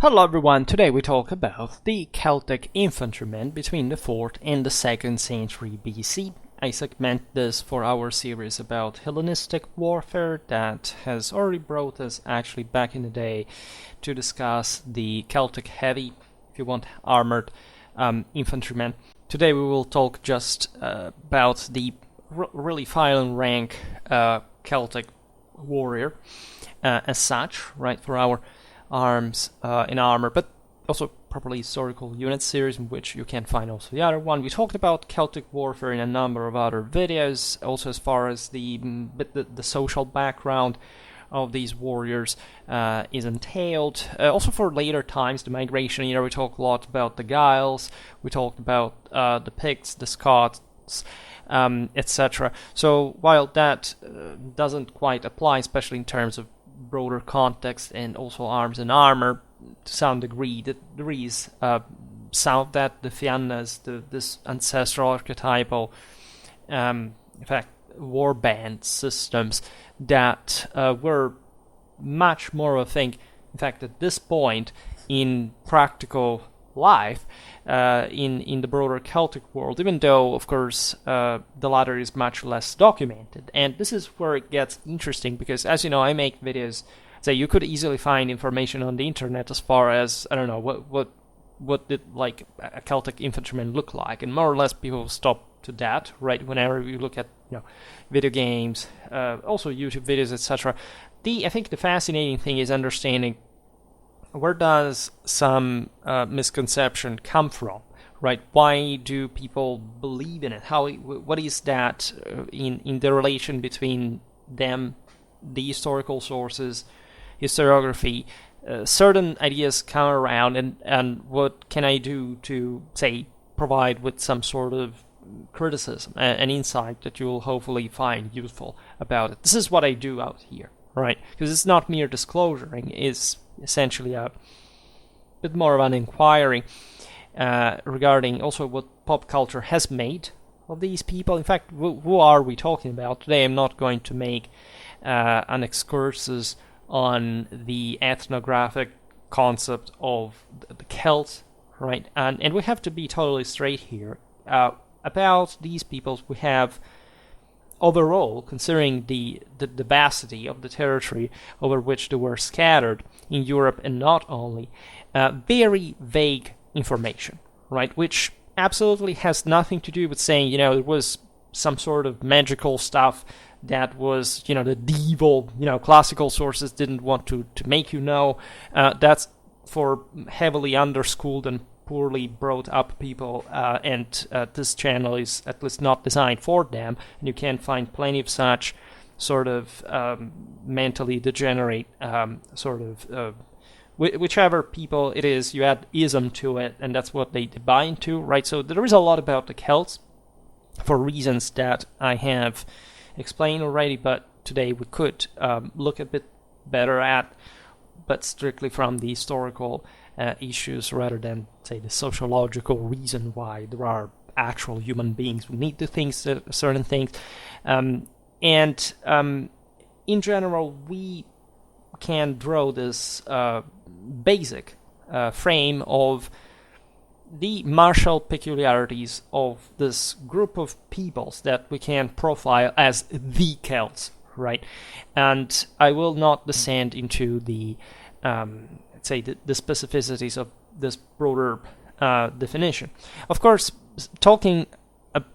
Hello everyone, today we talk about the Celtic infantryman between the 4th and the 2nd century BC. I segment this for our series about Hellenistic warfare that has already brought us actually back in the day to discuss the Celtic heavy, if you want, armored infantrymen. Today we will talk just about the really final rank Celtic warrior as such, right, for our arms in armor, but also properly historical unit series in which you can find also the other one. We talked about Celtic warfare in a number of other videos, also as far as the social background of these warriors is entailed. Also for later times, the migration era, we talked a lot about the Giles, we talked about the Picts, the Scots, etc. So while that doesn't quite apply, especially in terms of broader context and also arms and armor to some degree, that there is some of that, the Fiannas, this ancestral archetypal, in fact, warband systems that were much more, I think, in fact, at this point in practical life in the broader Celtic world, even though, of course, the latter is much less documented. And this is where it gets interesting, because, as you know, I make videos, so you could easily find information on the internet as far as, I don't know, what did, like, a Celtic infantryman look like, and more or less people stop to that, right, whenever you look at, video games, also YouTube videos, etc. I think the fascinating thing is understanding where does some misconception come from, right? Why do people believe in it? What is that in the relation between them, the historical sources, historiography? Certain ideas come around, and what can I do to, say, provide with some sort of criticism and insight that you will hopefully find useful about it? This is what I do out here, right? Because it's not mere disclosuring, it's essentially a bit more of an inquiry regarding also what pop culture has made of these people. In fact, who are we talking about? Today I'm not going to make an excursus on the ethnographic concept of the Celts, right? And we have to be totally straight here. About these peoples, we have overall, considering the vastity of the territory over which they were scattered in Europe and not only, very vague information, right? Which absolutely has nothing to do with saying, there was some sort of magical stuff that was, the devil, classical sources didn't want to make you know. That's for heavily underschooled and poorly brought up people, and this channel is at least not designed for them, and you can find plenty of such sort of mentally degenerate whichever people it is, you add ism to it, and that's what they buy into, right? So there is a lot about the Celts for reasons that I have explained already, but today we could look a bit better at, but strictly from the historical issues rather than, say, the sociological reason why there are actual human beings who need to think certain things. In general, we can draw this basic frame of the martial peculiarities of this group of peoples that we can profile as the Celts, right? And I will not descend into the the specificities of this broader definition. Of course, talking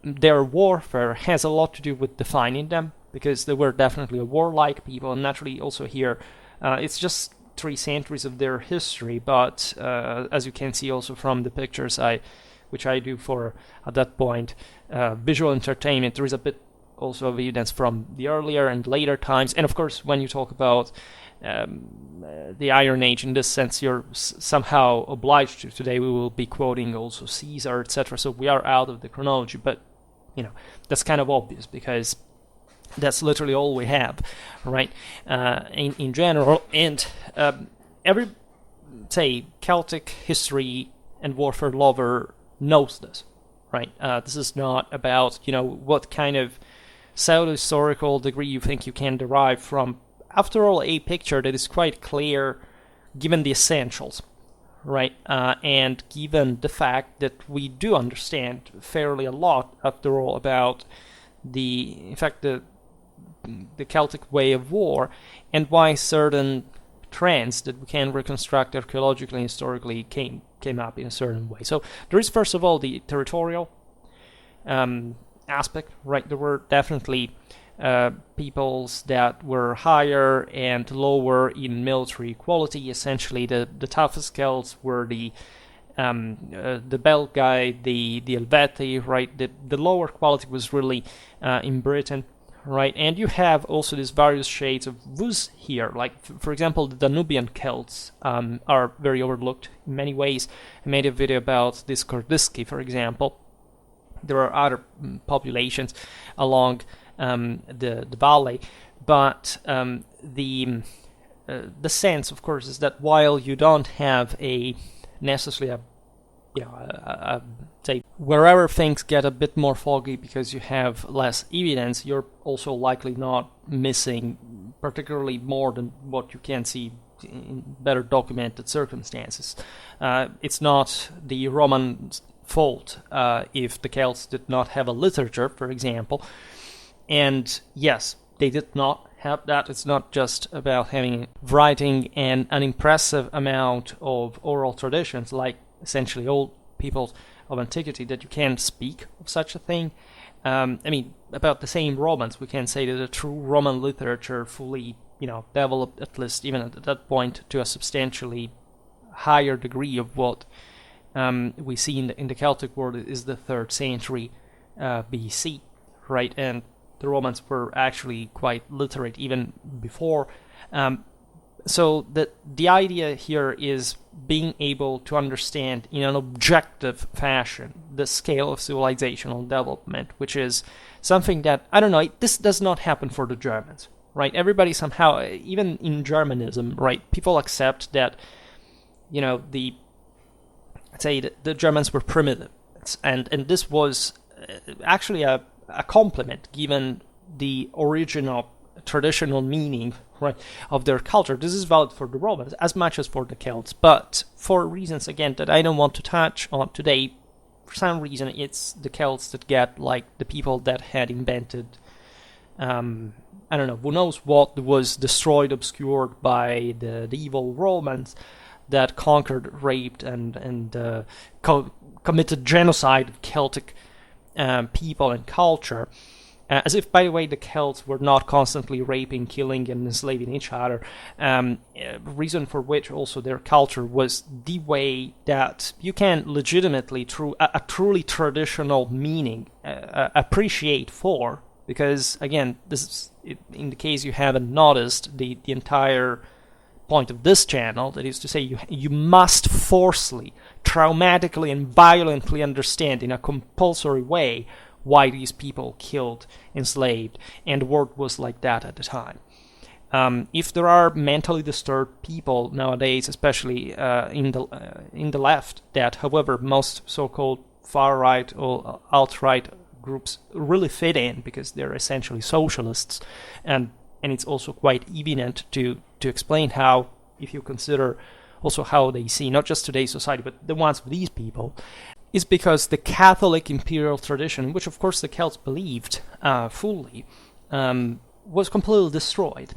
their warfare has a lot to do with defining them, because they were definitely a warlike people, and naturally also here it's just 3 centuries of their history, but as you can see also from the pictures which I do for, at that point, visual entertainment, there is a bit also of evidence from the earlier and later times. And of course, when you talk about the Iron Age, in this sense, you're somehow obliged to. Today we will be quoting also Caesar, etc. So we are out of the chronology, but that's kind of obvious because that's literally all we have, right? In general, and every, say, Celtic history and warfare lover knows this, right? This is not about what kind of pseudo-historical degree you think you can derive from, after all, a picture that is quite clear given the essentials, right? And given the fact that we do understand fairly a lot, after all, about in fact, the Celtic way of war, and why certain trends that we can reconstruct archaeologically and historically came up in a certain way. So there is, first of all, the territorial aspect, right? There were definitely peoples that were higher and lower in military quality. Essentially, the toughest Celts were the Belgae, the Helvetii, right? The lower quality was really in Britain, right? And you have also these various shades of Rus here. Like, for example, the Danubian Celts are very overlooked in many ways. I made a video about this Kordiski, for example. There are other populations along the valley, but the sense, of course, is that while you don't have necessarily say, wherever things get a bit more foggy because you have less evidence, you're also likely not missing particularly more than what you can see in better documented circumstances. It's not the Roman fault if the Celts did not have a literature, for example. And yes, they did not have that. It's not just about having writing and an impressive amount of oral traditions, like essentially all peoples of antiquity, that you can speak of such a thing. About the same Romans, we can say that a true Roman literature fully, developed, at least even at that point, to a substantially higher degree of what we see in the Celtic world is the 3rd century BC, right? And the Romans were actually quite literate even before. So the idea here is being able to understand in an objective fashion the scale of civilizational development, which is something that, I don't know, this does not happen for the Germans, right? Everybody somehow, even in Germanism, right, people accept that, the Germans were primitive. And this was actually a compliment given the original traditional meaning, right, of their culture. This is valid for the Romans as much as for the Celts, but for reasons, again, that I don't want to touch on today, for some reason it's the Celts that get like the people that had invented I don't know, who knows what was destroyed, obscured by the evil Romans that conquered, raped, and committed genocide of Celtic people and culture. As if, by the way, the Celts were not constantly raping, killing, and enslaving each other. Reason for which also their culture was the way that you can legitimately, through a truly traditional meaning, appreciate for. Because, again, this is, in the case you haven't noticed, the entire point of this channel, that is to say, you must forcefully, traumatically, and violently understand in a compulsory way why these people killed, enslaved, and the world was like that at the time. If there are mentally disturbed people nowadays, especially in the left, that, however, most so-called far-right or alt-right groups really fit in because they're essentially socialists, and it's also quite evident to explain how, if you consider also how they see not just today's society but the ones of these people, is because the Catholic imperial tradition, which of course the Celts believed fully, was completely destroyed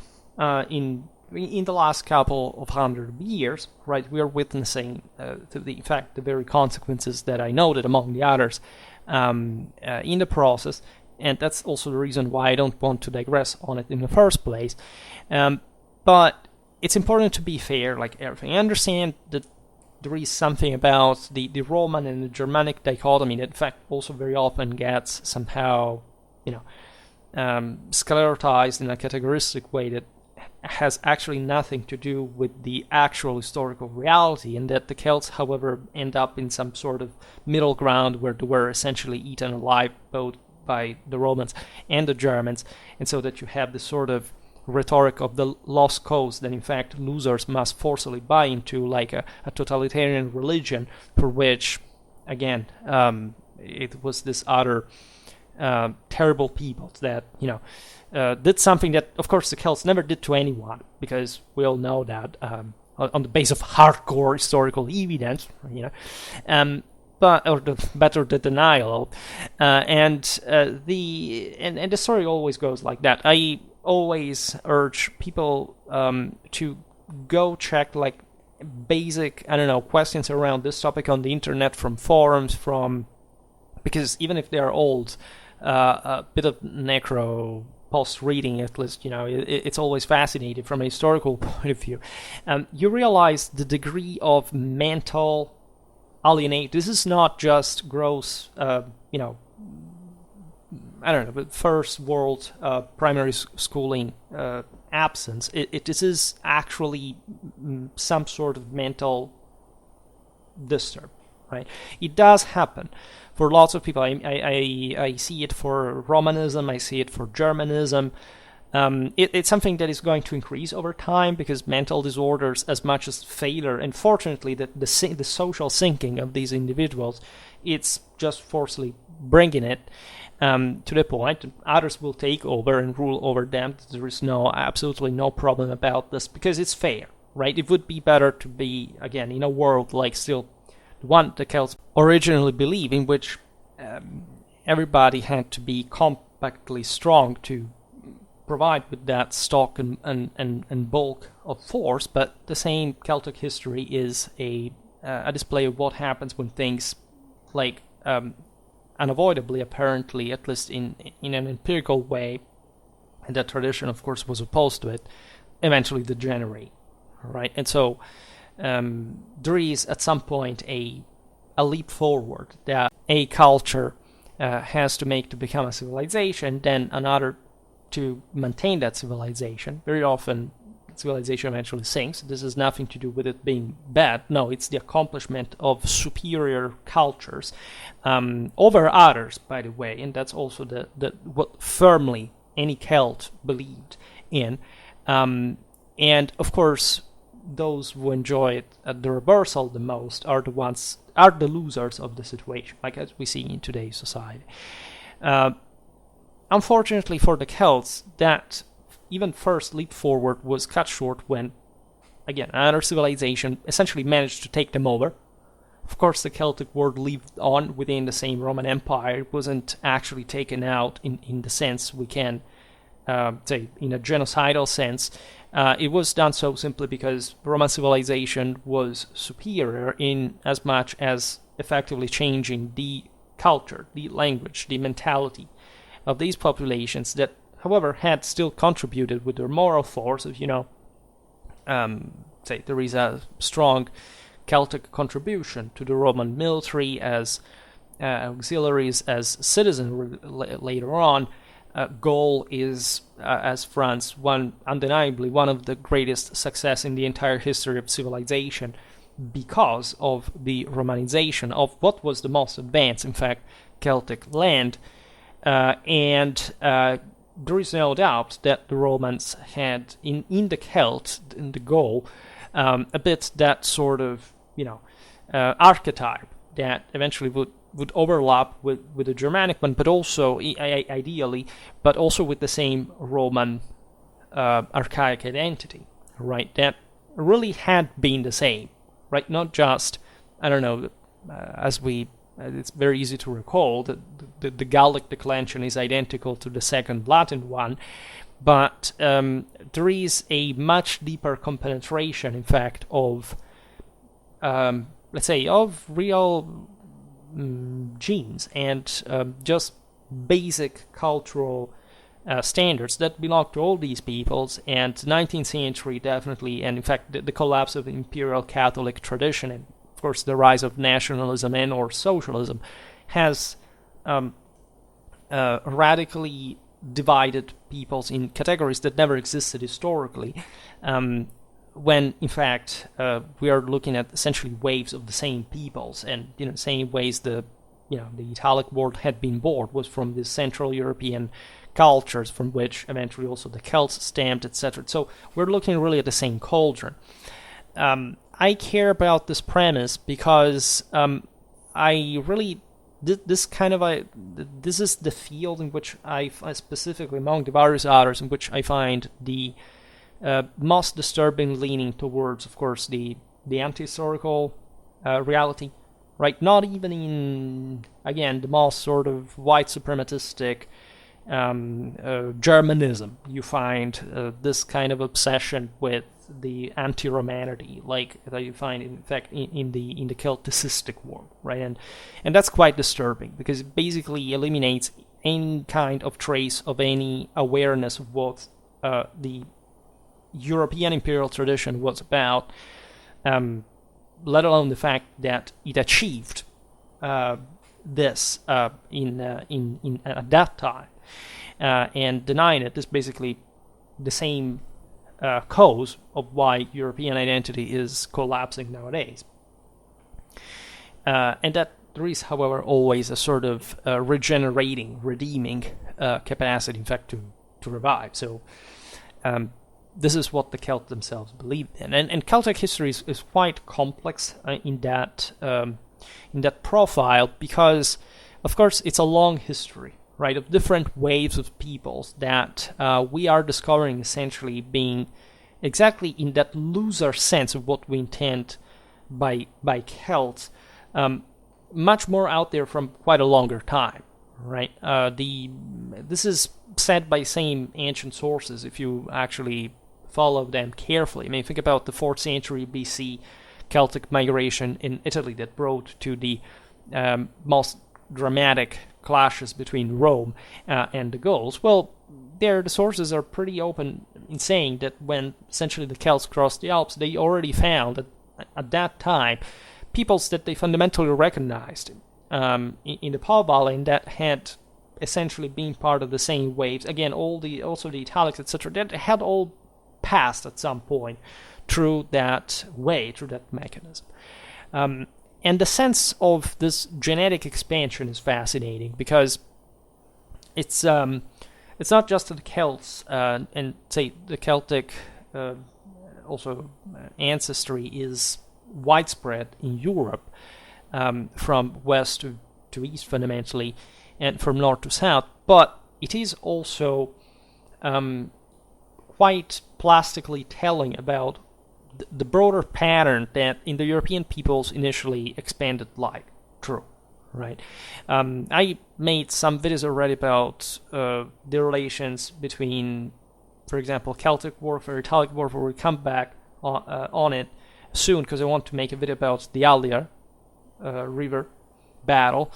in the last couple of 100 years. Right, we are witnessing, in fact, the very consequences that I noted, among the others, in the process, and that's also the reason why I don't want to digress on it in the first place. But it's important to be fair, like everything. I understand that there is something about the Roman and the Germanic dichotomy that, in fact, also very often gets somehow, sclerotized in a categoristic way that has actually nothing to do with the actual historical reality, and that the Celts, however, end up in some sort of middle ground where they were essentially eaten alive both by the Romans and the Germans, and so that you have this sort of rhetoric of the lost cause that in fact losers must forcibly buy into, like a totalitarian religion, for which, again, it was this other terrible people that, did something that, of course, the Celts never did to anyone, because we all know that on the base of hardcore historical evidence, or the denial, and the story always goes like that. I always urge people to go check like basic, questions around this topic on the internet, from forums, because even if they are old, a bit of necro post reading, at least, it's always fascinating from a historical point of view. You realize the degree of mental alienate. This is not just gross, but first world primary schooling absence. This is actually some sort of mental disturb, right? It does happen for lots of people. I see it for Romanism, I see it for Germanism. It's something that is going to increase over time, because mental disorders, as much as failure, and fortunately the social sinking of these individuals, it's just forcefully bringing it to the point that others will take over and rule over them. There is absolutely no problem about this, because it's fair, right? It would be better to be, again, in a world like still the one the Celts originally believed, in which everybody had to be compactly strong to provide with that stock and bulk of force. But the same Celtic history is a display of what happens when things, like, unavoidably, apparently, at least in an empirical way, and that tradition, of course, was opposed to it, eventually degenerate, right? And so there is, at some point, a leap forward that a culture has to make to become a civilization, then another to maintain that civilization. Very often, civilization eventually sinks. This has nothing to do with it being bad. No, it's the accomplishment of superior cultures over others, by the way, and that's also the what firmly any Celt believed in. And of course, those who enjoy it at the reversal the most are the losers of the situation, like as we see in today's society. Unfortunately for the Celts, that even first leap forward was cut short when, again, another civilization essentially managed to take them over. Of course, the Celtic world lived on within the same Roman Empire. It wasn't actually taken out in the sense we can say, in a genocidal sense. It was done so simply because Roman civilization was superior in as much as effectively changing the culture, the language, the mentality of these populations that, however, had still contributed with their moral force of, say there is a strong Celtic contribution to the Roman military as auxiliaries, as citizens later on. Gaul is, as France, undeniably one of the greatest success in the entire history of civilization, because of the Romanization of what was the most advanced, in fact, Celtic land. And there is no doubt that the Romans had in the Celt, in the Gaul, a bit that sort of archetype that eventually would overlap with the Germanic one, but also ideally, but also with the same Roman archaic identity, right? That really had been the same, right? Not just, it's very easy to recall that the Gallic declension is identical to the second Latin one, but there is a much deeper compenetration, in fact, of, let's say, of real genes and just basic cultural standards that belong to all these peoples. And 19th century definitely, and in fact the collapse of imperial Catholic tradition, and of course the rise of nationalism and or socialism, has radically divided peoples in categories that never existed historically, when in fact we are looking at essentially waves of the same peoples, and same ways the Italic world had been born was from the Central European cultures, from which eventually also the Celts stemmed, etc. So we're looking really at the same cauldron. I care about this premise because I really this is the field in which I specifically, among the various others, in which I find the most disturbing leaning towards, of course, the anti-historical reality, right? Not even in, again, the most sort of white suprematistic Germanism. You find this kind of obsession with the anti-Romanity, like that you find, in fact, in the Celticistic world, right? And that's quite disturbing because it basically eliminates any kind of trace of any awareness of what the European imperial tradition was about, let alone the fact that it achieved this in at that time, and denying it is basically the same cause of why European identity is collapsing nowadays. And that there is, however, always a sort of redeeming capacity, in fact, to revive. So this is what the Celts themselves believed in. And Celtic history is quite complex in that profile because, of course, it's a long history, right, of different waves of peoples that we are discovering essentially being exactly in that looser sense of what we intend by Celts, much more out there from quite a longer time, right? This is said by same ancient sources if you actually follow them carefully. I mean, think about the 4th century BC Celtic migration in Italy that brought to the most dramatic clashes between Rome and the Gauls. Well, there the sources are pretty open in saying that when essentially the Celts crossed the Alps, they already found that at that time peoples that they fundamentally recognized in the Po Valley and that had essentially been part of the same waves. Again, also the Italics, etc., that had all passed at some point through that way, through that mechanism. And the sense of this genetic expansion is fascinating because it's not just that the Celts and say the Celtic also ancestry is widespread in Europe, from west to east fundamentally, and from north to south, but it is also quite plastically telling about the broader pattern that Indo-European peoples initially expanded like through, right? I made some videos already about the relations between, for example, Celtic warfare, Italic warfare. We'll come back on it soon because I want to make a video about the Allier River battle,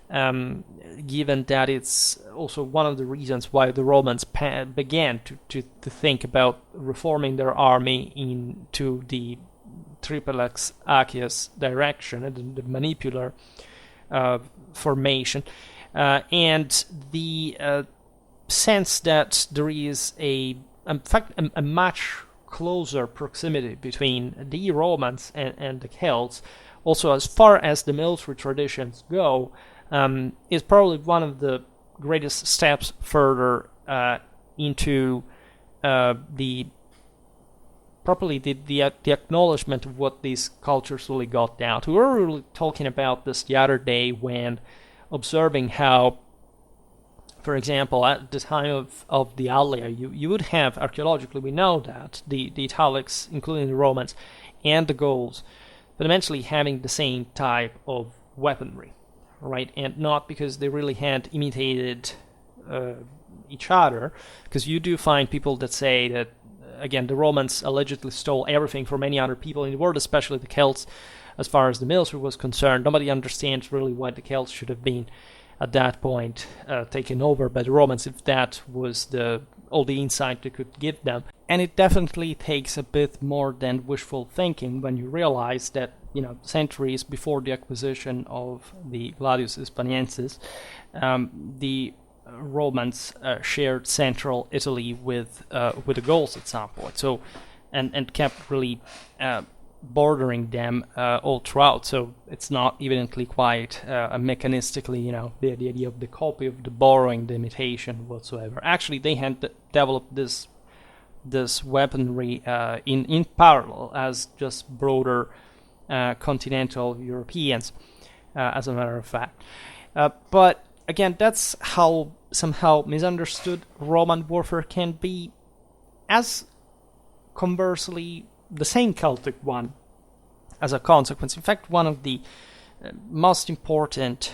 given that it's also one of the reasons why the Romans began to think about reforming their army into the Triplex Achaeus direction and the manipular formation, and the sense that there is in fact a much closer proximity between the Romans and the Celts, also as far as the military traditions go, is probably one of the greatest steps further into the acknowledgement of what these cultures really got down to. We were really talking about this the other day when observing how, for example, at the time of the Allier, you would have, archaeologically we know that, the Italics, including the Romans, and the Gauls, fundamentally having the same type of weaponry, right? And not because they really had imitated each other, because you do find people that say that, again, the Romans allegedly stole everything from any other people in the world, especially the Celts, as far as the military was concerned. Nobody understands really why the Celts should have been, at that point, taken over by the Romans, if that was all the insight they could give them. And it definitely takes a bit more than wishful thinking when you realize that, centuries before the acquisition of the Gladius Hispaniensis, the Romans shared central Italy with the Gauls at some point. So, and kept really bordering them all throughout. So it's not evidently quite mechanistically, the idea of the copy, of the borrowing, the imitation whatsoever. Actually, they had developed this weaponry in parallel as just broader continental Europeans, as a matter of fact. But again, that's how somehow misunderstood Roman warfare can be, as conversely the same Celtic one as a consequence. In fact, one of the most important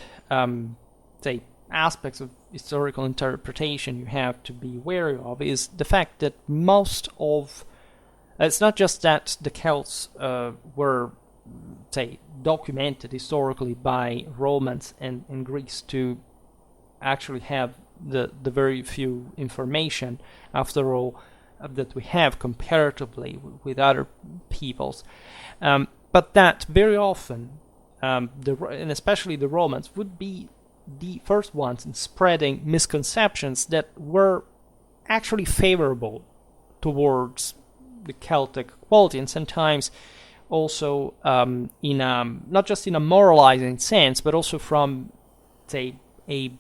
say aspects of historical interpretation you have to be wary of is the fact that most of it's not just that the Celts were, say, documented historically by Romans and Greeks to actually have the very few information, after all, that we have comparatively with other peoples, but that very often, and especially the Romans, would be the first ones in spreading misconceptions that were actually favorable towards the Celtic quality, and sometimes also in not just in a moralizing sense, but also from, say, a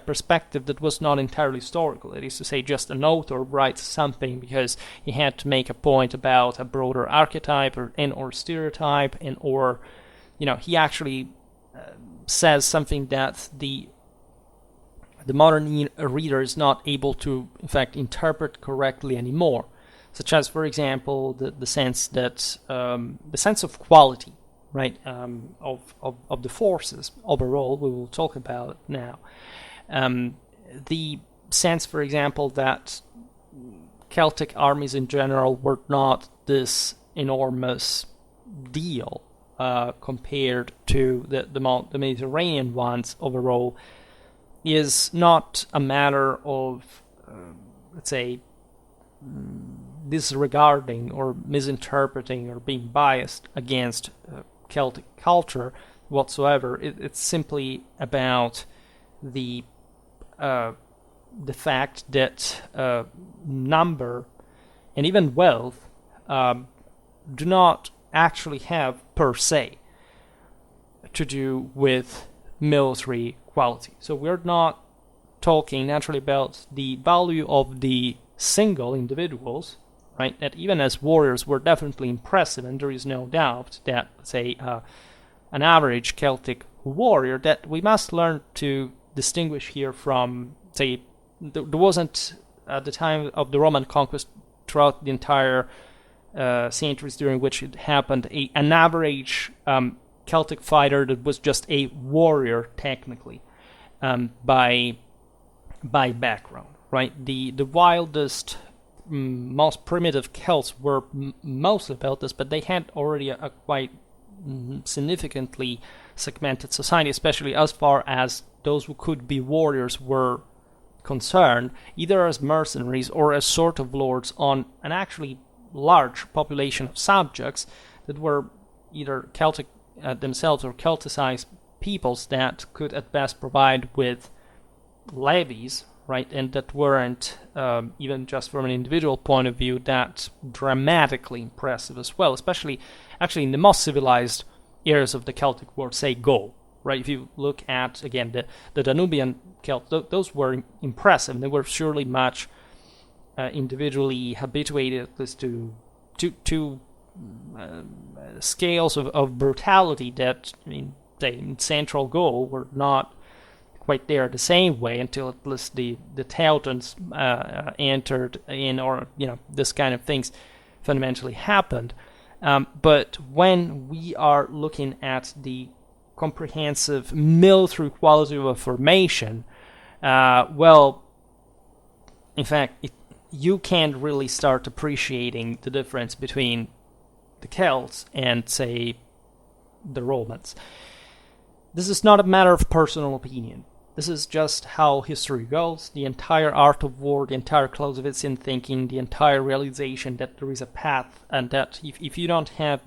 perspective that was not entirely historical. That is to say, just an author writes something because he had to make a point about a broader archetype or stereotype, or he actually says something that the modern reader is not able to, in fact, interpret correctly anymore. Such as, for example, the sense that the sense of quality, right, of the forces overall. We will talk about now. The sense, for example, that Celtic armies in general were not this enormous deal compared to the Mediterranean ones overall, is not a matter of, let's say, disregarding or misinterpreting or being biased against Celtic culture whatsoever. It's simply about the fact that number and even wealth do not actually have per se to do with military quality. So we're not talking naturally about the value of the single individuals, right? That even as warriors were definitely impressive, and there is no doubt that, say, an average Celtic warrior, that we must learn to distinguish here from, say, there wasn't at the time of the Roman conquest, throughout the entire centuries during which it happened, an average Celtic fighter that was just a warrior technically, by background, right? The wildest, most primitive Celts were mostly about this, but they had already a quite significantly segmented society, especially as far as those who could be warriors were concerned, either as mercenaries or as sort of lords on an actually large population of subjects that were either Celtic themselves or Celticized peoples that could at best provide with levies, right, and that weren't, even just from an individual point of view, that dramatically impressive as well, especially actually in the most civilized areas of the Celtic world, say Gaul, right? If you look at, again, the Danubian Celts, those were impressive. They were surely much individually habituated at least to scales of brutality that, I mean, say, in central Gaul were not quite there the same way until at least the Teutons entered in, or this kind of things fundamentally happened. But when we are looking at the comprehensive military quality of a formation, well, in fact, you can't really start appreciating the difference between the Celts and, say, the Romans. This is not a matter of personal opinion. This is just how history goes. The entire art of war, the entire Clausewitzian thinking, the entire realization that there is a path, and that if you don't have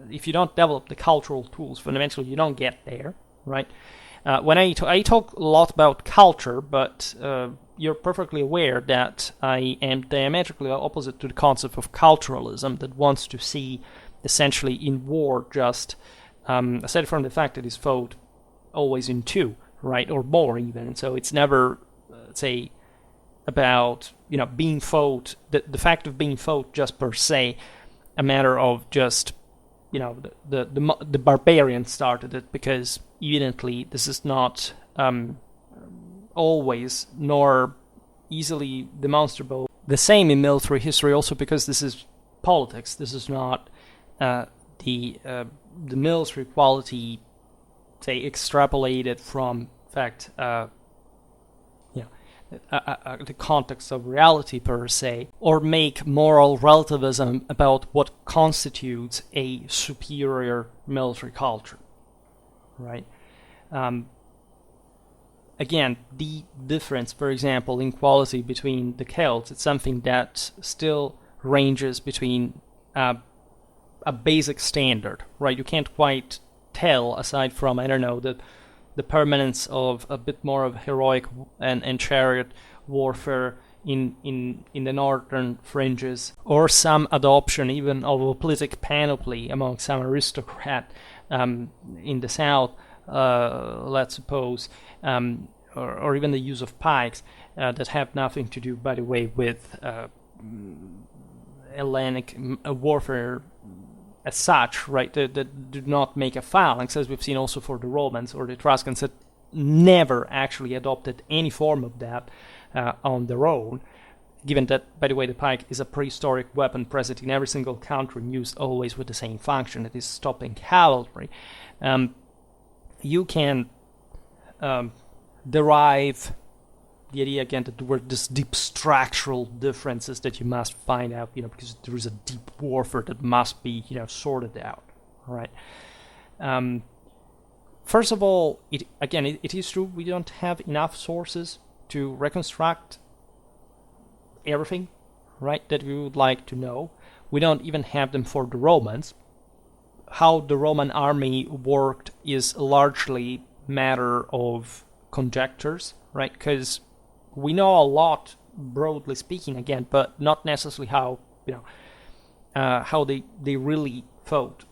if you don't develop the cultural tools, fundamentally you don't get there, right? When I talk a lot about culture, but you're perfectly aware that I am diametrically opposite to the concept of culturalism that wants to see essentially in war just, aside from the fact that it's fought always in two, right, or more even, and so it's never, say, about being fought, the fact of being fought just per se, a matter of just the barbarians started it, because evidently this is not always nor easily demonstrable the same in military history also, because this is politics. This is not the military quality, say, extrapolated from fact, the context of reality per se, or make moral relativism about what constitutes a superior military culture, right? Again, the difference, for example, in quality between the Celts, it's something that still ranges between a basic standard, right? You can't quite tell, aside from, I don't know, the permanence of a bit more of heroic and chariot warfare in the northern fringes, or some adoption even of a politic panoply among some aristocrat in the south, let's suppose, or even the use of pikes that have nothing to do, by the way, with Hellenic warfare as such, right? That do not make a phalanx, as we've seen also for the Romans or the Etruscans, that never actually adopted any form of that on their own, given that, by the way, the pike is a prehistoric weapon present in every single country and used always with the same function, that is stopping cavalry. You can derive the idea again that there were these deep structural differences that you must find out, because there is a deep warfare that must be, sorted out, right? First of all, it is true we don't have enough sources to reconstruct everything, right, that we would like to know. We don't even have them for the Romans. How the Roman army worked is largely matter of conjectures, right? Because we know a lot, broadly speaking, again, but not necessarily how they really fought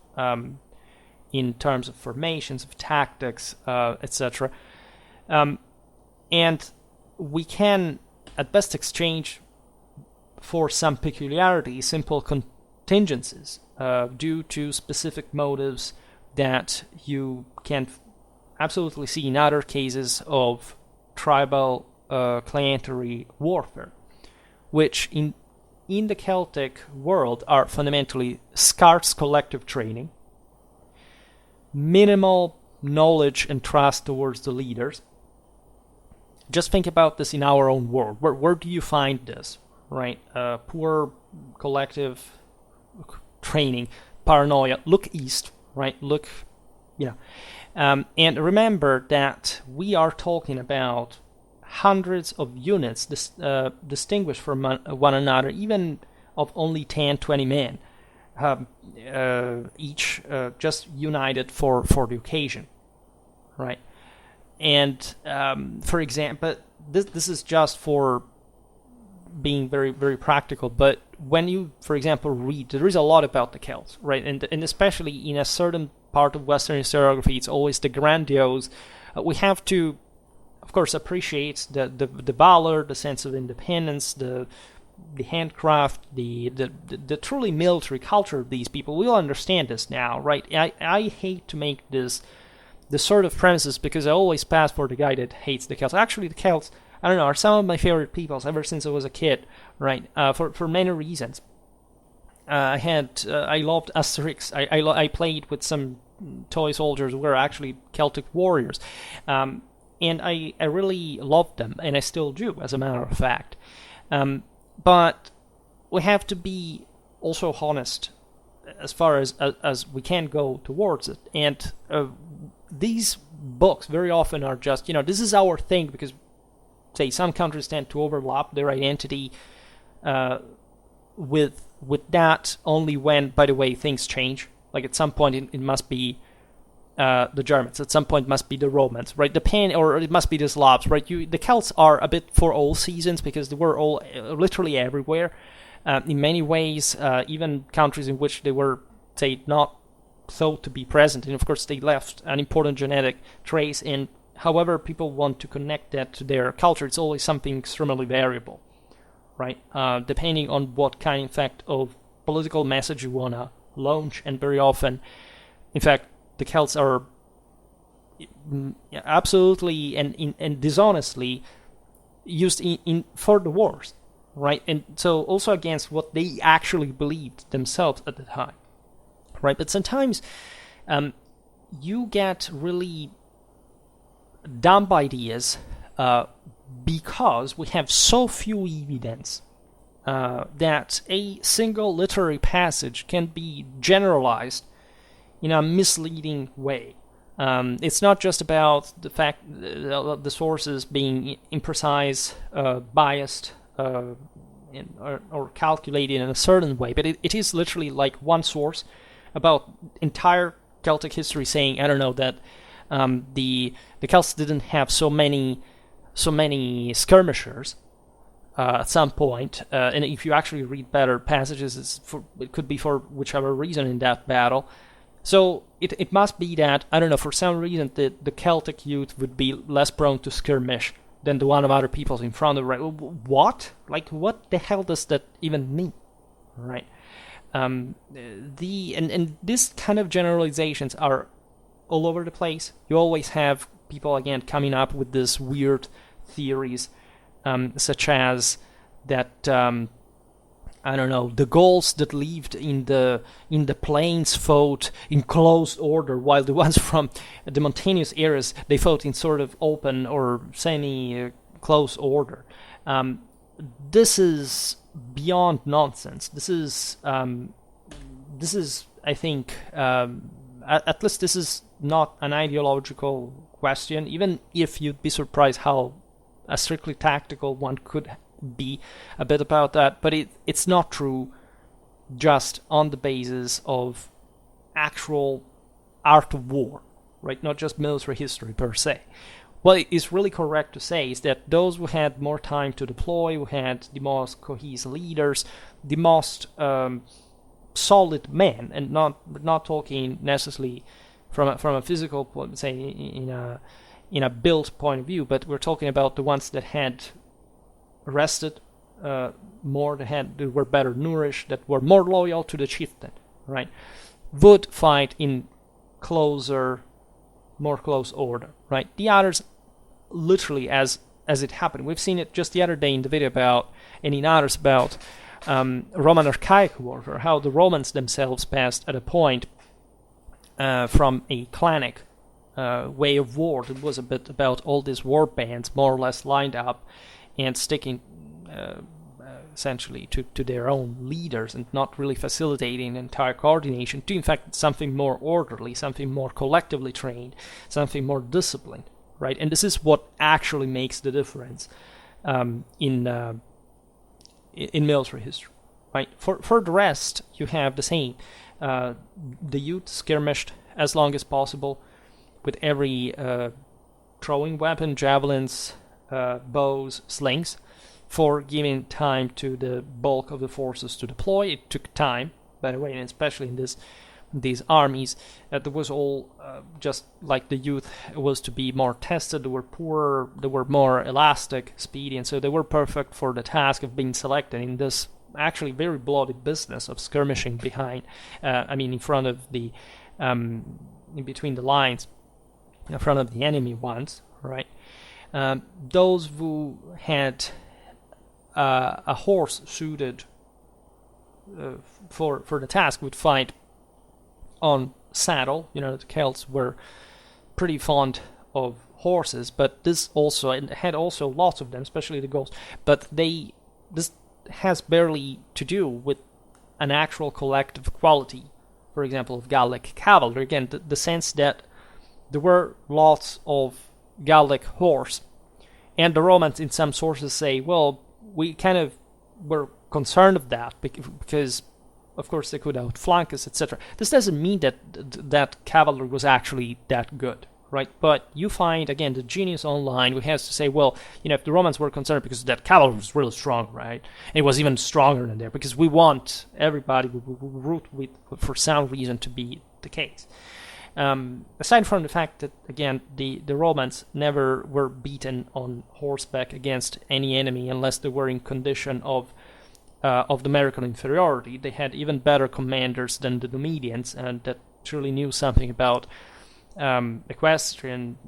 in terms of formations, of tactics, etc. And we can, at best, exchange for some peculiarity simple contingencies due to specific motives that you can absolutely see in other cases of tribal clientery warfare, which in the Celtic world are fundamentally scarce collective training, minimal knowledge and trust towards the leaders. Just think about this in our own world. Where do you find this, right? Poor collective training, paranoia. Look east, right? Look, and remember that we are talking about hundreds of units distinguished from one another, even of only 10, 20 men, each just united for the occasion, right? And for example, this is just for being very, very practical, but when you, for example, read, there is a lot about the Celts, right? And especially in a certain part of Western historiography, it's always the grandiose. We have to, of course, appreciate the valor, the sense of independence, the handcraft, the truly military culture of these people. We all understand this now, right? I hate to make the sort of premises, because I always pass for the guy that hates the Celts. Actually, the Celts, I don't know, are some of my favorite peoples ever since I was a kid, right? For many reasons. I loved Asterix. I played with some toy soldiers who were actually Celtic warriors. And I really loved them, and I still do, as a matter of fact. But we have to be also honest as far as we can go towards it. And these books very often are just, this is our thing, because, say, some countries tend to overlap their identity with that only when, by the way, things change. Like at some point it must be the Germans, at some point must be the Romans, right? Or it must be the Slavs, right? The Celts are a bit for all seasons, because they were all literally everywhere. In many ways, even countries in which they were, say, not thought to be present, and of course they left an important genetic trace. And however people want to connect that to their culture, it's always something extremely variable, right? Depending on what kind, in fact, of political message you want to launch. And very often, in fact, the Celts are absolutely and dishonestly used in for the wars, right? And so also against what they actually believed themselves at the time, right? But sometimes you get really dumb ideas because we have so few evidence that a single literary passage can be generalized in a misleading way. It's not just about the fact the sources being imprecise, biased, or calculated in a certain way, but it is literally like one source about entire Celtic history saying, I don't know, that the Celts didn't have so many skirmishers at some point, and if you actually read better passages, it could be for whichever reason in that battle. So it must be that, I don't know, for some reason the Celtic youth would be less prone to skirmish than the one of other peoples in front of, right? What? Like, what the hell does that even mean, right? And this kind of generalizations are all over the place. You always have people, again, coming up with these weird theories, such as that, I don't know, the Gauls that lived in the plains fought in closed order, while the ones from the mountainous areas, they fought in sort of open or semi-close order. This is beyond nonsense. This is, I think, at least this is not an ideological question, even if you'd be surprised how a strictly tactical one could be a bit about that, but it's not true just on the basis of actual art of war, right? Not just military history per se. What is really correct to say is that those who had more time to deploy, who had the most cohesive leaders, the most solid men, and not talking necessarily from a physical point, say in a build point of view, but we're talking about the ones that had rested more, that were better nourished, that were more loyal to the chieftain, right? Would fight in more close order, right? The others, literally as it happened. We've seen it just the other day in the video about, and in others about Roman archaic warfare, how the Romans themselves passed at a point from a clanic way of war. It was a bit about all these war bands more or less lined up and sticking essentially to their own leaders and not really facilitating entire coordination to, in fact, something more orderly, something more collectively trained, something more disciplined, right? And this is what actually makes the difference in military history, right? For the rest, you have the same. The youth skirmished as long as possible with every throwing weapon, javelins, bows, slings, for giving time to the bulk of the forces to deploy. It took time, by the way, and especially in these armies. There was all just like the youth was to be more tested. They were poorer, they were more elastic, speedy, and so they were perfect for the task of being selected in this actually very bloody business of skirmishing behind, in front of the, in between the lines, in front of the enemy ones, right? Those who had a horse suited for the task would fight on saddle. You know, the Celts were pretty fond of horses, but this also, and had also lots of them, especially the Gauls. But this has barely to do with an actual collective quality, for example, of Gallic cavalry. Again, the sense that there were lots of Gallic horse, and the Romans in some sources say, well, we kind of were concerned of that because of course they could outflank us, etc. This doesn't mean that cavalry was actually that good, right? But you find, again, the genius online who has to say, well, if the Romans were concerned because that cavalry was really strong, right? And it was even stronger than there because we want everybody we root with for some reason to be the case. Aside from the fact that, again, the Romans never were beaten on horseback against any enemy unless they were in condition of numerical inferiority, they had even better commanders than the Numidians, and that truly knew something about equestrian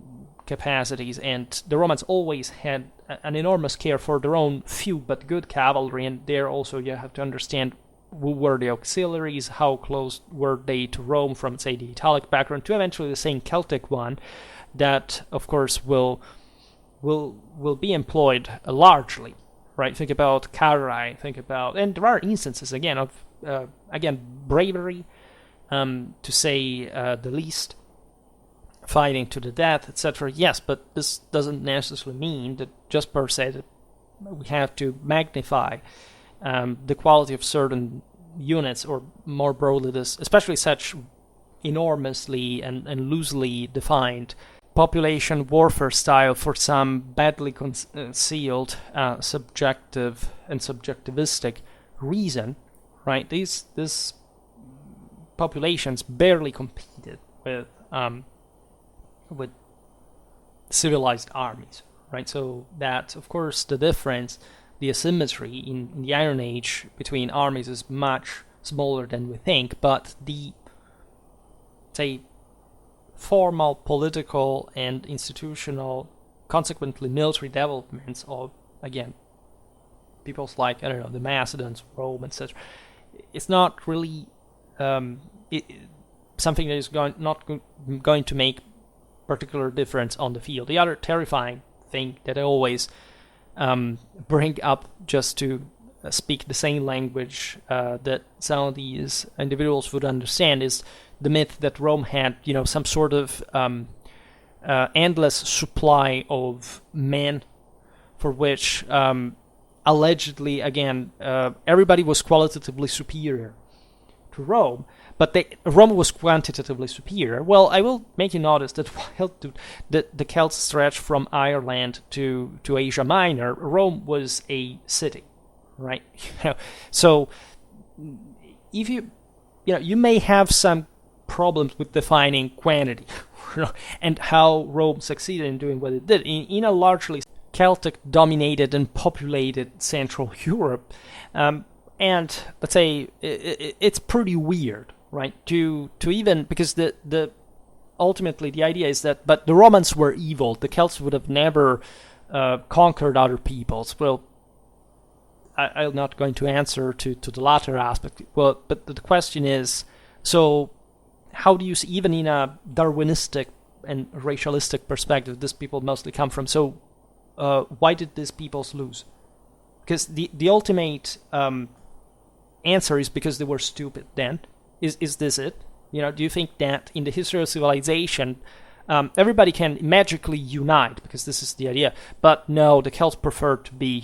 capacities, and the Romans always had an enormous care for their own few but good cavalry, and there also you have to understand who were the auxiliaries, how close were they to Rome from, say, the Italic background to eventually the same Celtic one that, of course, will be employed largely, right? Think about Carrhae, think about, and there are instances again of bravery, to say the least, fighting to the death, etc. Yes, but this doesn't necessarily mean that just per se that we have to magnify the quality of certain units, or more broadly this, especially such enormously and loosely defined population warfare style for some badly concealed subjective and subjectivistic reason, right? These populations barely competed with civilized armies, right? So that, of course, the difference, the asymmetry in the Iron Age between armies is much smaller than we think, but the, say, formal political and institutional, consequently military developments of, again, peoples like, I don't know, the Macedons, Rome, etc. It's not really something that is not going to make particular difference on the field. The other terrifying thing that I always bring up, just to speak the same language that some of these individuals would understand, is the myth that Rome had, some sort of endless supply of men, for which allegedly, again, everybody was qualitatively superior to Rome, but Rome was quantitatively superior. Well, I will make you notice that while the Celts stretched from Ireland to Asia Minor, Rome was a city, right? So if you may have some problems with defining quantity, and how Rome succeeded in doing what it did in a largely Celtic-dominated and populated Central Europe. And let's say it's pretty weird, right? To even, because the ultimately the idea is that, but the Romans were evil. The Celts would have never conquered other peoples. Well, I'm not going to answer to the latter aspect. Well, but the question is, so how do you see, even in a Darwinistic and racialistic perspective, these people mostly come from? So why did these peoples lose? Because the ultimate answer is because they were stupid. Then is this it? Do you think that in the history of civilization everybody can magically unite, because this is the idea? But no, the Celts preferred to be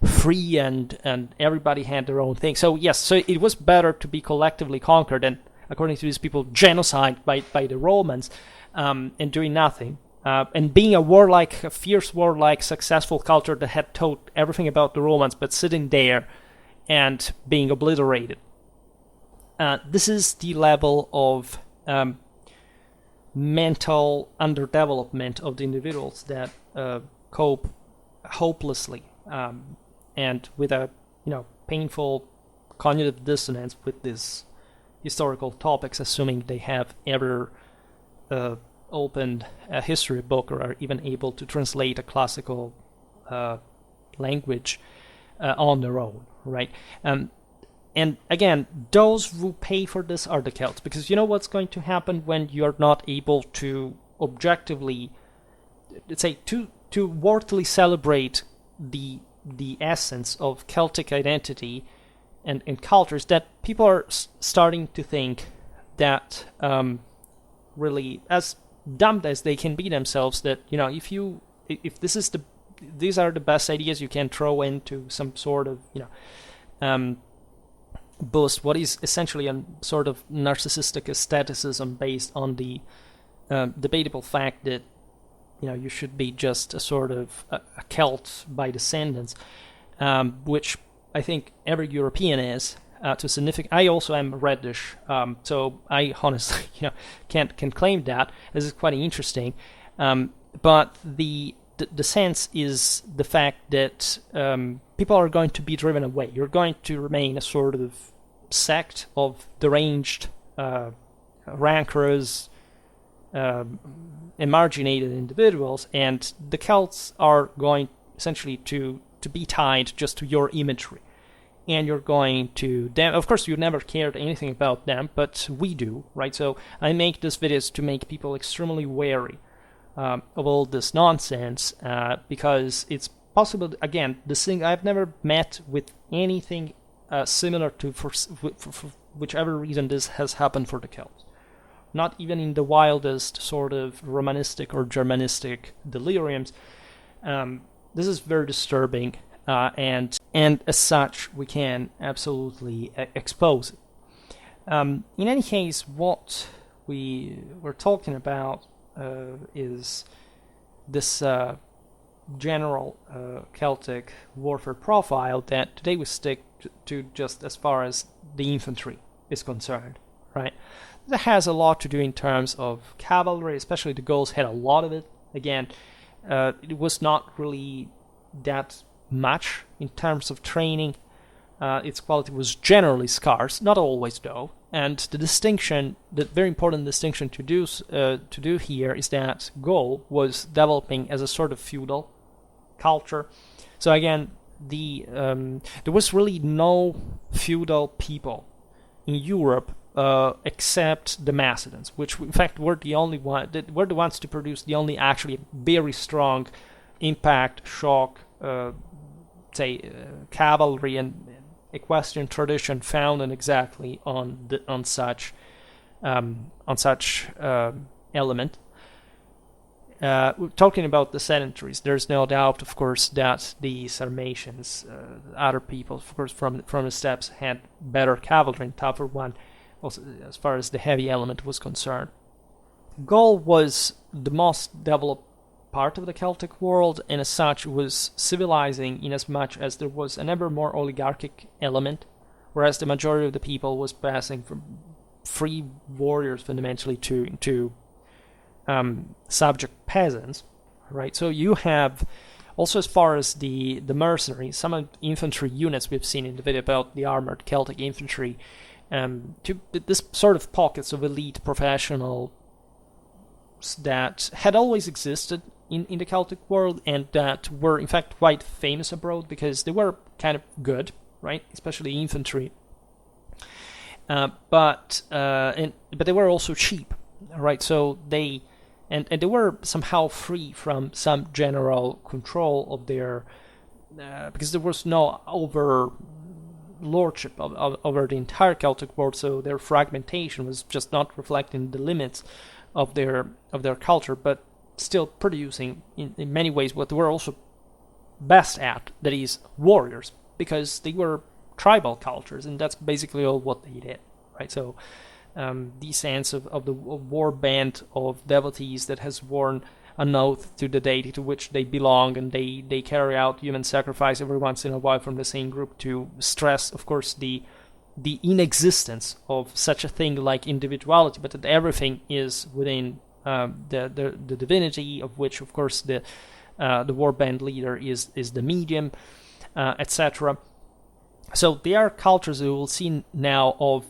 free, and everybody had their own thing. So yes, so it was better to be collectively conquered and, according to these people, genocide by the Romans, and doing nothing. And being a fierce warlike, successful culture that had taught everything about the Romans, but sitting there and being obliterated. This is the level of mental underdevelopment of the individuals that cope hopelessly and with a painful cognitive dissonance with these historical topics, assuming they have ever opened a history book or are even able to translate a classical language on their own, right? And again, those who pay for this are the Celts, because you know what's going to happen when you're not able to objectively, let's say, to worthily celebrate the essence of Celtic identity and cultures, that people are starting to think that really, as dumb as they can be themselves, that if these are the best ideas you can throw into some sort of boost what is essentially a sort of narcissistic aestheticism based on the debatable fact that you should be just a sort of a Celt by descendants, which I think every European is to significant. I also am reddish, so I honestly can claim that. This is quite interesting, but the sense is the fact that people are going to be driven away. You're going to remain a sort of sect of deranged, rancorous, emarginated individuals, and the Celts are going essentially to be tied just to your imagery. And you're going to them. Of course, you never cared anything about them, but we do, right? So I make these videos to make people extremely wary of all this nonsense, because it's possible. Again, this thing, I've never met with anything similar to for whichever reason this has happened for the Celts. Not even in the wildest sort of Romanistic or Germanistic deliriums. This is very disturbing, and as such, we can absolutely expose it. In any case, what we were talking about is this general Celtic warfare profile that today we stick to just as far as the infantry is concerned, right? That has a lot to do in terms of cavalry, especially the Gauls had a lot of it. Again, it was not really that much in terms of training. Its quality was generally scarce, not always though. And the distinction, the very important distinction to do here is that Gaul was developing as a sort of feudal culture. So again, there was really no feudal people in Europe except the Macedons, which in fact were the ones to produce the only actually very strong impact, shock, cavalry and equestrian tradition founded exactly on such element. We're talking about the sedentaries. There's no doubt, of course, that the Sarmatians, other people, of course, from the steppes, had better cavalry and tougher one, also as far as the heavy element was concerned. Gaul was the most developed part of the Celtic world, and as such was civilizing in as much as there was an ever more oligarchic element, whereas the majority of the people was passing from free warriors fundamentally to subject peasants, right? So you have also, as far as the mercenaries, some of the infantry units we've seen in the video about the armored Celtic infantry, to this sort of pockets of elite professional that had always existed in the Celtic world, and that were in fact quite famous abroad because they were kind of good, right? Especially infantry, but they were also cheap, right? So they were somehow free from some general control of their, because there was no lordship over the entire Celtic world, so their fragmentation was just not reflecting the limits of their culture, but still producing in many ways what they were also best at, that is warriors, because they were tribal cultures, and that's basically all what they did, right? So the sense of the war band of devotees that has sworn an oath to the deity to which they belong, and they carry out human sacrifice every once in a while from the same group to stress, of course, the inexistence of such a thing like individuality, but that everything is within the divinity, of which, of course, the warband leader is the medium, etc. So there are cultures we will see now of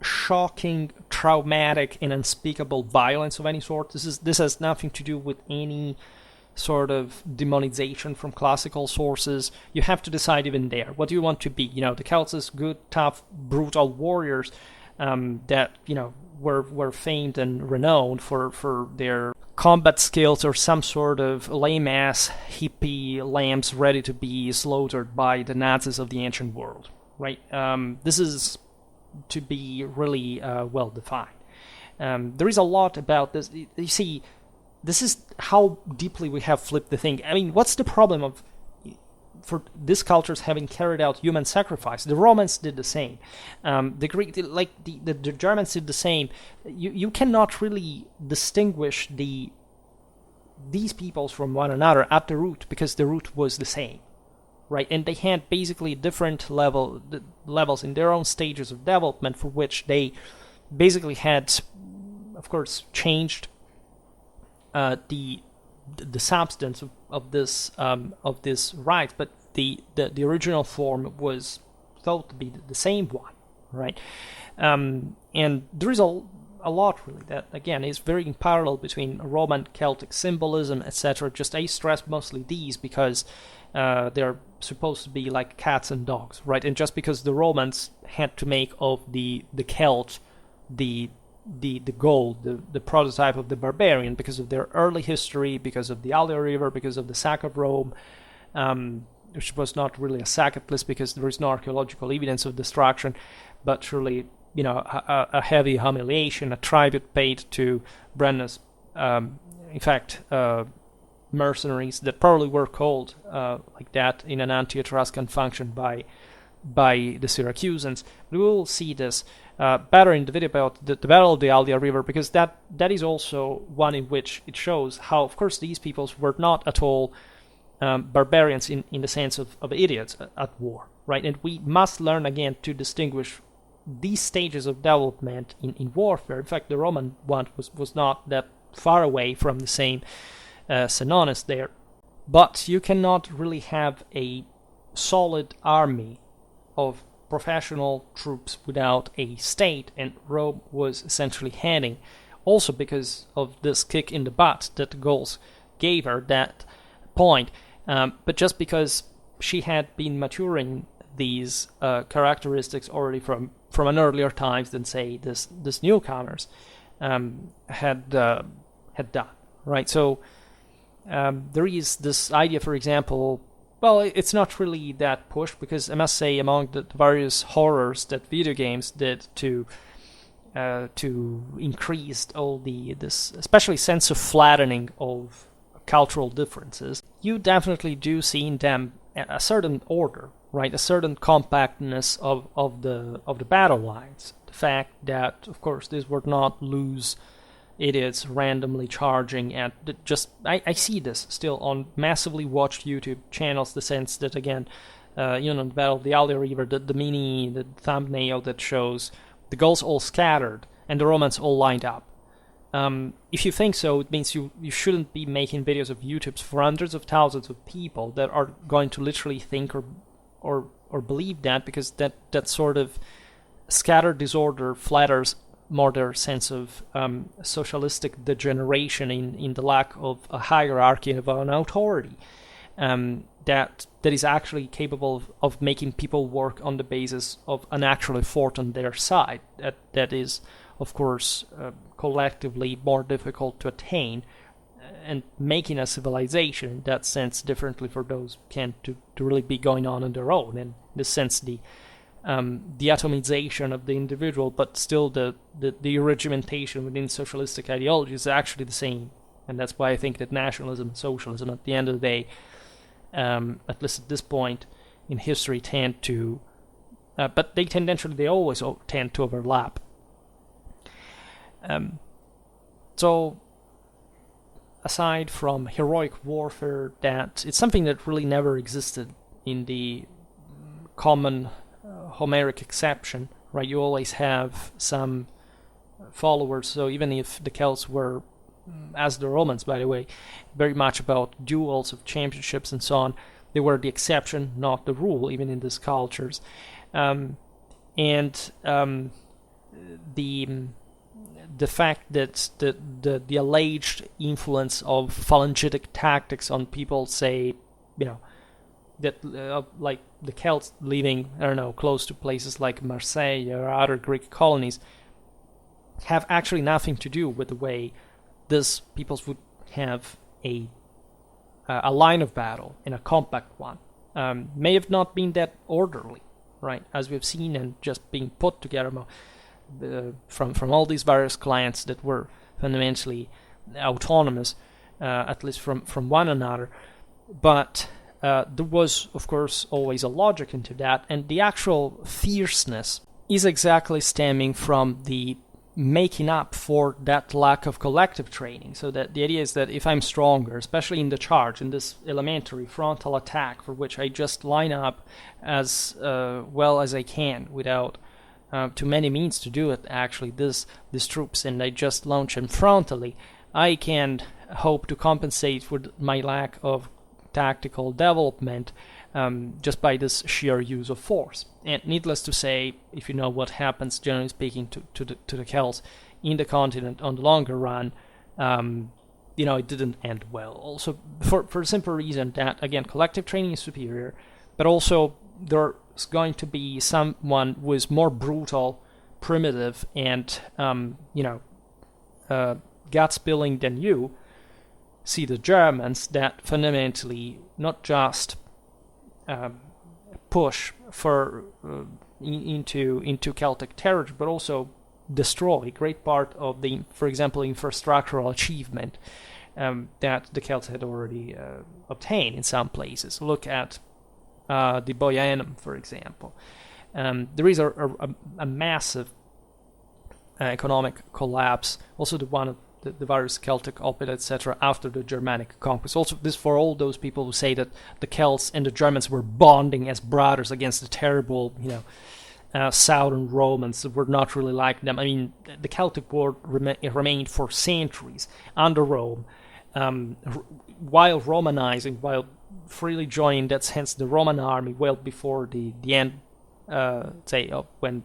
shocking, traumatic, and unspeakable violence of any sort. This has nothing to do with any sort of demonization from classical sources. You have to decide even there, what do you want to be? The Celts as good, tough, brutal warriors that were famed and renowned for their combat skills, or some sort of lame-ass hippie lambs ready to be slaughtered by the Nazis of the ancient world, right? This is to be really well defined. There is a lot about this. You see, this is how deeply we have flipped the thing. I mean, what's the problem for these cultures having carried out human sacrifice? The Romans did the same. The Greek, the Germans did the same. You cannot really distinguish these peoples from one another at the root, because the root was the same, right? And they had basically different levels in their own stages of development, for which they basically had, of course, changed the substance of this rite, but the original form was thought to be the same one, right? And there is a a lot, really. That, again, is very in parallel between Roman Celtic symbolism, etc. Just I stress mostly these because they're supposed to be like cats and dogs, right? And just because the Romans had to make of the Celt the goal, the prototype of the barbarian, because of their early history, because of the Allia River, because of the sack of Rome, which was not really a sack, at least because there is no archaeological evidence of destruction, but surely, a heavy humiliation, a tribute paid to Brennus, in fact, mercenaries that probably were called like that in an anti-Etruscan function by the Syracusans. We will see this better in the video about the Battle of the Allia River, because that is also one in which it shows how, of course, these peoples were not at all barbarians in the sense of idiots at war, right? And we must learn again to distinguish these stages of development in warfare. In fact, the Roman one was not that far away from the same synonymous there. But you cannot really have a solid army of professional troops without a state, and Rome was essentially heading, also because of this kick in the butt that the Gauls gave her that point, but just because she had been maturing these characteristics already from an earlier times than, say, this newcomers had done, right? So there is this idea, for example. Well, it's not really that pushed, because I must say, among the various horrors that video games did to increase all this, especially sense of flattening of cultural differences, you definitely do see in them a certain order, right? A certain compactness of the battle lines. The fact that, of course, these were not loose idiots randomly charging at I see this still on massively watched YouTube channels, the sense that, again, the Battle of the Allia River, the thumbnail that shows the Gauls all scattered and the Romans all lined up. If you think so, it means you shouldn't be making videos of YouTubes for hundreds of thousands of people that are going to literally think or believe that, because that sort of scattered disorder flatters more their sense of socialistic degeneration in the lack of a hierarchy of an authority that is actually capable of making people work on the basis of an actual effort on their side. That is, of course, collectively more difficult to attain, and making a civilization in that sense differently for those who can't to really be going on their own. And in this sense, the atomization of the individual, but still the regimentation within socialistic ideology is actually the same. And that's why I think that nationalism and socialism, at the end of the day, at least at this point in history, tend to, but they always tend to overlap. So, aside from heroic warfare, that it's something that really never existed in the common Homeric exception, right? You always have some followers. So even if the Celts were, as the Romans, by the way, very much about duels of championships and so on, they were the exception, not the rule, even in these cultures. The fact that the alleged influence of phalangitic tactics on people, say, that like the Celts living, close to places like Marseille or other Greek colonies, have actually nothing to do with the way these peoples would have a line of battle in a compact one. May have not been that orderly, right? As we've seen, and just being put together from all these various clients that were fundamentally autonomous, at least from one another. But there was, of course, always a logic into that, and the actual fierceness is exactly stemming from the making up for that lack of collective training. So that the idea is that if I'm stronger, especially in the charge, in this elementary frontal attack, for which I just line up as well as I can without too many means to do it, actually, these troops, and I just launch them frontally, I can hope to compensate for my lack of tactical development just by this sheer use of force. And needless to say, if you know what happens, generally speaking, to the Celts in the continent on the longer run, it didn't end well. Also, for the simple reason that, again, collective training is superior, but also there's going to be someone who is more brutal, primitive, and gut-spilling than you. See the Germans that fundamentally not just push for into Celtic territory, but also destroy a great part of the, for example, infrastructural achievement that the Celts had already obtained in some places. Look at the Boyaenum, for example. There is a massive economic collapse, also the various Celtic oppida, etc., after the Germanic conquest. Also, this for all those people who say that the Celts and the Germans were bonding as brothers against the terrible, Southern Romans that were not really like them. I mean, the Celtic world remained for centuries under Rome, while Romanizing, while freely joining, that sense, the Roman army well before the end, when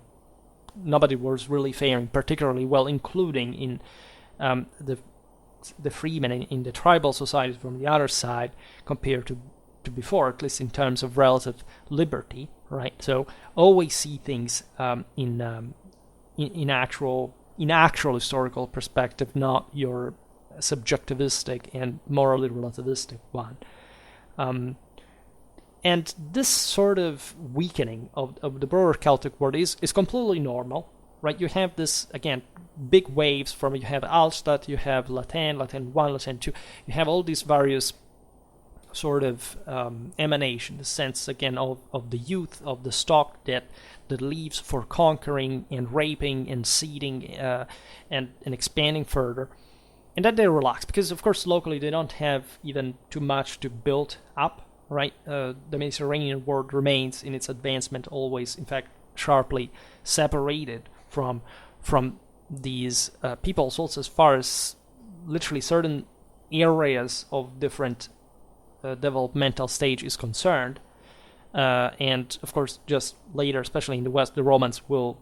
nobody was really faring particularly well, including in the freemen in the tribal societies from the other side compared to before, at least in terms of relative liberty, right? So always see things in actual historical perspective, not your subjectivistic and morally relativistic one. And this sort of weakening of the broader Celtic world is completely normal, right? You have this, again, big waves from, you have Alstad, you have Latin 1, Latin 2, you have all these various sort of emanation, the sense, again, of the youth, of the stock that leaves for conquering and raping and seeding and expanding further. And then they relax, because, of course, locally they don't have even too much to build up, right? The Mediterranean world remains in its advancement always, in fact, sharply separated from these peoples, also as far as literally certain areas of different developmental stage is concerned. And, of course, just later, especially in the West, the Romans will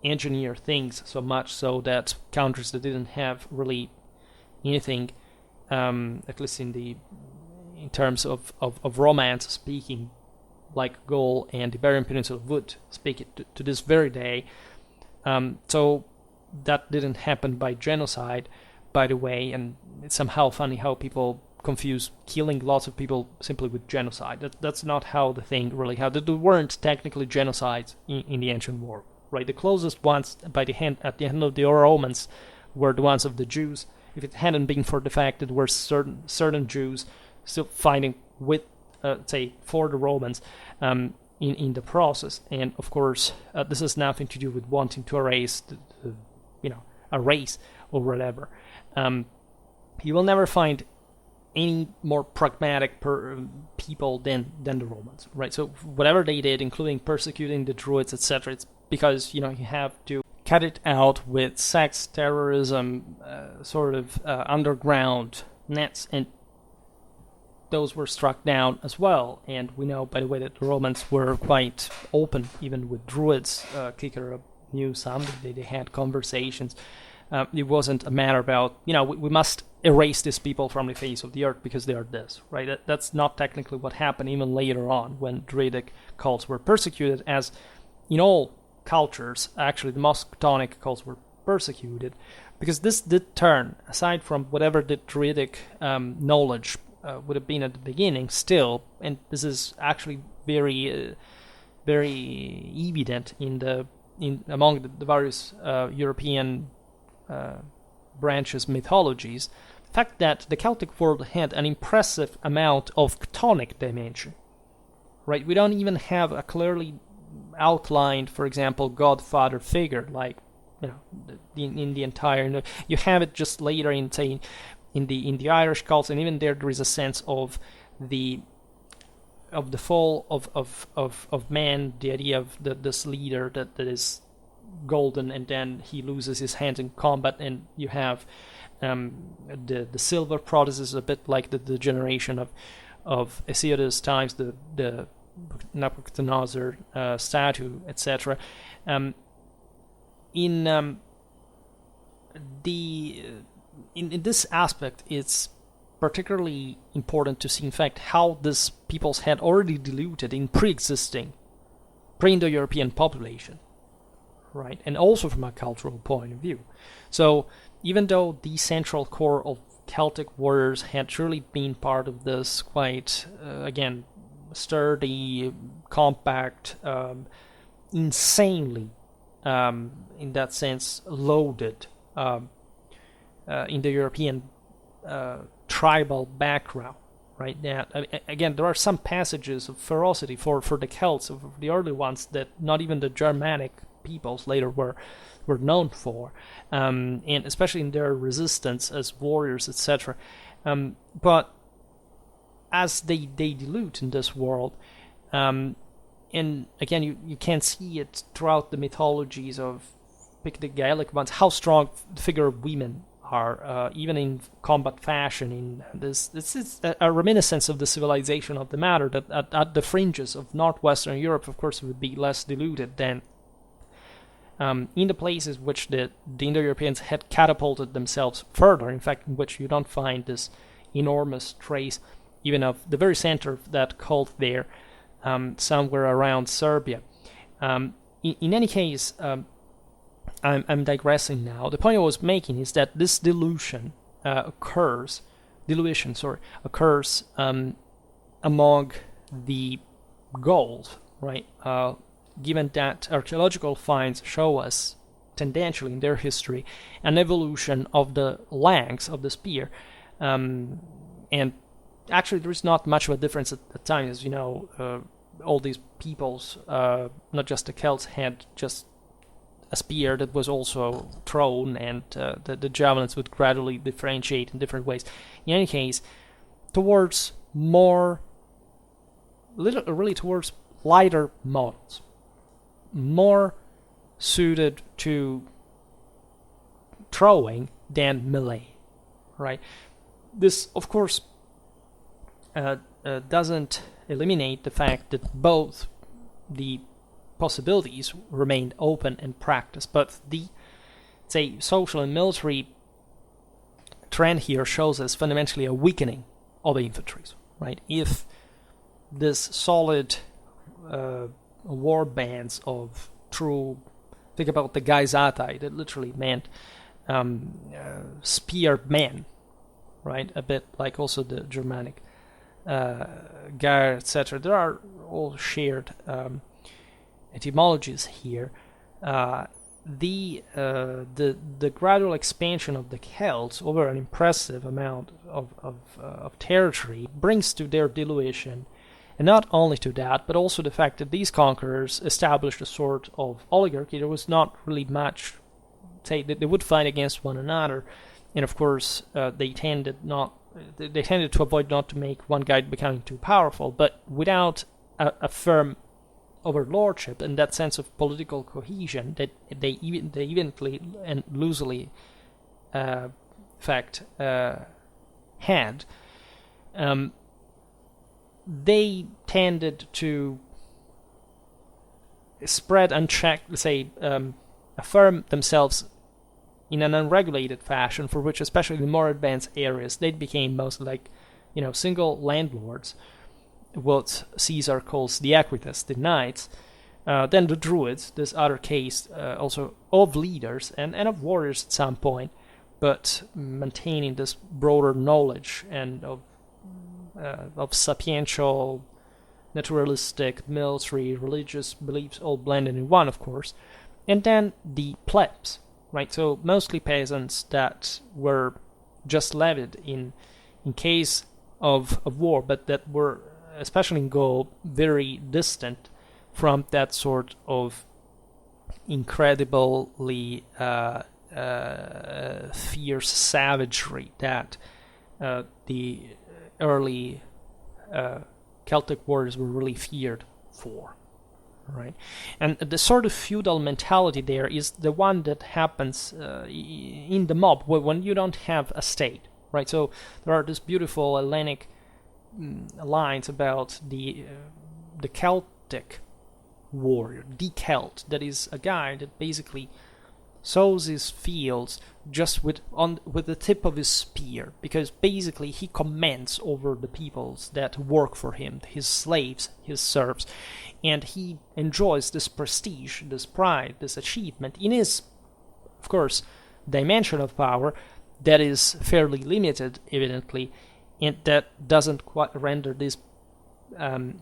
engineer things so much so that countries that didn't have really anything, at least in terms of romance speaking, like Gaul and the Iberian Peninsula would speak it to this very day. So that didn't happen by genocide, by the way, and it's somehow funny how people confuse killing lots of people simply with genocide. That's not how the thing really happened. There weren't technically genocides in the ancient world, right? The closest ones at the hand of the Romans were the ones of the Jews. If it hadn't been for the fact that there were certain Jews still fighting with, for the Romans in the process, and of course this has nothing to do with wanting to erase a race or whatever. You will never find any more pragmatic people than the Romans, right? So whatever they did, including persecuting the Druids, etc., it's because you have to cut it out with sex, terrorism, underground nets, and those were struck down as well. And we know, by the way, that the Romans were quite open, even with Druids. Cicero knew some, they had conversations. It wasn't a matter about, we must erase these people from the face of the earth because they are this, right? That's not technically what happened even later on when Druidic cults were persecuted, as in all cultures, actually the most Teutonic cults were persecuted, because this did turn, aside from whatever the Druidic knowledge would have been at the beginning, still, and this is actually very, very evident among the various European branches, mythologies, the fact that the Celtic world had an impressive amount of chthonic dimension, right? We don't even have a clearly outlined, for example, godfather figure, like in the entire. You have it just later in the Irish cults, and even there is a sense of the fall of man, the idea of this leader that is golden, and then he loses his hand in combat, and you have the silver prodigies, a bit like the generation of Hesiod's times, the Nabucodonosor statue, etc. In the in this aspect, it's particularly important to see, in fact, how these peoples had already diluted in pre-existing, pre-Indo-European population, right? And also from a cultural point of view. So even though the central core of Celtic warriors had surely been part of this quite, again, sturdy, compact, insanely, in that sense, loaded Indo-European tribal background, right? That again, there are some passages of ferocity for the Celts, of the early ones, that not even the Germanic peoples later were known for, and especially in their resistance as warriors, etc. But as they dilute in this world, and again, you can see it throughout the mythologies of, pick the Gaelic ones, how strong the figure of women are, even in combat fashion. In this is a reminiscence of the civilization of the matter, that at the fringes of northwestern Europe, of course, would be less diluted than in the places which the Indo-Europeans had catapulted themselves further, in fact, in which you don't find this enormous trace even of the very center of that cult there, somewhere around Serbia. In any case, I'm digressing now. The point I was making is that this dilution occurs among the Gauls, right? Given that archaeological finds show us, tendentially in their history, an evolution of the length of the spear, and actually there is not much of a difference at the time, as you know. All these peoples, not just the Celts, had just a spear that was also thrown, and the javelins would gradually differentiate in different ways. In any case, towards towards lighter models, more suited to throwing than melee, right? This, of course, doesn't eliminate the fact that both the possibilities remained open in practice, but the, say, social and military trend here shows us fundamentally a weakening of the infantries, right? If this solid war bands of true, think about the Gaizatai, that literally meant spear men, right? A bit like also the Germanic Gar, etc. There are all shared etymologies here. The gradual expansion of the Celts over an impressive amount of territory brings to their dilution, and not only to that, but also the fact that these conquerors established a sort of oligarchy. There was not really much, say, that they would fight against one another, and of course they tended to avoid not to make one guy becoming too powerful, but without a firm overlordship and that sense of political cohesion that they eventually and loosely had, they tended to spread unchecked, say, affirm themselves in an unregulated fashion, for which, especially in more advanced areas, they became mostly like, single landlords, what Caesar calls the equites, the knights, then the druids, this other case also of leaders and of warriors at some point, but maintaining this broader knowledge and of sapiential, naturalistic, military, religious beliefs all blended in one, of course, and then the plebs, right? So mostly peasants that were just levied in case of war, but that were, especially in Gaul, very distant from that sort of incredibly fierce savagery that the early Celtic warriors were really feared for, right? And the sort of feudal mentality there is the one that happens in the mob when you don't have a state, right? So there are these beautiful Hellenic lines about the Celtic warrior, the Celt, that is a guy that basically sows his fields just with the tip of his spear, because basically he commands over the peoples that work for him, his slaves, his serfs, and he enjoys this prestige, this pride, this achievement in his, of course, dimension of power that is fairly limited, evidently, and that doesn't quite render these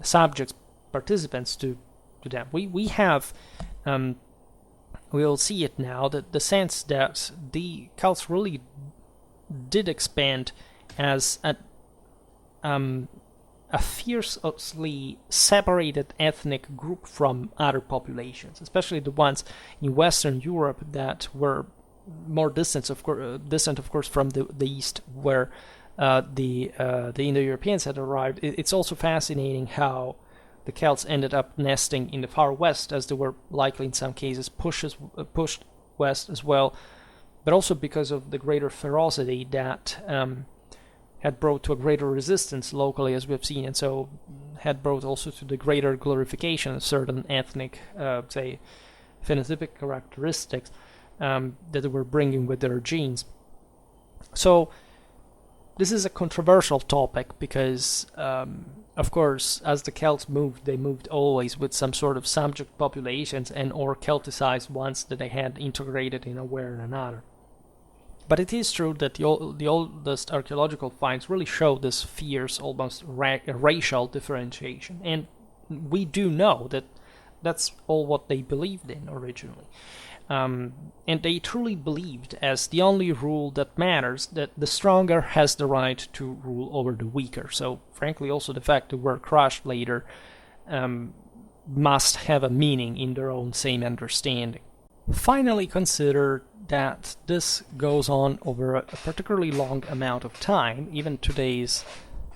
subjects participants to them. We have we'll see it now, that the sense that the Celts really did expand as a fiercely separated ethnic group from other populations, especially the ones in Western Europe that were more distant, of course, from the East, where the Indo-Europeans had arrived. It's also fascinating how the Celts ended up nesting in the far west, as they were likely in some cases pushed west as well, but also because of the greater ferocity that had brought to a greater resistance locally, as we have seen, and so had brought also to the greater glorification of certain ethnic, say, phenotypic characteristics that they were bringing with their genes. So this is a controversial topic because of course, as the Celts moved, they moved always with some sort of subject populations and or Celticized ones that they had integrated in a way or another. But it is true that the oldest archaeological finds really show this fierce, almost racial differentiation. And we do know that that's all what they believed in originally. And they truly believed, as the only rule that matters, that the stronger has the right to rule over the weaker. So, frankly, also the fact that we're crushed later must have a meaning in their own same understanding. Finally, consider that this goes on over a particularly long amount of time. Even today's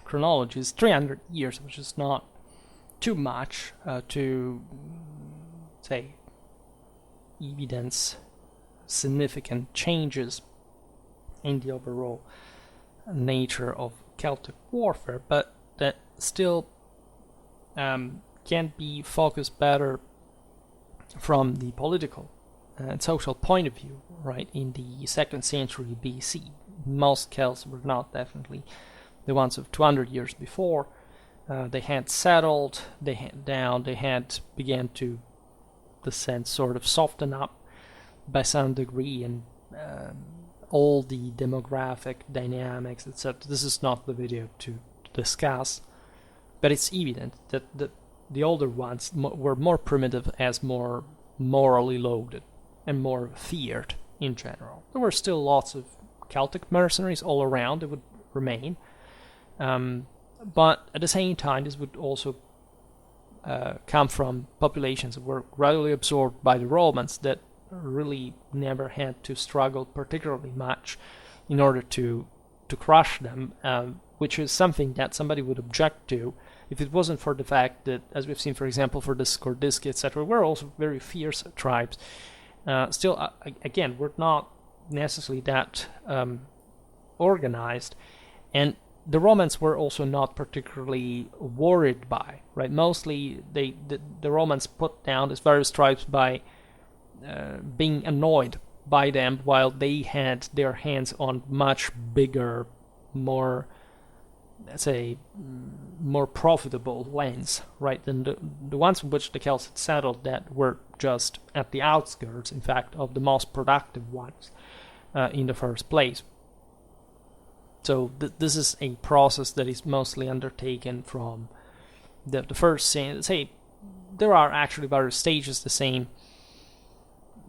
chronology is 300 years, which is not too much to, say, evidence significant changes in the overall nature of Celtic warfare, but that still can be focused better from the political and social point of view, right? In the 2nd century BC, most Celts were not definitely the ones of 200 years before. They had settled, they had began to, the sense, sort of soften up by some degree, and all the demographic dynamics, etc. This is not the video to discuss, but it's evident that the older ones were more primitive, as more morally loaded and more feared in general. There were still lots of Celtic mercenaries all around that would remain, but at the same time this would also come from populations that were gradually absorbed by the Romans that really never had to struggle particularly much in order to crush them, which is something that somebody would object to if it wasn't for the fact that, as we've seen, for example, for the Skordiski, etc., we're also very fierce tribes. Still, again, we're not necessarily that organized, and the Romans were also not particularly worried by, right? Mostly the Romans put down these various tribes by being annoyed by them, while they had their hands on much bigger, more, let's say, more profitable lands, right, than the ones in which the Celts had settled, that were just at the outskirts, in fact, of the most productive ones in the first place. So this is a process that is mostly undertaken from the first, say, there are actually various stages, the same.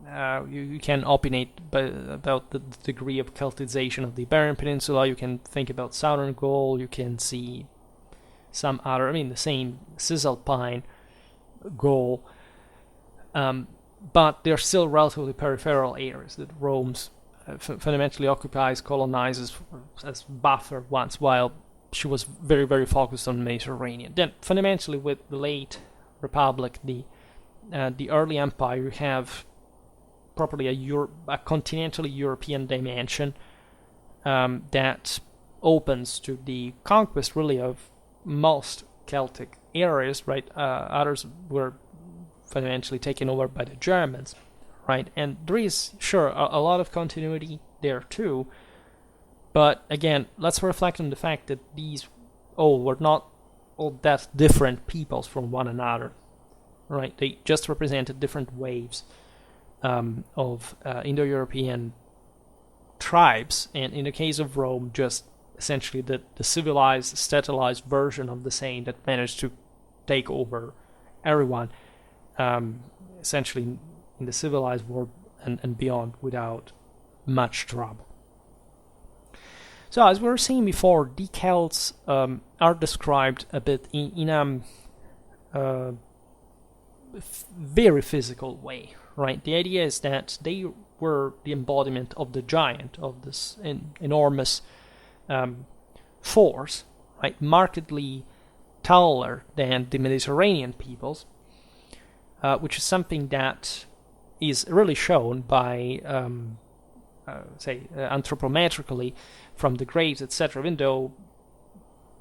You can opinate about the degree of Celtization of the Iberian Peninsula. You can think about southern Gaul. You can see some other, the same Cisalpine Gaul. But they're still relatively peripheral areas that Rome's fundamentally occupies, colonizes as buffer once, while she was very, very focused on the Mediterranean. Then, fundamentally, with the late Republic, the early empire, you have properly a continentally European dimension that opens to the conquest, really, of most Celtic areas, right? Others were fundamentally taken over by the Germans, right? And there is, sure, a lot of continuity there too. But again, let's reflect on the fact that these all were not all that different peoples from one another, right? They just represented different waves of Indo-European tribes, and in the case of Rome, just essentially the civilized, statalized version of the same that managed to take over everyone, essentially in the civilized world and beyond without much trouble. So as we were saying before, the Celts are described a bit in a very physical way, right? The idea is that they were the embodiment of the giant, of this enormous force, right? Markedly taller than the Mediterranean peoples, which is something that is really shown by, anthropometrically from the graves, etc. Even though,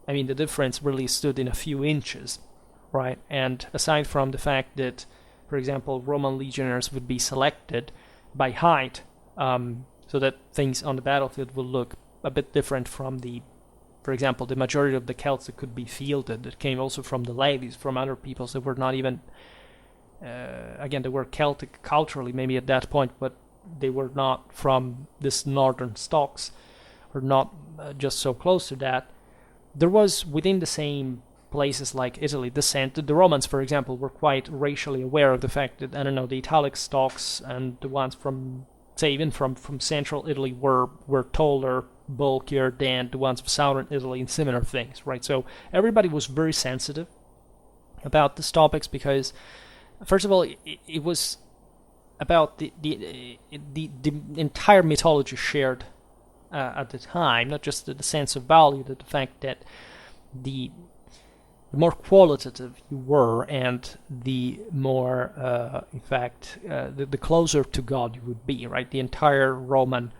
I mean, the difference really stood in a few inches, right? And aside from the fact that, for example, Roman legionaries would be selected by height, so that things on the battlefield will look a bit different from for example, the majority of the Celts that could be fielded, that came also from the levies, from other peoples that were not even, again, they were Celtic culturally maybe at that point, but they were not from this northern stocks, or not just so close to that. There was, within the same places like Italy, dissent. The Romans, for example, were quite racially aware of the fact that, I don't know, the Italic stocks and the ones from, say, even from central Italy were taller, bulkier than the ones of southern Italy and similar things, right? So everybody was very sensitive about these topics because, first of all, it was about the entire mythology shared at the time, not just the sense of value, but the fact that the more qualitative you were, and the more, in fact, the closer to God you would be, right? The entire Roman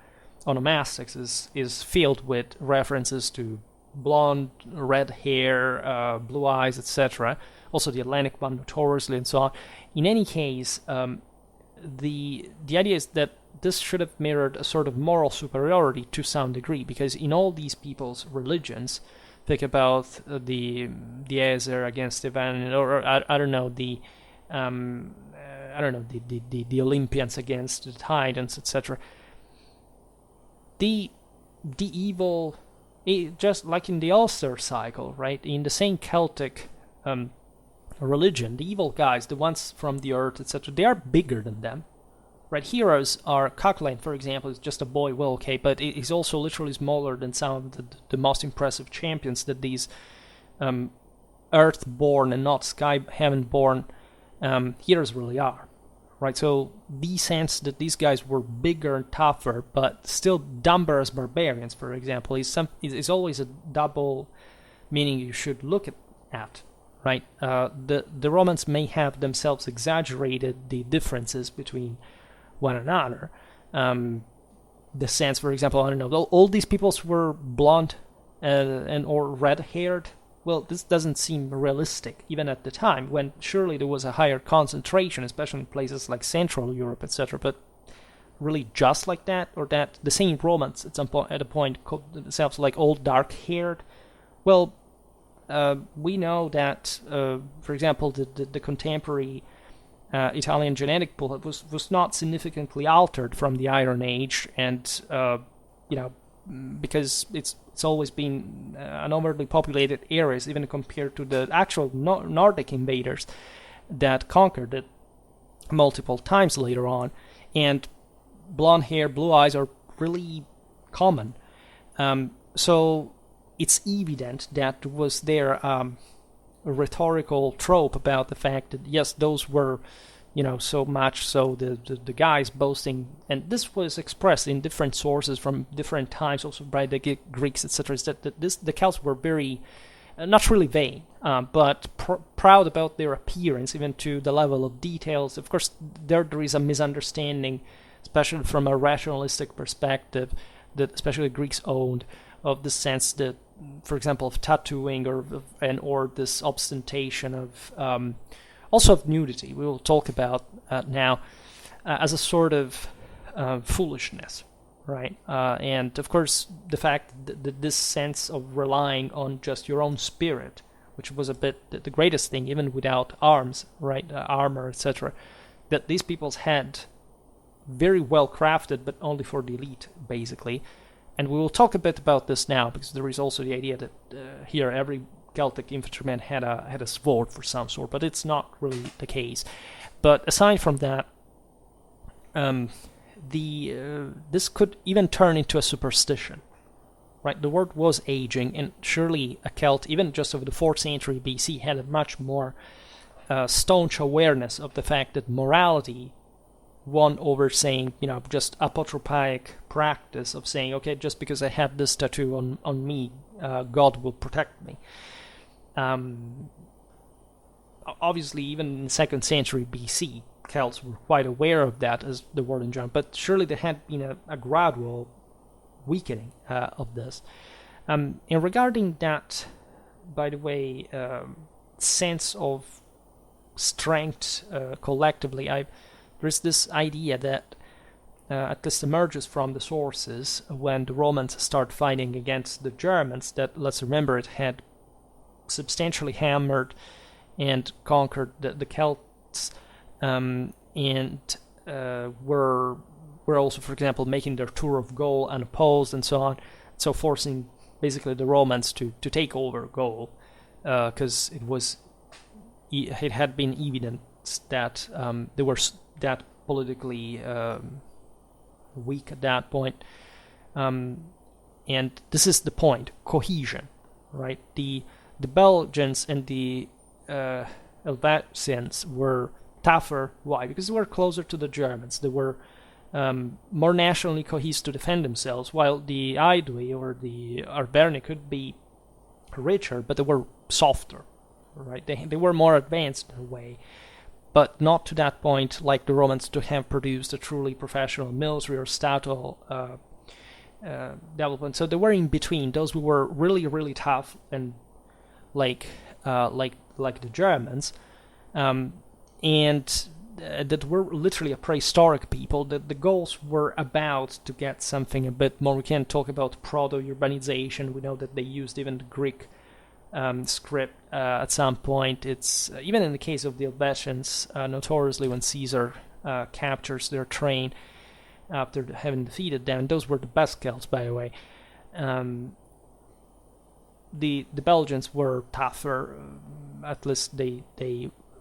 onomastics is filled with references to blonde, red hair, blue eyes, etc. Also the Hellenic one, notoriously, and so on. In any case, the idea is that this should have mirrored a sort of moral superiority to some degree, because in all these people's religions, think about the Azer against the Van, or I don't know, the Olympians against the Titans, etc. The evil, just like in the Ulster cycle, right? In the same Celtic religion, the evil guys, the ones from the earth, etc., they are bigger than them, right? Heroes are, Cuchulainn, for example, is just a boy, well, okay, but he's also literally smaller than some of the most impressive champions that these earth-born and not sky-heaven-born heroes really are, right? So the sense that these guys were bigger and tougher, but still dumber as barbarians, for example, is always a double meaning you should look at. Right, the Romans may have themselves exaggerated the differences between one another. The sense, for example, I don't know, all these peoples were blonde and or red-haired. Well, this doesn't seem realistic, even at the time, when surely there was a higher concentration, especially in places like Central Europe, etc. But really, just like that, or that the same Romans at a point called themselves like all dark-haired. Well, we know that, for example, the contemporary Italian genetic pool was not significantly altered from the Iron Age, and because it's always been an overly populated areas, even compared to the actual Nordic invaders that conquered it multiple times later on, and blonde hair, blue eyes are really common. So it's evident that was there a rhetorical trope about the fact that, yes, those were, so much so the guys boasting, and this was expressed in different sources from different times, also by the Greeks, etc., is that the Celts were very, not really vain, but proud about their appearance, even to the level of details. Of course, there is a misunderstanding, especially from a rationalistic perspective, that especially the Greeks owned, of the sense that, for example, of tattooing or this ostentation of also of nudity. We will talk about now as a sort of foolishness, right? And of course, the fact that this sense of relying on just your own spirit, which was a bit the greatest thing, even without arms, right, armor, etc., that these peoples had very well crafted, but only for the elite, basically. And we will talk a bit about this now, because there is also the idea that here every Celtic infantryman had a sword for some sort, but it's not really the case. But aside from that, this could even turn into a superstition, right? The world was aging, and surely a Celt, even just over the 4th century BC, had a much more staunch awareness of the fact that morality won over saying, just apotropaic practice of saying, okay, just because I have this tattoo on me, God will protect me. Obviously, even in the 2nd century BC, Celts were quite aware of that as the world in general, but surely there had been a gradual weakening of this. And regarding that, by the way, sense of strength collectively, there's this idea that at least emerges from the sources when the Romans start fighting against the Germans, that, let's remember, it had substantially hammered and conquered the Celts, and were also, for example, making their tour of Gaul unopposed and so on, so forcing basically the Romans to take over Gaul, because it had been evident that they were that politically weak at that point, and this is the point: cohesion, right? The Belgians and the Helvetians were tougher. Why? Because they were closer to the Germans. They were more nationally cohesive to defend themselves, while the Aedui or the Arverni could be richer, but they were softer, right? They were more advanced in a way, but not to that point like the Romans to have produced a truly professional military or statal development. So they were in between those who were really, really tough and like the Germans, and that were literally a prehistoric people. That the Gauls were about to get something a bit more. We can talk about proto-urbanization. We know that they used even the Greek script at some point. It's even in the case of the Helvetians, notoriously when Caesar captures their train after having defeated them. Those were the best Celts, by the way. The Belgians were tougher. At least they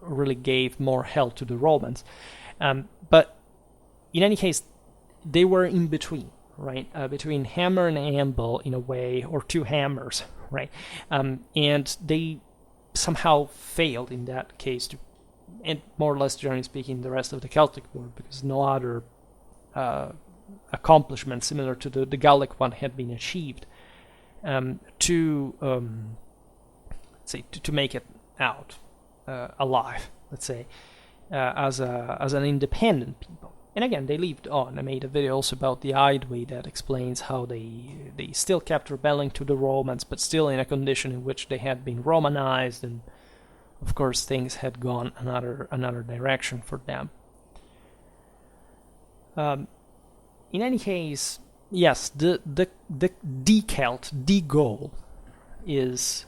really gave more help to the Romans. But in any case, they were in between, right? Between hammer and anvil in a way, or two hammers, right? And they somehow failed in that case to, and more or less generally speaking, the rest of the Celtic world, because no other accomplishment similar to the Gallic one had been achieved to make it out alive, let's say, as an independent people. And again, they lived on. I made a video also about the Aedui that explains how they still kept rebelling to the Romans, but still in a condition in which they had been Romanized, and of course things had gone another direction for them. In any case, yes, the Celt, the Gaul, is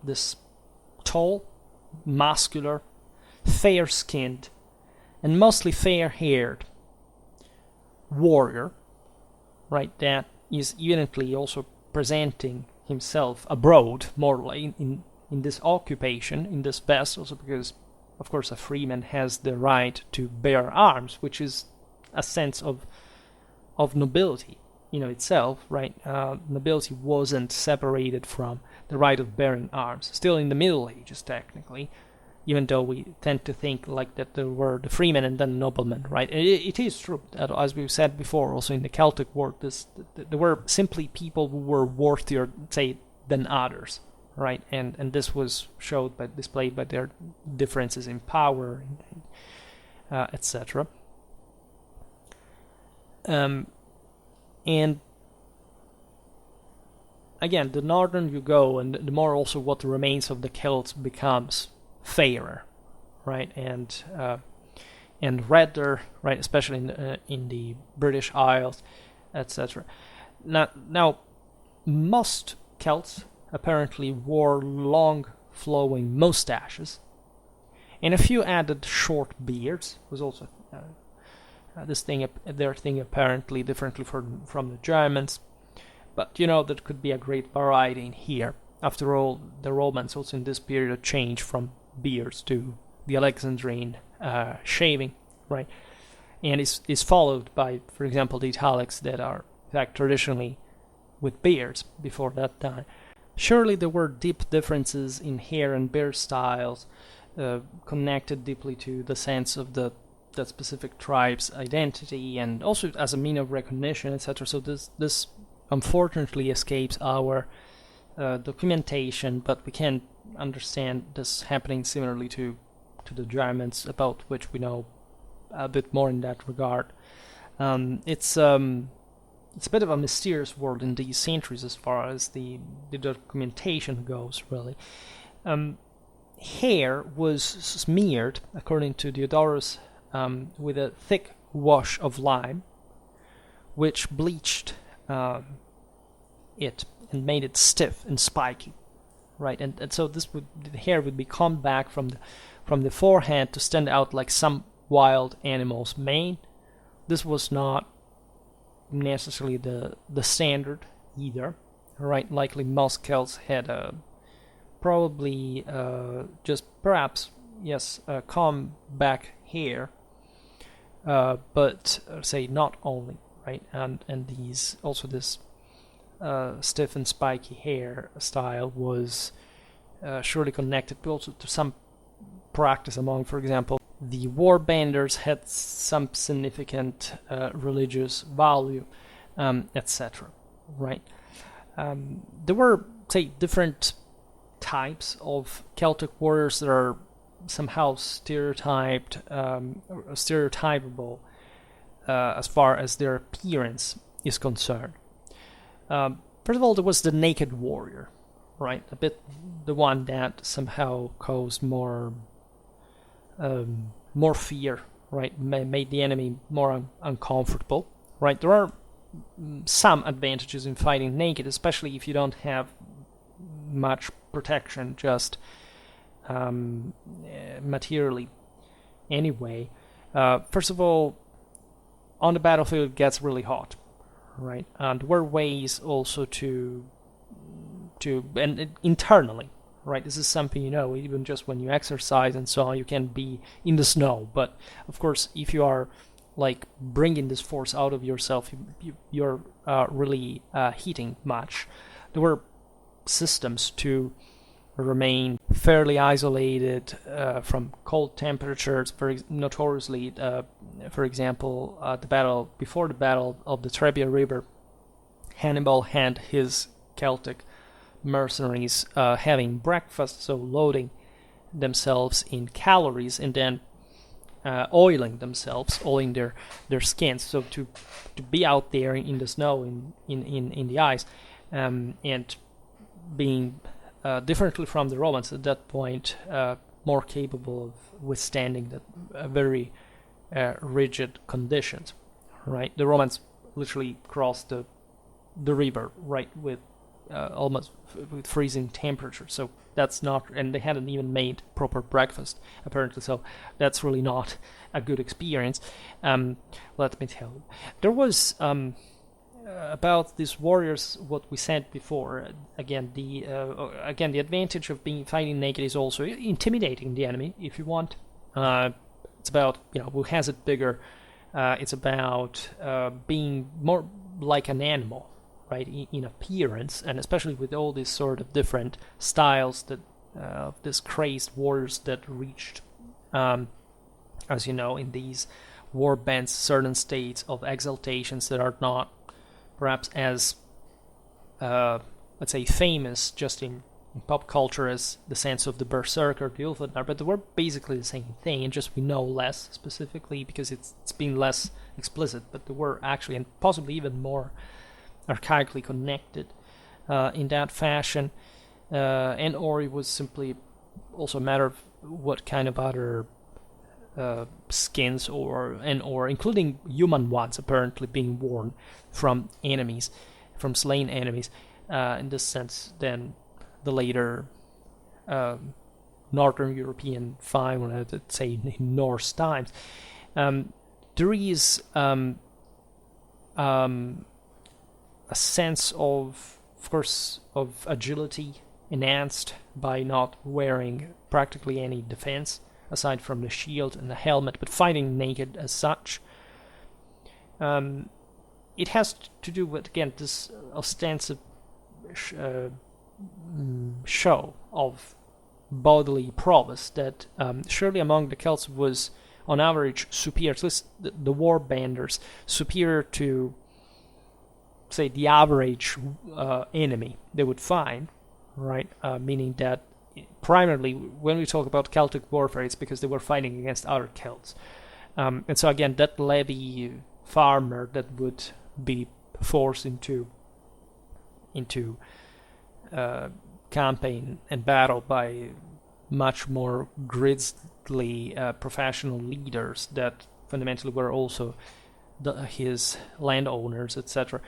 this tall, muscular, fair-skinned, and mostly fair-haired warrior, right? That is evidently also presenting himself abroad, more like in this occupation, in this vessel, also because, of course, a freeman has the right to bear arms, which is a sense of nobility, itself, right? Nobility wasn't separated from the right of bearing arms. Still in the Middle Ages, technically, even though we tend to think like that there were the freemen and then noblemen, right? It is true that, as we've said before, also in the Celtic world, there were simply people who were worthier, say, than others, right? And this was displayed by their differences in power, etc. And again, the northern you go, and the more also what remains of the Celts becomes fairer, right? And and redder, right, especially in the British Isles, etc. Now, most Celts apparently wore long flowing mustaches, and a few added short beards. Was also their thing apparently differently from the Germans, but that could be a great variety in here. After all, the Romans also in this period changed from beards to the Alexandrine shaving, right? And is followed by, for example, the Italics that are in fact traditionally with beards before that time. Surely there were deep differences in hair and beard styles, connected deeply to the sense of that specific tribe's identity, and also as a mean of recognition, etc. So this unfortunately escapes our documentation, but we can understand this happening similarly to the Germans, about which we know a bit more in that regard. It's a bit of a mysterious world in these centuries as far as the documentation goes, really. Hair was smeared, according to Diodorus, with a thick wash of lime, which bleached it and made it stiff and spiky, right? And so the hair would be combed back from the forehead to stand out like some wild animal's mane. This was not necessarily the standard either, right? Likely most Celts had probably just perhaps comb back hair, but say not only, right? And these also this stiff and spiky hair style was surely connected also to some practice among, for example, the warbanders had some significant religious value, etc. Right? There were, say, different types of Celtic warriors that are somehow stereotypable as far as their appearance is concerned. First of all, there was the naked warrior, right? A bit the one that somehow caused more fear, right? Made the enemy more uncomfortable, right? There are some advantages in fighting naked, especially if you don't have much protection, just materially. Anyway, first of all, on the battlefield it gets really hot, right? And there were ways also to internally, right? This is something even just when you exercise and so on, you can be in the snow. But of course, if you are like bringing this force out of yourself, you're really heating much. There were systems to remain fairly isolated from cold temperatures. Notoriously, for example, before the battle of the Trebia River, Hannibal had his Celtic mercenaries having breakfast, so loading themselves in calories and then oiling their skins, so to be out there in the snow, in the ice, and being differently from the Romans at that point, more capable of withstanding that very rigid conditions, right? The Romans literally crossed the river, right, with almost with freezing temperature, so that's not, and they hadn't even made proper breakfast apparently, so that's really not a good experience. Let me tell you, there was about these warriors, what we said before. Again, the advantage of fighting naked is also intimidating the enemy, if you want. It's about who has it bigger. It's about being more like an animal, right, in appearance, and especially with all these sort of different styles that this crazed warriors that reached, as you know, in these war bands, certain states of exaltations that are not perhaps as, let's say, famous just in pop culture as the sense of the Berserker, the Ulfadar, but they were basically the same thing, and just we know less specifically because it's been less explicit, but they were actually, and possibly even more archaically connected in that fashion, and or it was simply also a matter of what kind of other skins or including human ones apparently being worn from enemies, from slain enemies, in this sense than the later Northern European find, let's say in Norse times. There is a sense of course, of agility enhanced by not wearing practically any defense aside from the shield and the helmet, but fighting naked as such. It has to do with, again, this ostensive show of bodily prowess that surely among the Celts was on average superior, at least the warbanders, superior to, say, the average enemy they would find, right? Meaning that primarily when we talk about Celtic warfare, it's because they were fighting against other Celts. And so again, that levy farmer that would be forced into campaign and battle by much more grisly professional leaders that fundamentally were also his landowners, etc.,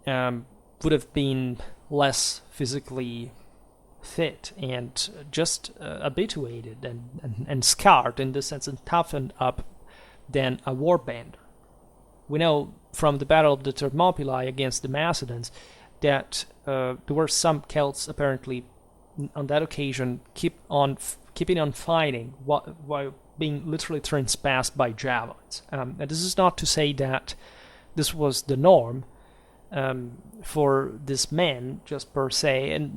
would have been less physically fit and just habituated and scarred in this sense and toughened up than a warbander. We know from the Battle of the Thermopylae against the Macedons that there were some Celts apparently on that occasion keeping on fighting while being literally transpassed by javelins. And this is not to say that this was the norm for these men just per se,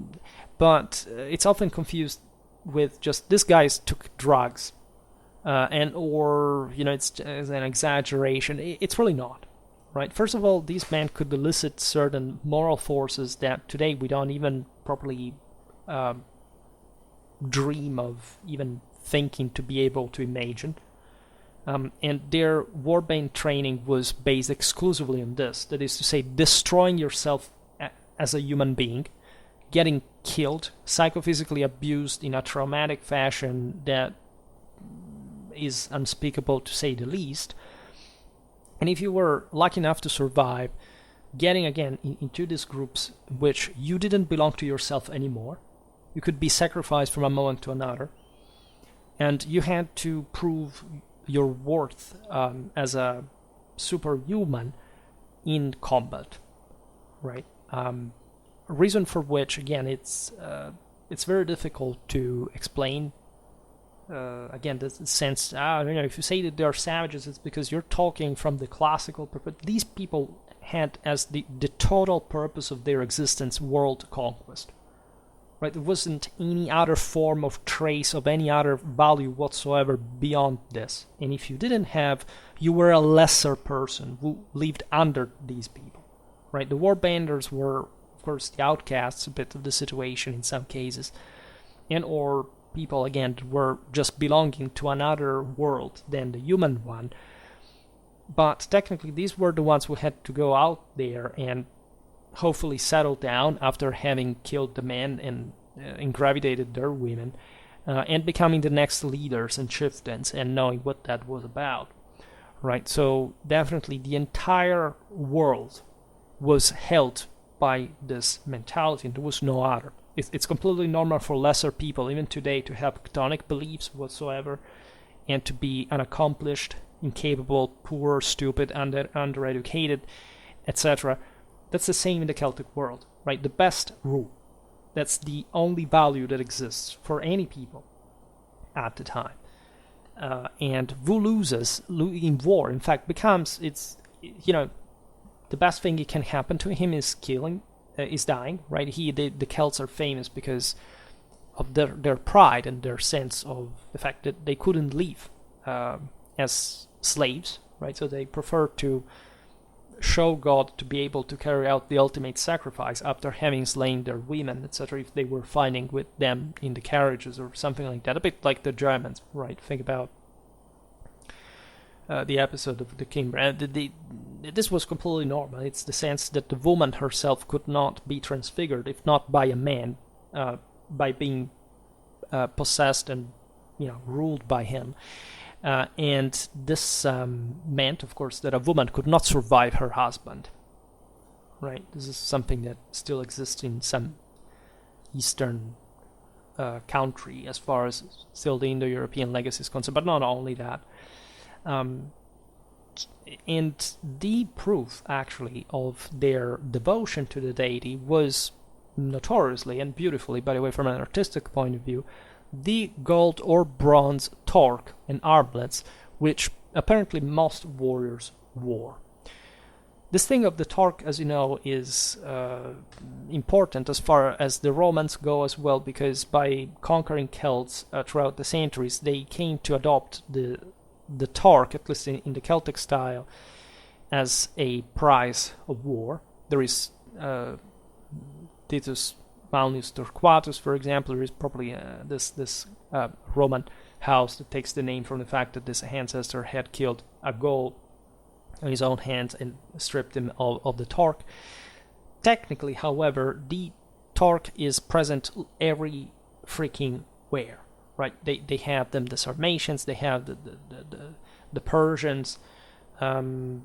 but it's often confused with just these guys took drugs and or it's an exaggeration. It's really not, right? First of all, these men could elicit certain moral forces that today we don't even properly dream of even thinking to be able to imagine. And their warband training was based exclusively on this. That is to say, destroying yourself as a human being, getting killed, psychophysically abused in a traumatic fashion that is unspeakable to say the least. And if you were lucky enough to survive, getting again into these groups which you didn't belong to yourself anymore, you could be sacrificed from a moment to another, and you had to prove your worth as a superhuman in combat, right? Reason for which, again, it's very difficult to explain. Again, the sense, if you say that they are savages, it's because you're talking from the classical purpose. These people had as the total purpose of their existence world conquest. Right, there wasn't any other form of trace of any other value whatsoever beyond this. And if you didn't have, you were a lesser person who lived under these people. Right, the warbanders were, of course, the outcasts a bit of the situation in some cases, and or people again were just belonging to another world than the human one. But technically, these were the ones who had to go out there and hopefully settle down after having killed the men and ingravitated their women, and becoming the next leaders and chieftains and knowing what that was about, right? So definitely the entire world was held by this mentality, and there was no other. It's completely normal for lesser people even today to have chthonic beliefs whatsoever and to be unaccomplished, incapable, poor, stupid, undereducated, etc. That's the same in the Celtic world, right? The best rule. That's the only value that exists for any people at the time. And who loses in war, in fact, becomes, the best thing that can happen to him is dying, right? The Celts are famous because of their pride and their sense of the fact that they couldn't live as slaves, right? So they prefer to show God to be able to carry out the ultimate sacrifice after having slain their women, etc., if they were fighting with them in the carriages or something like that. A bit like the Germans, right? Think about the episode of the King. This was completely normal. It's the sense that the woman herself could not be transfigured, if not by a man, by being possessed and ruled by him. And this meant, of course, that a woman could not survive her husband. Right? This is something that still exists in some Eastern country as far as still the Indo-European legacy is concerned, but not only that. And the proof, actually, of their devotion to the deity was notoriously and beautifully, by the way, from an artistic point of view, the gold or bronze torque and armlets, which apparently most warriors wore. This thing of the torque, as you know, is important as far as the Romans go as well, because by conquering Celts throughout the centuries, they came to adopt the torque, at least in the Celtic style, as a prize of war. There is Titus Malnius Torquatus, for example. There is probably this Roman house that takes the name from the fact that this ancestor had killed a Gaul on his own hands and stripped him of the torque. Technically, however, the torque is present every freaking where, right? They have them, the Sarmatians, they have the Persians, and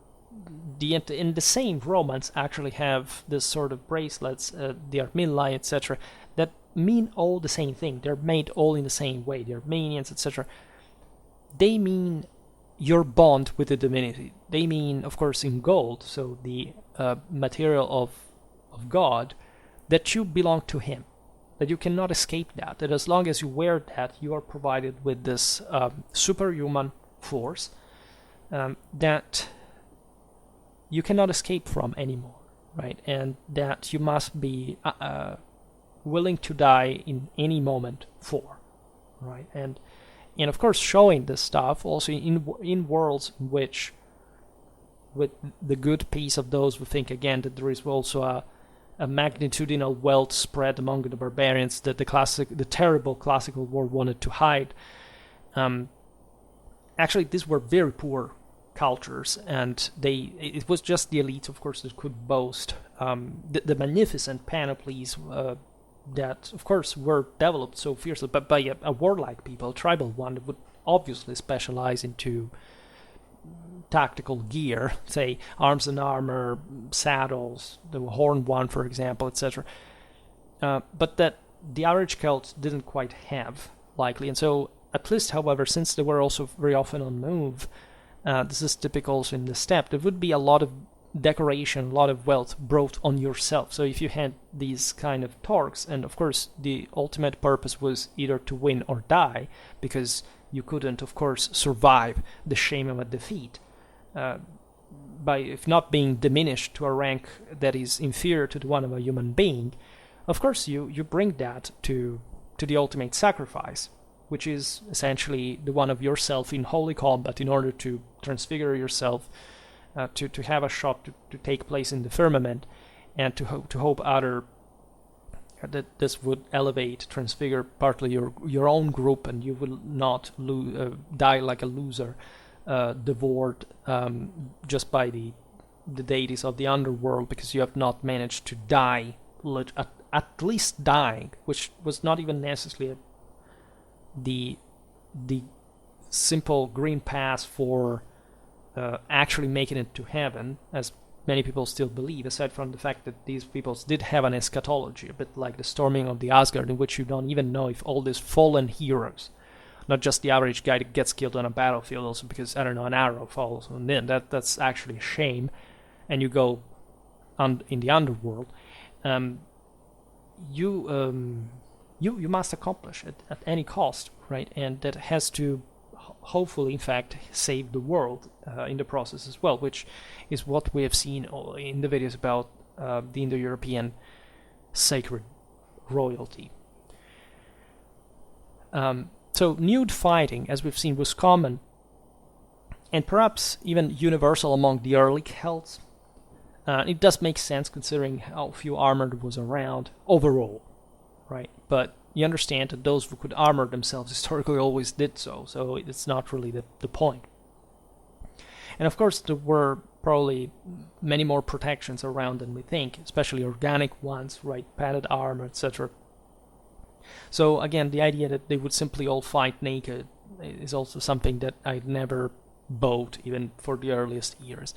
the same Romans actually have this sort of bracelets, the Armilli, etc., that mean all the same thing. They're made all in the same way. The Armenians, etc. They mean your bond with the divinity. They mean, of course, in gold, so the material of God, that you belong to Him, that you cannot escape that as long as you wear that, you are provided with this superhuman force that you cannot escape from anymore, right? And that you must be willing to die in any moment for, right? And of course, showing this stuff also in worlds in which, with the good peace of those who think again that there is also a magnitudinal wealth spread among the barbarians that the terrible classical war wanted to hide. Actually, these were very poor cultures, and it was just the elites, of course, that could boast the magnificent panoplies that, of course, were developed so fiercely, but by a warlike people, a tribal one, that would obviously specialize into tactical gear, say arms and armor, saddles, the horned one, for example, etc. But that the average Celt didn't quite have, likely. And so, at least, however, since they were also very often on move, this is typical also in the steppe, there would be a lot of decoration, a lot of wealth brought on yourself. So if you had these kind of torques, and of course the ultimate purpose was either to win or die, because you couldn't, of course, survive the shame of a defeat by, if not being diminished to a rank that is inferior to the one of a human being, of course you bring that to the ultimate sacrifice, which is essentially the one of yourself in holy combat in order to transfigure yourself, to have a shot to take place in the firmament, and to hope that this would elevate, transfigure partly your own group, and you will not die like a loser, devoured just by the deities of the underworld, because you have not managed to die, at least dying, which was not even necessarily the simple green pass for actually making it to heaven, as many people still believe, aside from the fact that these peoples did have an eschatology, a bit like the storming of the Asgard, in which you don't even know if all these fallen heroes, not just the average guy that gets killed on a battlefield also because, I don't know, an arrow falls on them, that's actually a shame, and you go in the underworld, you must accomplish it at any cost, right? And that has to hopefully, in fact, save the world in the process as well, which is what we have seen in the videos about the Indo-European sacred royalty. So nude fighting, as we've seen, was common and perhaps even universal among the early Celts. It does make sense considering how few armor was around overall, right? But you understand that those who could armor themselves historically always did so it's not really the point. And of course, there were probably many more protections around than we think, especially organic ones, right? Padded armor, etc. So again, the idea that they would simply all fight naked is also something that I never bought, even for the earliest years.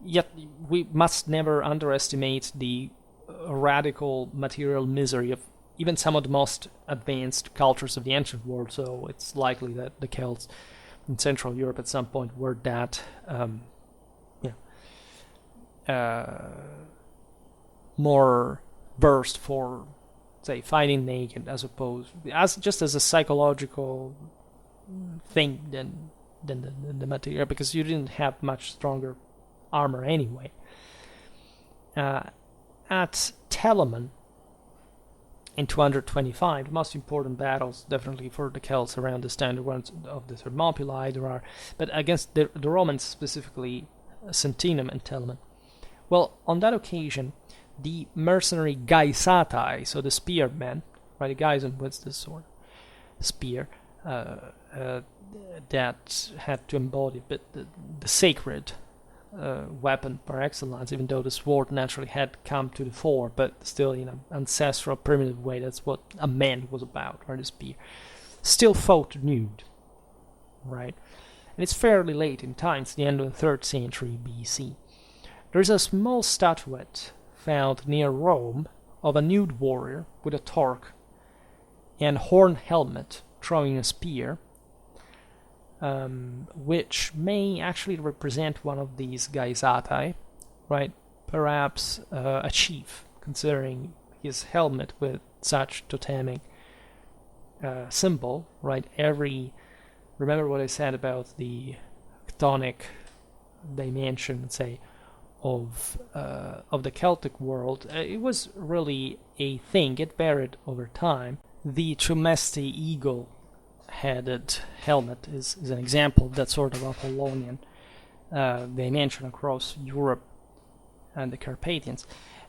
Yet we must never underestimate the radical material misery of even some of the most advanced cultures of the ancient world. So it's likely that the Celts in Central Europe at some point were that more versed for, say, fighting naked, as opposed as just as a psychological thing than the material, because you didn't have much stronger armor anyway. At Telamon in 225, the most important battles definitely for the Celts around this time, the ones of the Thermopylae there are, but against the Romans specifically, Sentinum and Telamon. Well, on that occasion, the mercenary Gaisatai, so the spearmen, right, the guys with the sword, spear, that had to embody the sacred weapon par excellence, even though the sword naturally had come to the fore, but still in an ancestral, primitive way. That's what a man was about, or the spear. Still fought nude, right? And it's fairly late in time, it's the end of the 3rd century BC. There's a small statuette found near Rome of a nude warrior with a torque and horn helmet throwing a spear, which may actually represent one of these Gaisatai, right? Perhaps a chief, considering his helmet with such totemic symbol, right? Remember what I said about the chthonic dimension, say, of the Celtic world. It was really a thing. It varied over time. The Trumesti eagle-headed helmet is an example of that sort of Apollonian dimension across Europe and the Carpathians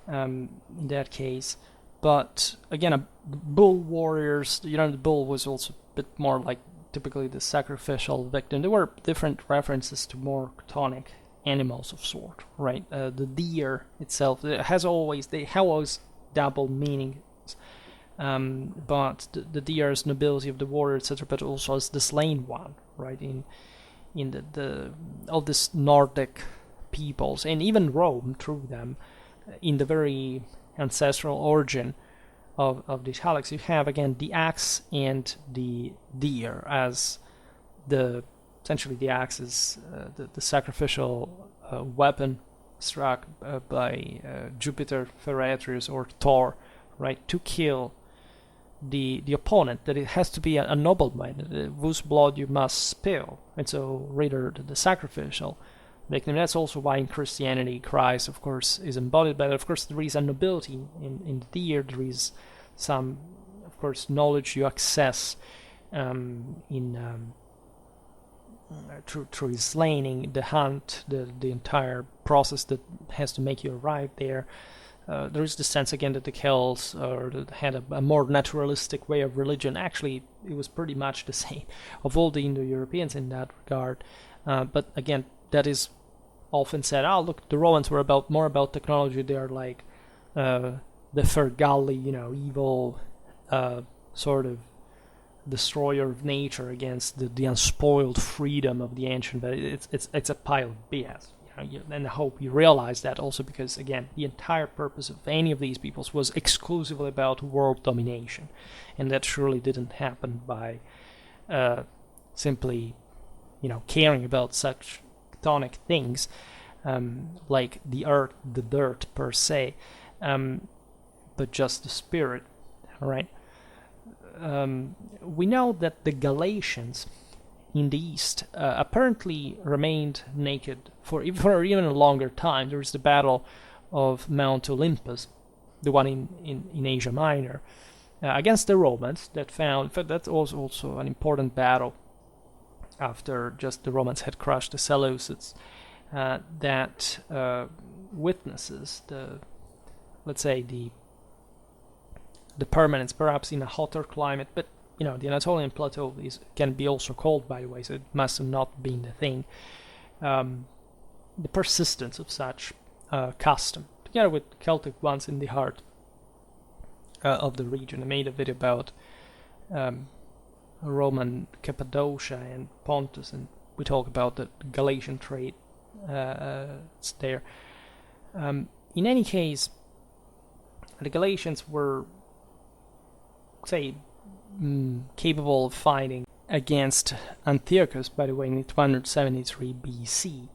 in that case. But again, bull warriors, the bull was also a bit more like typically the sacrificial victim. There were different references to more chthonic animals of sort, right? The deer itself has always double meanings, but the deer's nobility of the warrior, etc., but also as the slain one, right? In the all these Nordic peoples, and even Rome through them, in the very ancestral origin of the Italics, you have again the axe and the deer as essentially the axe is the sacrificial weapon struck by Jupiter, Feretrius, or Thor, right, to kill the opponent. That it has to be a nobleman whose blood you must spill, and so rather the sacrificial victim. That's also why in Christianity Christ, of course, is embodied by that. Of course, there is a nobility in the deer. There is some, of course, knowledge you access through his slaying, the hunt, the entire process that has to make you arrive there. There is the sense again that the Celts had a more naturalistic way of religion. Actually, it was pretty much the same of all the Indo-Europeans in that regard. But again, that is often said, look, the Romans were more about technology. They are like the Fergalli, evil sort of destroyer of nature against the unspoiled freedom of the ancient. But it's a pile of BS. And I hope you realize that also, because again, the entire purpose of any of these peoples was exclusively about world domination, and that surely didn't happen by simply, caring about such chthonic things like the earth, the dirt per se, but just the spirit. All right. We know that the Galatians in the east apparently remained naked for even a longer time. There was the battle of Mount Olympus, the one in Asia Minor, against the Romans. That was also an important battle after just the Romans had crushed the Seleucids. That witnesses the permanence, perhaps in a hotter climate, but the Anatolian plateau can be also cold, by the way, so it must have not been the thing. The persistence of such custom, together with Celtic ones in the heart of the region. I made a video about Roman Cappadocia and Pontus, and we talk about the Galatian trade. It's there. In any case, the Galatians were, say, capable of fighting against Antiochus, by the way, in 273 BC,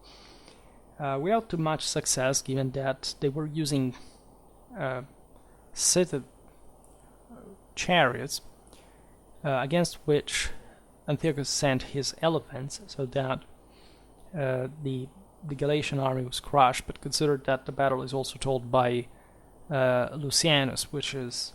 without too much success, given that they were using seated chariots against which Antiochus sent his elephants, so that the Galatian army was crushed. But consider that the battle is also told by Lucianus, which is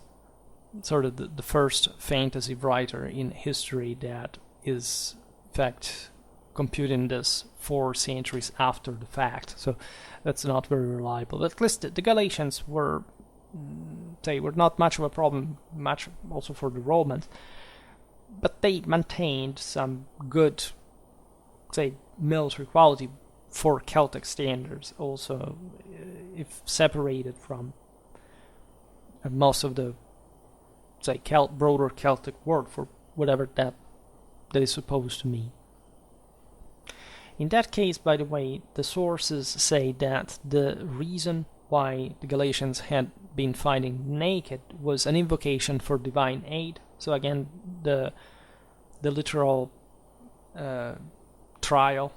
sort of the first fantasy writer in history that is, in fact, computing this 4 centuries after the fact. So that's not very reliable. But at least the Galatians were not much of a problem, much also for the Romans. But they maintained some good, say, military quality for Celtic standards, also, if separated from most of the, say, broader Celtic world, for whatever that is supposed to mean. In that case, by the way, the sources say that the reason why the Galatians had been fighting naked was an invocation for divine aid. So again, the literal trial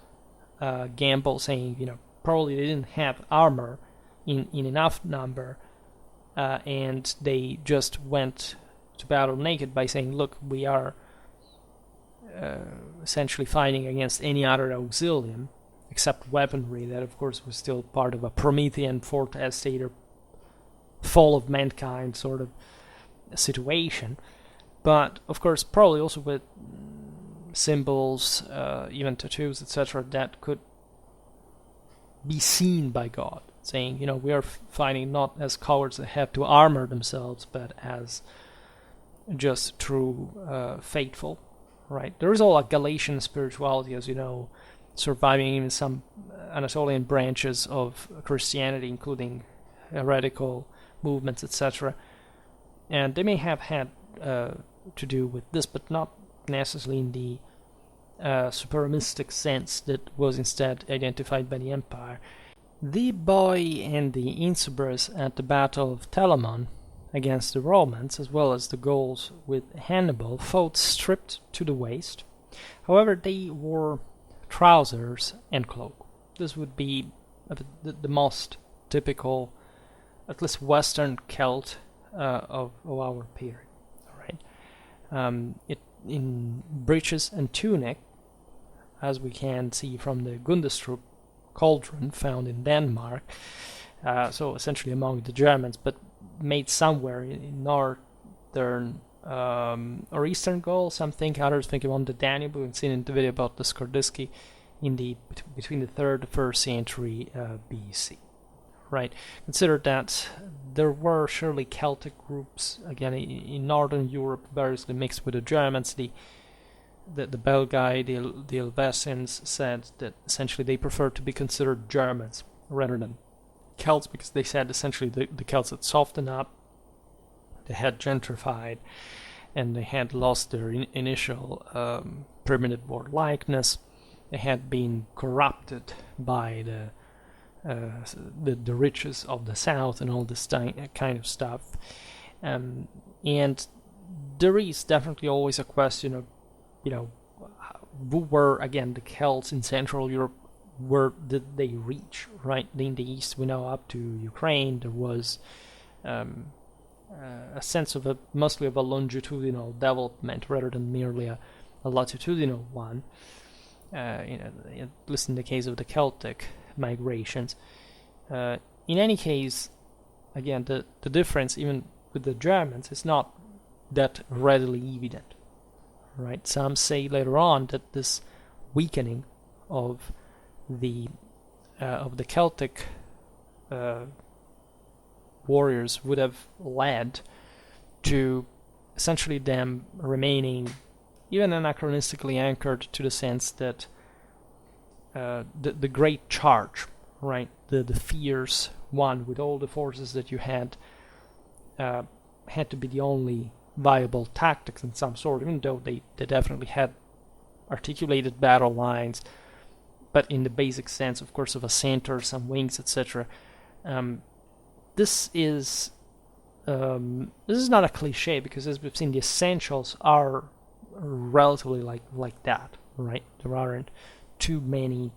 gamble, saying, probably they didn't have armor in enough number, and they just went to battle naked by saying, look, we are essentially fighting against any other auxilium except weaponry. That, of course, was still part of a Promethean fourth estate or fall of mankind sort of situation. But, of course, probably also with symbols, even tattoos, etc., that could be seen by God, saying, we are fighting not as cowards that have to armor themselves, but as just true faithful, right? There is all a Galatian spirituality, as you know, surviving even some Anatolian branches of Christianity, including heretical movements, etc. And they may have had to do with this, but not necessarily in the supremacist sense that was instead identified by the empire. The boy and the Insubres at the Battle of Telamon against the Romans, as well as the Gauls with Hannibal, fought stripped to the waist. However, they wore trousers and cloak. This would be the most typical, at least Western Celt of our period. All right. It in breeches and tunic, as we can see from the Gundestrup cauldron found in Denmark, so essentially among the Germans, but made somewhere in northern or eastern Gaul. Some think, others think on the Danube. We've seen in the video about the Skordisky in the between the 3rd and 1st century BC. Right. Consider that there were surely Celtic groups again in northern Europe, variously mixed with the Germans. The Belgae, the Helvetians said that essentially they preferred to be considered Germans rather than Celts, because they said essentially the Celts had softened up, they had gentrified, and they had lost their initial primitive warlikeness. They had been corrupted by the riches of the south and all this kind of stuff. And there is definitely always a question of, who were, again, the Celts in Central Europe? Where did they reach, right? In the east, we know up to Ukraine, there was a sense of mostly of a longitudinal development rather than merely a latitudinal one, at least in the case of the Celtic migrations. In any case, again, the difference, even with the Germans, is not that readily evident, right? Some say later on that this weakening of the Celtic warriors would have led to essentially them remaining even anachronistically anchored to the sense that the great charge, right, the fierce one with all the forces that you had to be the only viable tactics in some sort, even though they definitely had articulated battle lines, but in the basic sense, of course, of a center, some wings, etc. This is not a cliche, because as we've seen, the essentials are relatively like that, right? There aren't too many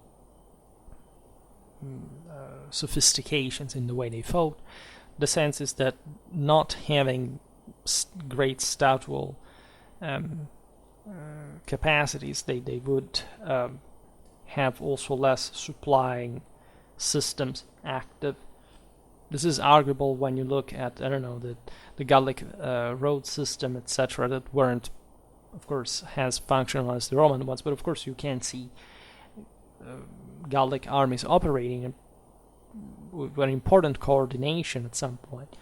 sophistications in the way they fought. The sense is that not having great statual capacities, they would have also less supplying systems active. This is arguable when you look at, I don't know, the Gallic road system, etc., that weren't, of course, as functional as the Roman ones, but of course you can see Gallic armies operating with an important coordination at some point.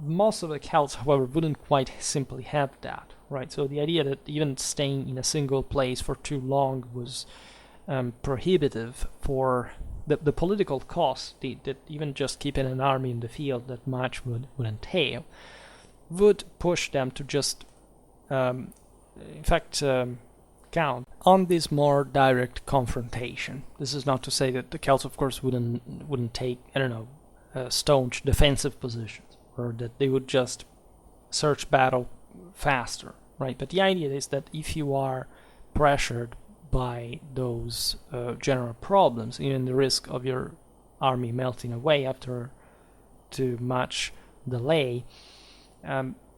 Most of the Celts, however, wouldn't quite simply have that, right? So the idea that even staying in a single place for too long was prohibitive for the political cost that even just keeping an army in the field that much would entail, would push them to just, in fact, count on this more direct confrontation. This is not to say that the Celts, of course, wouldn't take, I don't know, staunch defensive positions, or that they would just search battle faster, right? But the idea is that if you are pressured by those general problems, even the risk of your army melting away after too much delay,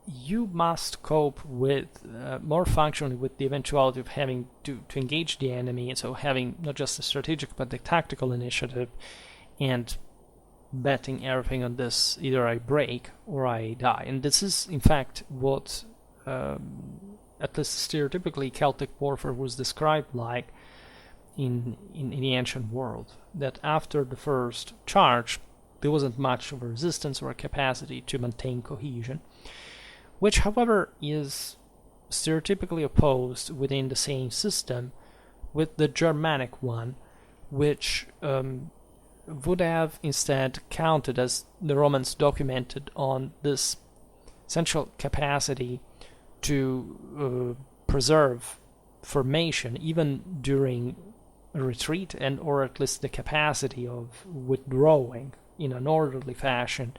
you must cope with more functionally with the eventuality of having to engage the enemy, and so having not just the strategic but the tactical initiative, and betting everything on this: either I break or I die. And this is in fact what at least stereotypically Celtic warfare was described like in the ancient world, that after the first charge there wasn't much of a resistance or a capacity to maintain cohesion, which however is stereotypically opposed within the same system with the Germanic one, which would have instead counted, as the Romans documented, on this essential capacity to preserve formation even during a retreat, and or at least the capacity of withdrawing in an orderly fashion,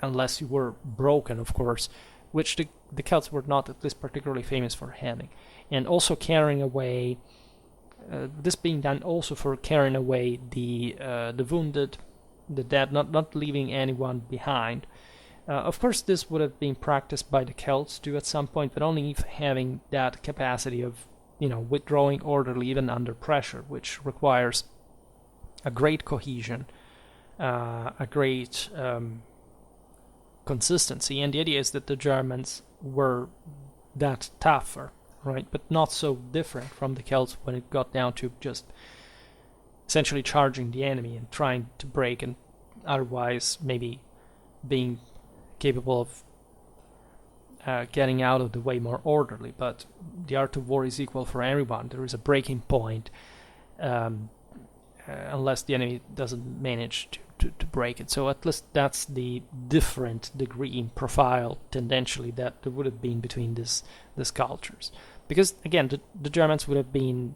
unless you were broken, of course, which the Celts were not at least particularly famous for having. And also carrying away, this being done also for carrying away the wounded, the dead, not leaving anyone behind. Of course, this would have been practiced by the Celts too at some point, but only if having that capacity of, withdrawing orderly even under pressure, which requires a great cohesion, a great consistency. And the idea is that the Germans were that tougher, right? But not so different from the Celts when it got down to just essentially charging the enemy and trying to break, and otherwise maybe being capable of getting out of the way more orderly. But the art of war is equal for everyone. There is a breaking point, unless the enemy doesn't manage to break it. So at least that's the different degree in profile tendentially that there would have been between these cultures. Because again, the Germans would have been,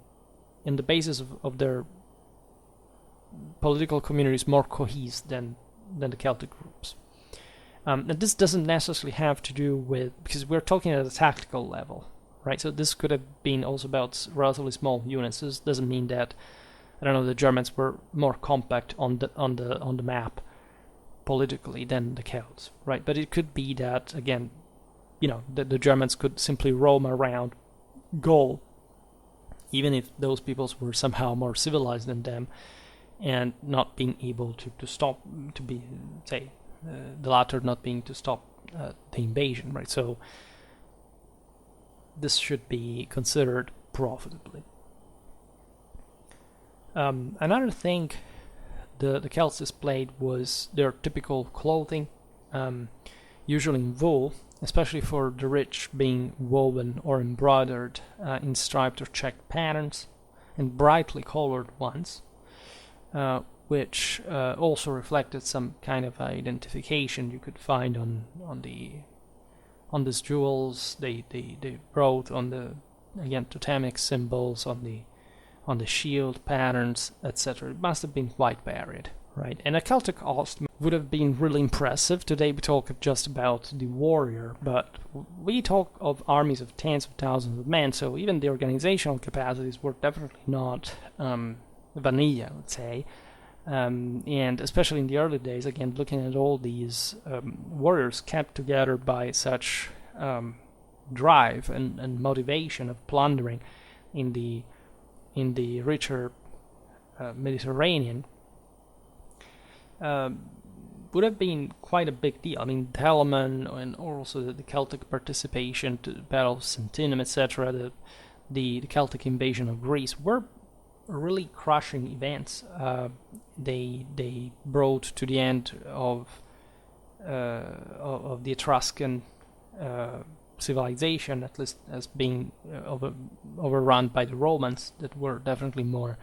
in the basis of their political communities, more cohesive than the Celtic groups. And this doesn't necessarily have to do with, because we're talking at a tactical level, right? So this could have been also about relatively small units. This doesn't mean that, I don't know, the Germans were more compact on the map politically than the Celts, right? But it could be that, again, the Germans could simply roam around Gaul, even if those peoples were somehow more civilized than them, and not being able to stop, to be, say, the latter not being to stop the invasion, right? So this should be considered profitably. Another thing the Celts displayed was their typical clothing, usually in wool, especially for the rich, being woven or embroidered in striped or checked patterns, and brightly colored ones, which also reflected some kind of identification you could find on these jewels. They wrote on the, again, totemic symbols, on the shield patterns, etc. It must have been quite varied, right? And a Celtic host would have been really impressive. Today we talk just about the warrior, but we talk of armies of tens of thousands of men, so even the organizational capacities were definitely not vanilla, let's say. And especially in the early days, again, looking at all these warriors kept together by such drive and motivation of plundering in the richer Mediterranean, would have been quite a big deal. I mean, Telemann and also the Celtic participation to the Battle of Sentinum, etc., the Celtic invasion of Greece were really crushing events. They brought to the end of the Etruscan civilization, at least as being overrun by the Romans, that were definitely more,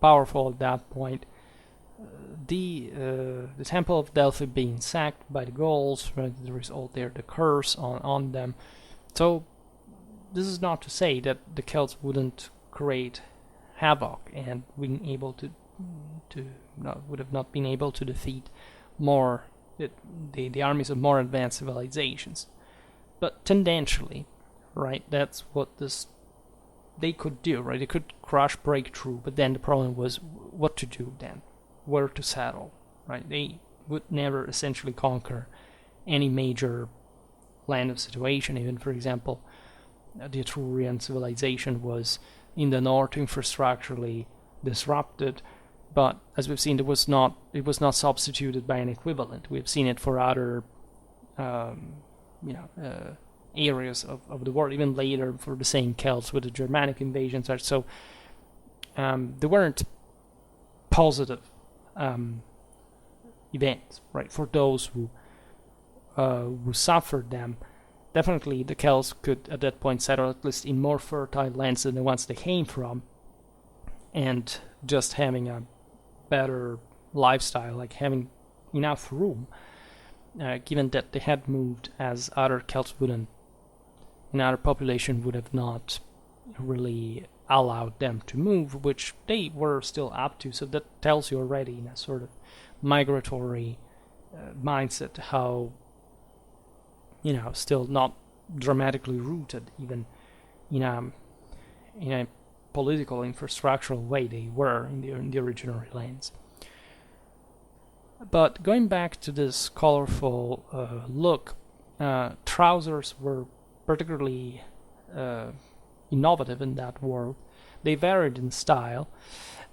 powerful at that point. The Temple of Delphi being sacked by the Gauls, right? There is all there the curse on them. So this is not to say that the Celts wouldn't create havoc and being able to would have not been able to defeat more the armies of more advanced civilizations, but tendentially, right? That's what they could do, right? They could crush, break through, but then the problem was what to do then, where to settle, right? They would never essentially conquer any major land of situation. Even, for example, the Etrurian civilization was in the north infrastructurally disrupted, but as we've seen, it was not substituted by an equivalent. We've seen it for other areas of the world, even later for the same Celts with the Germanic invasions. So they weren't positive events, right, for those who suffered them. Definitely the Celts could at that point settle at least in more fertile lands than the ones they came from, and just having a better lifestyle, like having enough room, given that they had moved as other Celts wouldn't, another population would have not really allowed them to move, which they were still up to. So that tells you already in a sort of migratory mindset how, still not dramatically rooted even in a political infrastructural way they were in the original lands. But going back to this colorful look, trousers were particularly innovative in that world. They varied in style.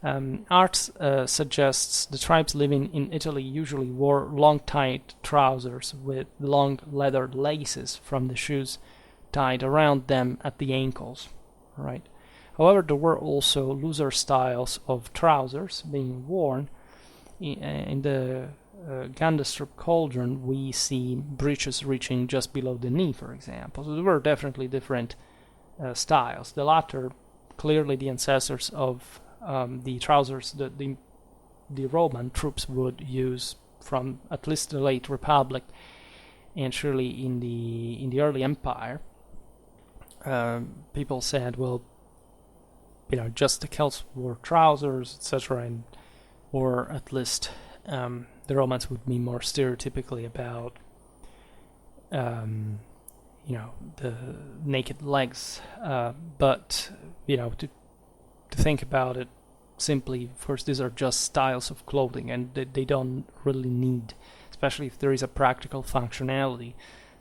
Art suggests the tribes living in Italy usually wore long tight trousers with long leather laces from the shoes tied around them at the ankles, right? However, there were also looser styles of trousers being worn. In the Gandestrup cauldron, we see breeches reaching just below the knee, for example. So there were definitely different styles. The latter, clearly the ancestors of the trousers that the Roman troops would use from at least the late Republic, and surely in the early Empire. People said, well, just the Celts wore trousers, etc., or at least the Romans would be more stereotypically about the naked legs, but to think about it simply, first, these are just styles of clothing, and they don't really need, especially if there is a practical functionality,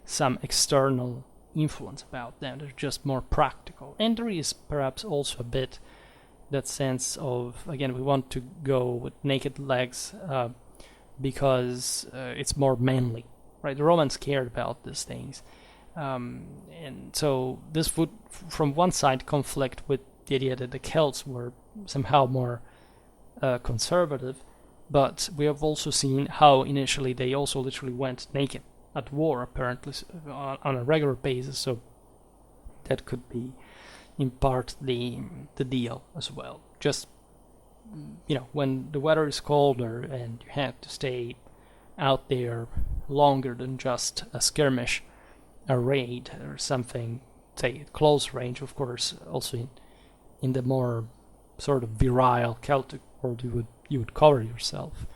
some external influence about them. They're just more practical. And there is perhaps also a bit that sense of, again, we want to go with naked legs because it's more manly, right? The Romans cared about these things. And so this would, from one side, conflict with the idea that the Celts were somehow more conservative, but we have also seen how initially they also literally went naked at war, apparently, on a regular basis, so that could be in part the deal as well. Just, when the weather is colder and you have to stay out there longer than just a skirmish, a raid or something, say at close range, of course, also in the more sort of virile Celtic world, you would cover yourself.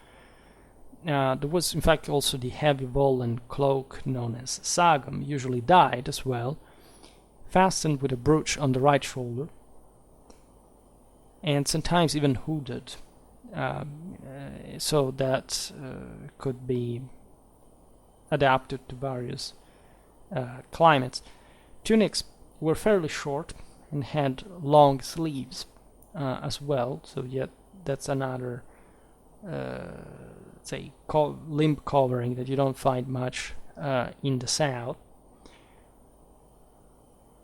There was in fact also the heavy woolen cloak known as sagum, usually dyed as well, fastened with a brooch on the right shoulder, and sometimes even hooded, so that could be adapted to various climates. Tunics were fairly short and had long sleeves as well, so yet that's another limb covering that you don't find much in the south.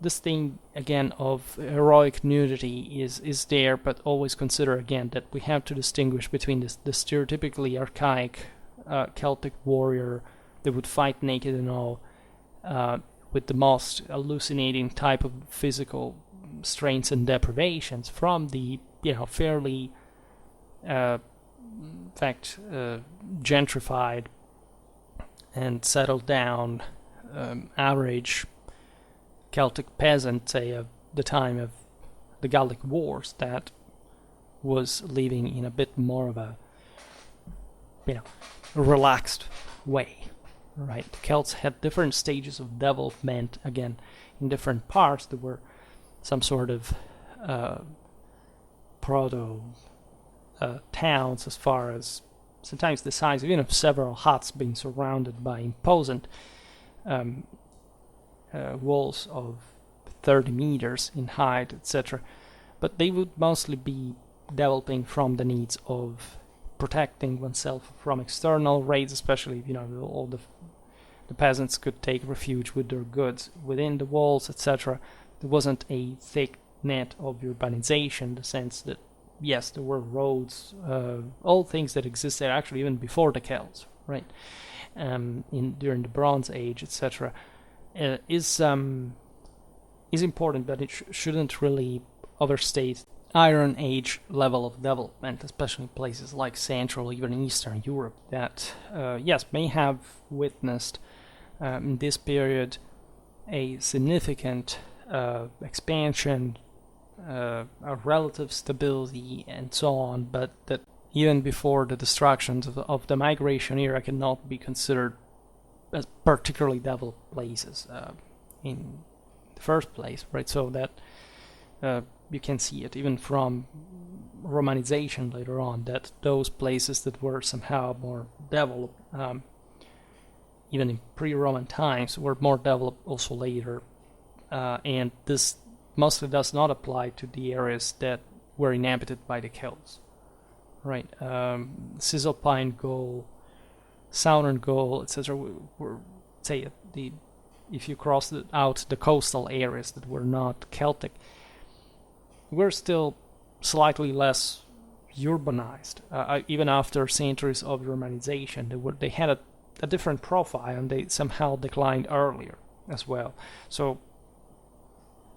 This thing again of heroic nudity is there, but always consider again that we have to distinguish between the stereotypically archaic Celtic warrior that would fight naked and all, with the most hallucinating type of physical strains and deprivations, from the fairly gentrified and settled down average Celtic peasant, say of the time of the Gallic Wars, that was living in a bit more of a relaxed way. Right, the Celts had different stages of development. Again, in different parts, there were some sort of proto towns, as far as sometimes the size even of several huts being surrounded by imposing walls of 30 meters in height, etc. But they would mostly be developing from the needs of protecting oneself from external raids, especially all the peasants could take refuge with their goods within the walls, etc. There wasn't a thick net of urbanization, in the sense that yes, there were roads, all things that existed actually even before the Celts, right? During the Bronze Age, etc. Is important, but it shouldn't really overstate Iron Age level of development, especially in places like Central, even Eastern Europe, that may have witnessed in this period a significant expansion, a relative stability, and so on, but that even before the destructions of the migration era cannot be considered as particularly developed places in the first place, right? So that you can see it even from Romanization later on, that those places that were somehow more developed, even in pre-Roman times, were more developed also later, and this mostly does not apply to the areas that were inhabited by the Celts, right? Cisalpine Gaul, Southern Gaul, etc. were, say, if you cross out the coastal areas that were not Celtic, were still slightly less urbanized, even after centuries of Romanization. They had a different profile, and they somehow declined earlier as well. So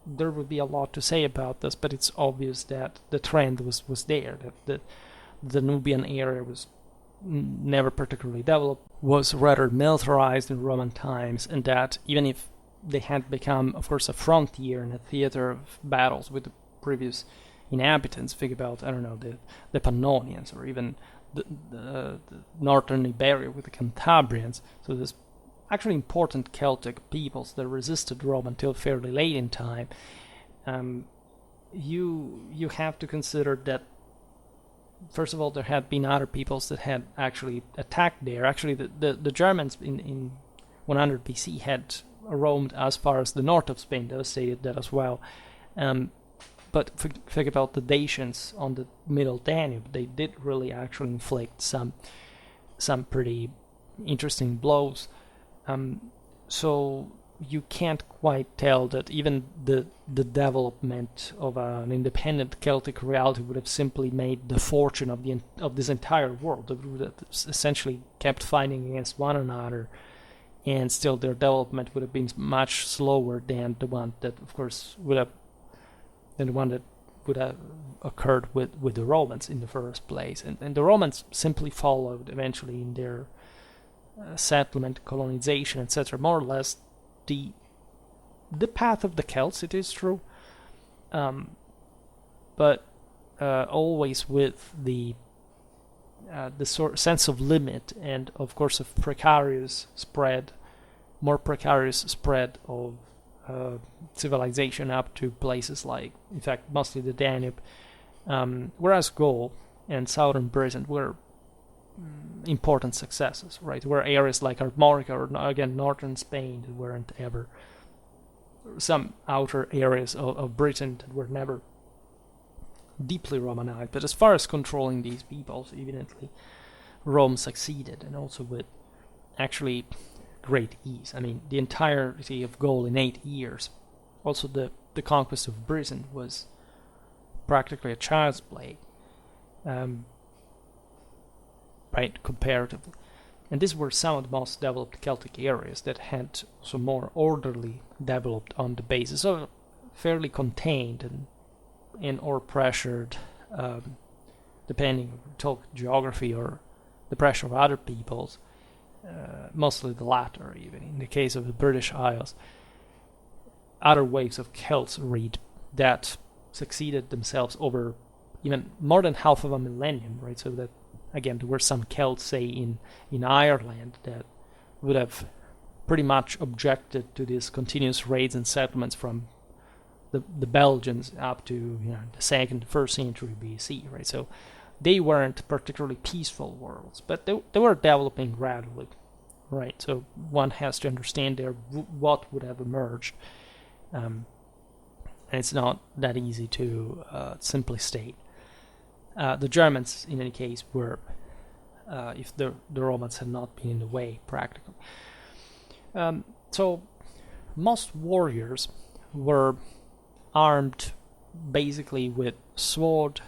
there would be a lot to say about this, but it's obvious that the trend was there, that the Nubian area was never particularly developed, was rather militarized in Roman times, and that even if they had become, of course, a frontier and a theater of battles with the previous inhabitants, think about, the Pannonians, or even the northern Iberia with the Cantabrians. So there's actually important Celtic peoples that resisted Rome until fairly late in time. You have to consider that, first of all, there had been other peoples that had actually attacked there. Actually, the Germans in 100 BC had roamed as far as the north of Spain, devastated that as well. But think about the Dacians on the middle Danube. They did really actually inflict some pretty interesting blows. So you can't quite tell that even the development of an independent Celtic reality would have simply made the fortune of this entire world. They would have essentially kept fighting against one another, and still their development would have been much slower than the one that, of course, would have than the one that would have occurred with the Romans in the first place. And the Romans simply followed eventually in their settlement, colonization, etc., more or less the path of the Celts, it is true, but always with the sense of limit and, of course, of more precarious spread of civilization up to places like, in fact, mostly the Danube, whereas Gaul and southern Britain were important successes, right? Where areas like Armorica or, again, northern Spain that weren't ever, some outer areas of Britain that were never deeply Romanized. But as far as controlling these peoples, evidently Rome succeeded, and also with actually great ease. I mean, the entirety of Gaul in 8 years. Also, the conquest of Britain was practically a child's play, right, comparatively. And these were some of the most developed Celtic areas that had also more orderly developed on the basis of fairly contained and or pressured, depending if we talk geography or the pressure of other peoples, mostly the latter even. In the case of the British Isles, other waves of Celts that succeeded themselves over even more than half of a millennium, right? So that, again, there were some Celts, say, in Ireland that would have pretty much objected to these continuous raids and settlements from the Belgians up to the second, first century BC, right? So they weren't particularly peaceful worlds, but they were developing gradually, right? So one has to understand there what would have emerged, and it's not that easy to simply state. The Germans, in any case, were, if the Romans had not been in the way, practically. So most warriors were armed basically with sword,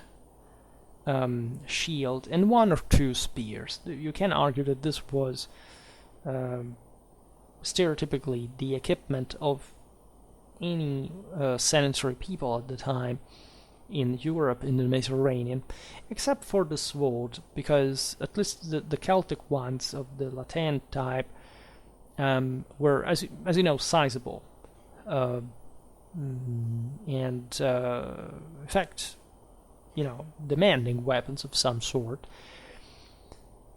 shield, and 1 or 2 spears. You can argue that this was stereotypically the equipment of any sedentary people at the time in Europe, in the Mediterranean, except for the sword, because at least the Celtic ones of the Latin type were, as you know, sizable, and in fact, demanding weapons of some sort.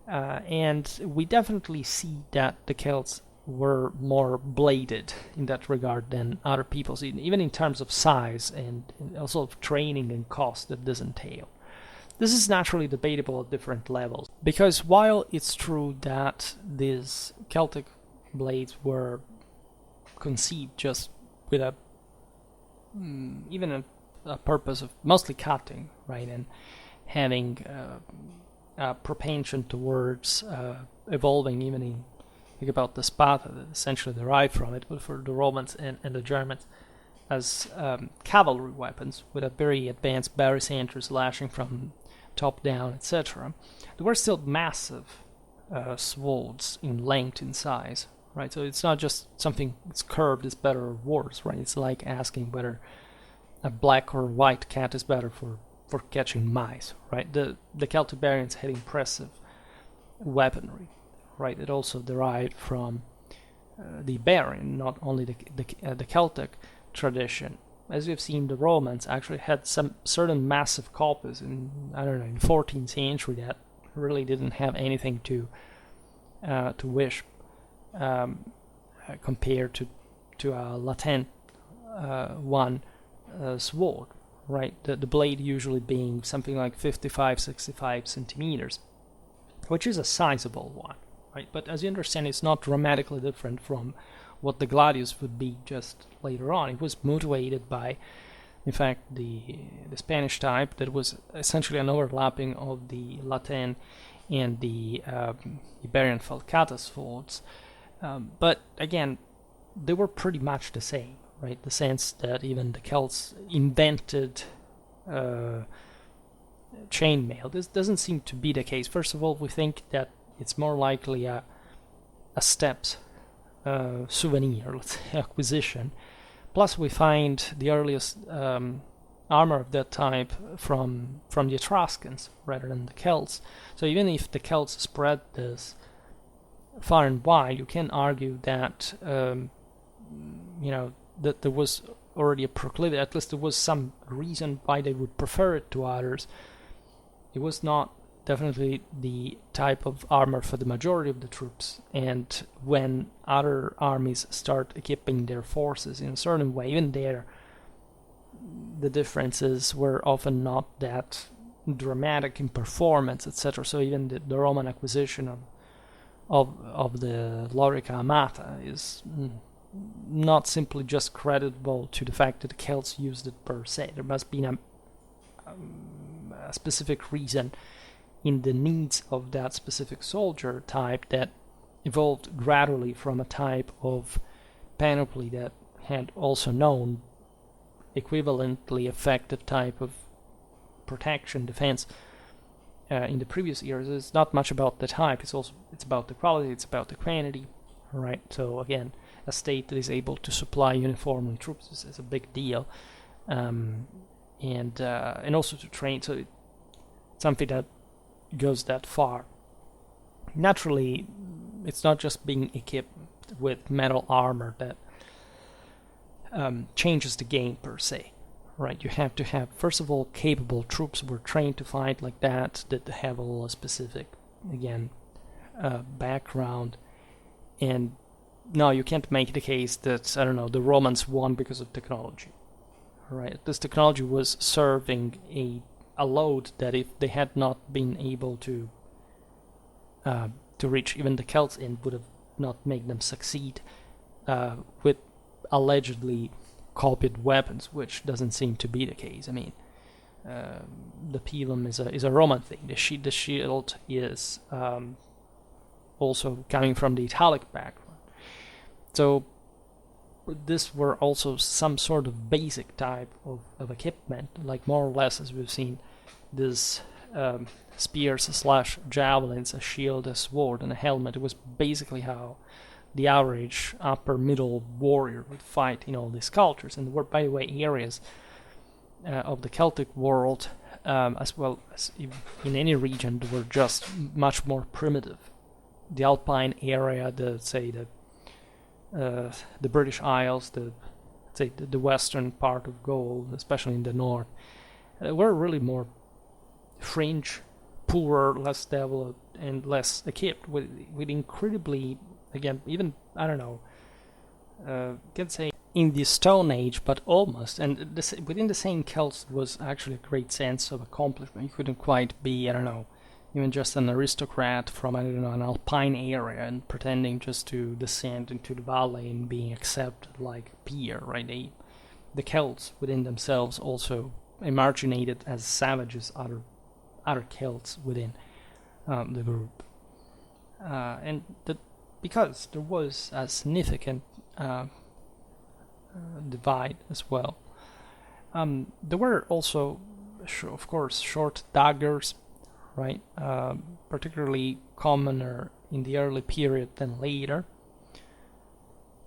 And we definitely see that the Celts were more bladed in that regard than other peoples, even in terms of size and also of training and cost that this entailed. This is naturally debatable at different levels, because while it's true that these Celtic blades were conceived just with a purpose of mostly cutting, right, and having a propension towards evolving, even in, think about the spada that essentially derived from it, but for the Romans and the Germans, as cavalry weapons with a very advanced barycenters lashing from top down, etc. There were still massive swords in length and size, right? So it's not just something that's curved is better or worse, right? It's like asking whether a black or white cat is better for catching mice, right? The Celtic barbarians had impressive weaponry, right? It also derived from the Iberian, not only the Celtic tradition. As we've seen, the Romans actually had some certain massive corpus in, in the 14th century that really didn't have anything to wish compared to a Latin one sword, right? The blade usually being something like 55-65 centimeters, which is a sizable one, right? But as you understand, it's not dramatically different from what the gladius would be just later on. It was motivated by, in fact, the Spanish type that was essentially an overlapping of the Latin and the Iberian falcata swords. But again, they were pretty much the same, right? The sense that even the Celts invented chainmail. This doesn't seem to be the case. First of all, we think that it's more likely a steppes souvenir, let's say, acquisition. Plus, we find the earliest armor of that type from the Etruscans rather than the Celts. So even if the Celts spread this far and wide, you can argue that that there was already a proclivity. At least there was some reason why they would prefer it to others. It was not definitely the type of armor for the majority of the troops, and when other armies start equipping their forces in a certain way, even there the differences were often not that dramatic in performance, etc. So even the Roman acquisition of the Lorica Amata is not simply just creditable to the fact that the Celts used it per se. There must be a specific reason in the needs of that specific soldier type that evolved gradually from a type of panoply that had also known equivalently effective type of protection, defense in the previous years. It's not much about the type, it's about the quality, it's about the quantity, right? So again, a state that is able to supply uniformly troops is a big deal, and also to train. So it's something that goes that far. Naturally, it's not just being equipped with metal armor that changes the game per se, right? You have to have, first of all, capable troops who are trained to fight like that have a specific, again, background. And no, you can't make the case that, I don't know, the Romans won because of technology, right? This technology was serving a load that if they had not been able to reach even the Celts in, would have not made them succeed with allegedly copied weapons, which doesn't seem to be the case. I mean, the pilum is a Roman thing. The shield is also coming from the Italic background. So this were also some sort of basic type of equipment, like more or less as we've seen this spears / javelins, a shield, a sword, and a helmet. It was basically how the average upper middle warrior would fight in all these cultures. And there were, by the way, areas of the Celtic world, as well as in any region, that were just much more primitive. The Alpine area, the British Isles, the western part of Gaul, especially in the north, were really more fringe, poorer, less developed, and less equipped with incredibly, again, even, I don't know, can say in the Stone Age, but almost. And within the same Celts was actually a great sense of accomplishment. You couldn't quite be, I don't know, even just an aristocrat from, I don't know, an alpine area and pretending just to descend into the valley and being accepted like a peer, right? The Celts within themselves also emarginated as savages other Celts within the group. And because there was a significant divide as well. There were also, of course, short daggers, right? Particularly commoner in the early period than later.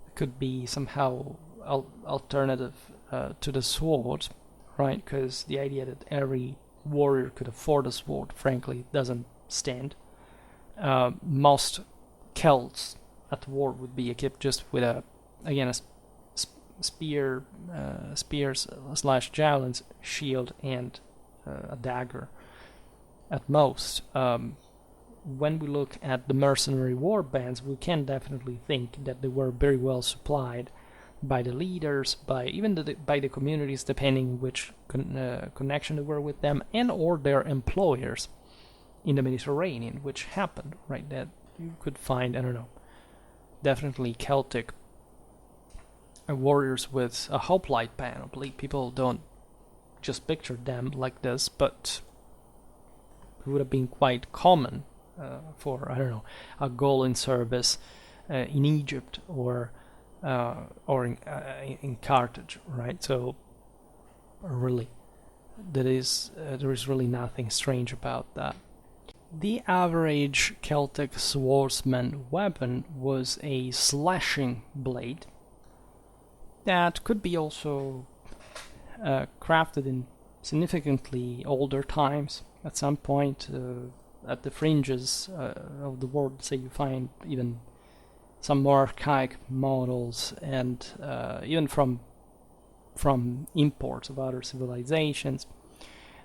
It could be somehow alternative to the sword, right? Because the idea that every warrior could afford a sword, frankly, doesn't stand. Most Celts at war would be equipped just with a spears / javelins, shield, and a dagger at most. When we look at the mercenary war bands, we can definitely think that they were very well supplied by the leaders, by the communities, depending which connection they were with them, and or their employers in the Mediterranean, which happened, right? That you could find, I don't know, definitely Celtic warriors with a hoplite panoply. People don't just picture them like this, but it would have been quite common for, I don't know, a Gaul in service in Egypt or in Carthage, right? So really, there is really nothing strange about that. The average Celtic swordsman weapon was a slashing blade that could be also crafted in significantly older times. At some point, at the fringes of the world, say you find even some more archaic models, and even from imports of other civilizations.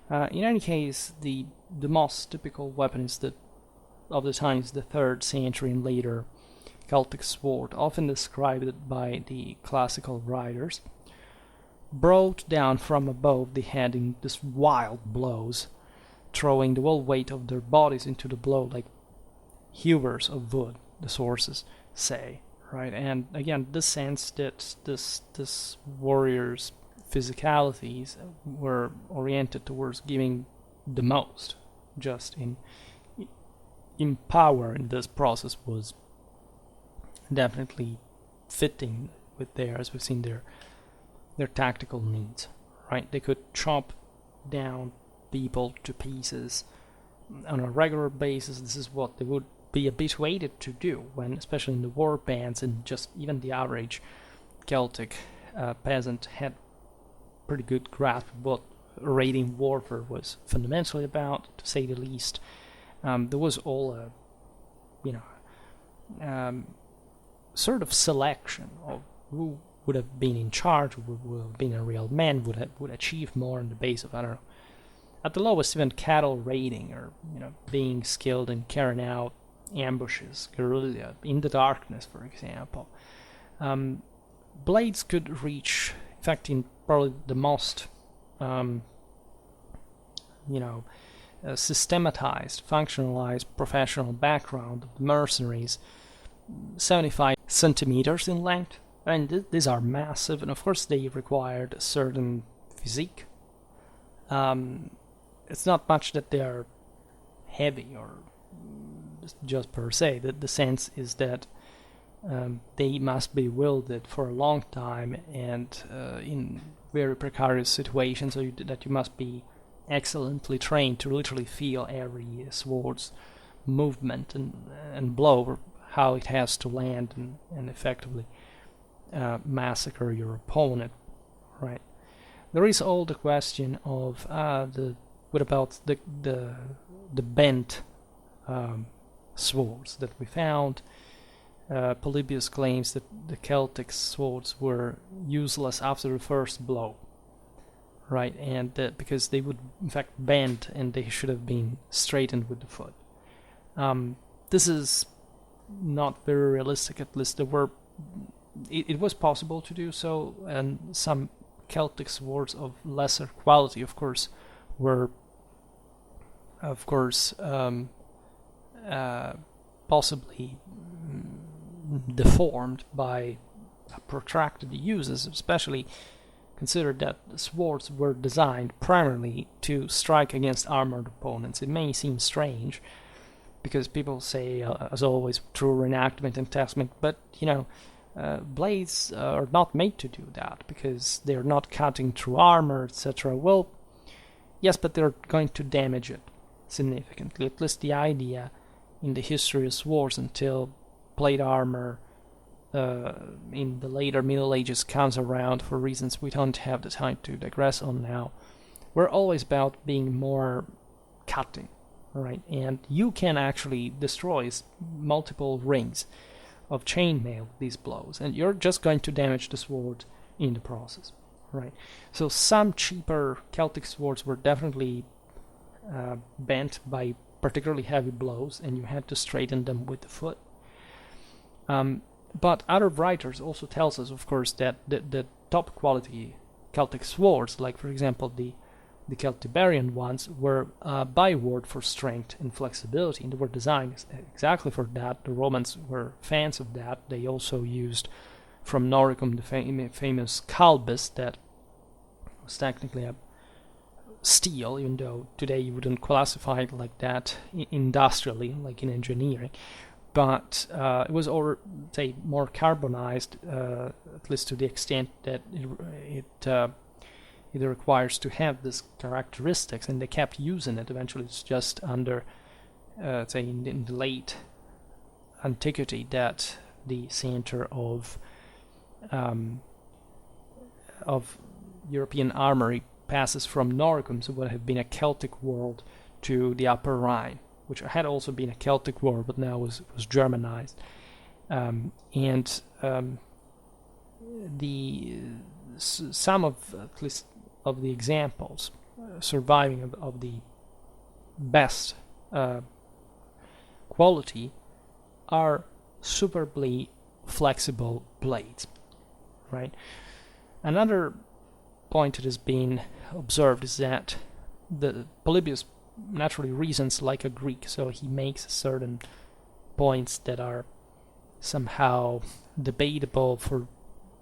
In any case, the most typical weapon is of the time is the 3rd century and later Celtic sword, often described by the classical writers, brought down from above the head in these wild blows, throwing the whole weight of their bodies into the blow like hewers of wood, the sources say, right? And again, this sense that this warrior's physicalities were oriented towards giving the most, just in power in this process, was definitely fitting with as we've seen, their tactical needs, right? They could chop down people to pieces on a regular basis. This is what they would be habituated to do when, especially in the war bands, and just even the average Celtic peasant had pretty good grasp of what raiding warfare was fundamentally about, to say the least. There was all a sort of selection of who would have been in charge, who would have been a real man, would achieve more on the base of, I don't know, at the lowest, even cattle raiding, or being skilled in carrying out ambushes, guerrilla in the darkness, for example. Blades could reach, in fact, in probably the most systematized, functionalized professional background of the mercenaries, 75 centimeters in length. And these are massive, and of course they required a certain physique. It's not much that they are heavy or just per se. The sense is that they must be wielded for a long time and in very precarious situations, so that you must be excellently trained to literally feel every sword's movement and blow, or how it has to land and effectively massacre your opponent, right? There is all the question of what about the bent swords that we found. Polybius claims that the Celtic swords were useless after the first blow, right? And because they would in fact bend, and they should have been straightened with the foot. This is not very realistic. At least it was possible to do so, and some Celtic swords of lesser quality, of course, were possibly deformed by protracted uses, especially consider that the swords were designed primarily to strike against armored opponents. It may seem strange, because people say, as always, through reenactment and testament, but blades are not made to do that, because they're not cutting through armor, etc. Well, yes, but they're going to damage it significantly. At least the idea in the history of swords, until plate armor in the later Middle Ages comes around, for reasons we don't have the time to digress on now, were always about being more cutting, right? And you can actually destroy multiple rings of chainmail with these blows, and you're just going to damage the sword in the process, right? So some cheaper Celtic swords were definitely bent by particularly heavy blows, and you had to straighten them with the foot. But other writers also tells us, of course, that the top quality Celtic swords, like for example the Celtiberian ones, were a byword for strength and flexibility, and they were designed exactly for that. The Romans were fans of that. They also used from Noricum the famous calbus, that was technically a steel, even though today you wouldn't classify it like that industrially, like in engineering. But it was, say, more carbonized, at least to the extent that it requires to have these characteristics, and they kept using it. Eventually, it's just under, say, in the late antiquity, that the center of European armory passes from Noricum, so what had been a Celtic world, to the Upper Rhine, which had also been a Celtic world, but now was Germanized. And some of, at least of the examples surviving of the best quality are superbly flexible blades, right? Another point that has been observed is that the Polybius naturally reasons like a Greek, so he makes certain points that are somehow debatable for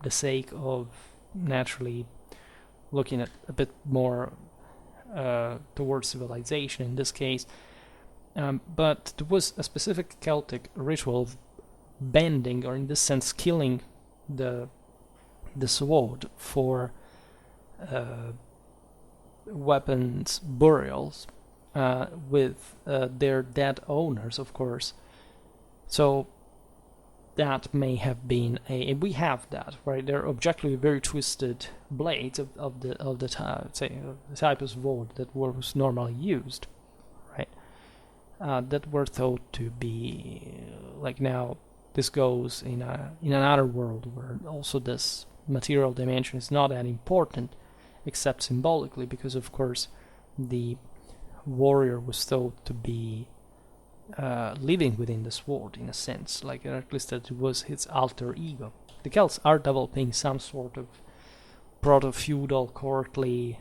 the sake of naturally looking at a bit more towards civilization in this case. But there was a specific Celtic ritual of bending, or in this sense killing the sword for weapons burials with their dead owners, of course. So that may have been we have that, right? They're objectively very twisted blades of the type of sword that was normally used, right? That were thought to be like, now this goes in another world where also this material dimension is not that important, except symbolically, because of course the warrior was thought to be living within the sword in a sense, like at least that it was his alter ego. The Celts are developing some sort of proto-feudal courtly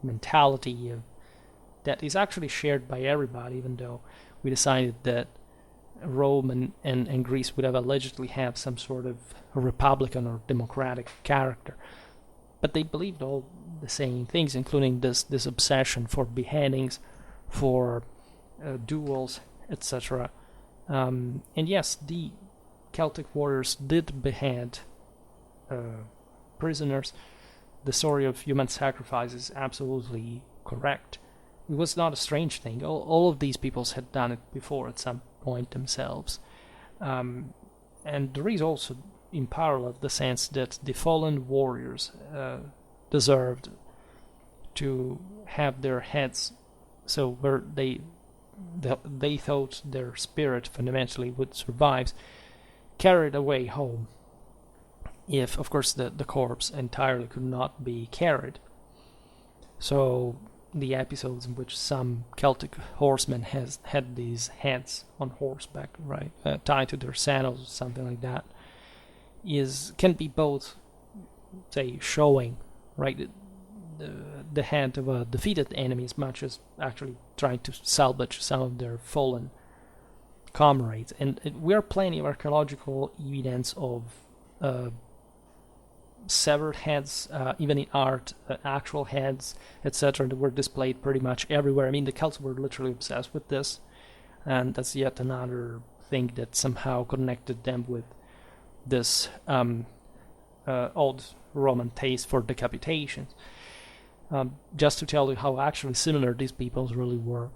mentality that is actually shared by everybody, even though we decided that Rome and Greece would have allegedly have some sort of republican or democratic character. But they believed all the same things, including this obsession for beheadings, for duels, etc. And yes, the Celtic warriors did behead prisoners. The story of human sacrifice is absolutely correct. It was not a strange thing. All of these peoples had done it before at some point themselves. And there is also, in parallel, the sense that the fallen warriors deserved to have their heads, so where they thought their spirit fundamentally would survive, carried away home, if of course the corpse entirely could not be carried. So the episodes in which some Celtic horsemen had these heads on horseback, right, tied to their saddles or something like that, can be both, say, showing, right, the head of a defeated enemy, as much as actually trying to salvage some of their fallen comrades. And we are plenty of archaeological evidence of severed heads, even in art, actual heads, etc., that were displayed pretty much everywhere. I mean, the Celts were literally obsessed with this, and that's yet another thing that somehow connected them with this old Roman taste for decapitations. Just to tell you how actually similar these peoples really were.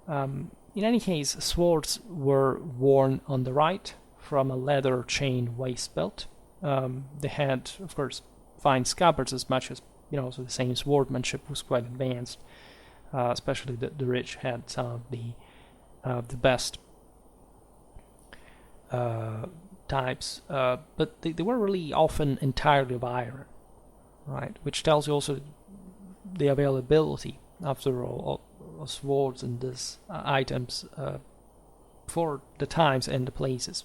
In any case, swords were worn on the right from a leather chain waist belt. They had, of course, fine scabbards, as much as, so the same swordmanship was quite advanced. Especially the rich had some of the best types, but they were really often entirely of iron, right? Which tells you also the availability, after all, of swords and these items for the times and the places.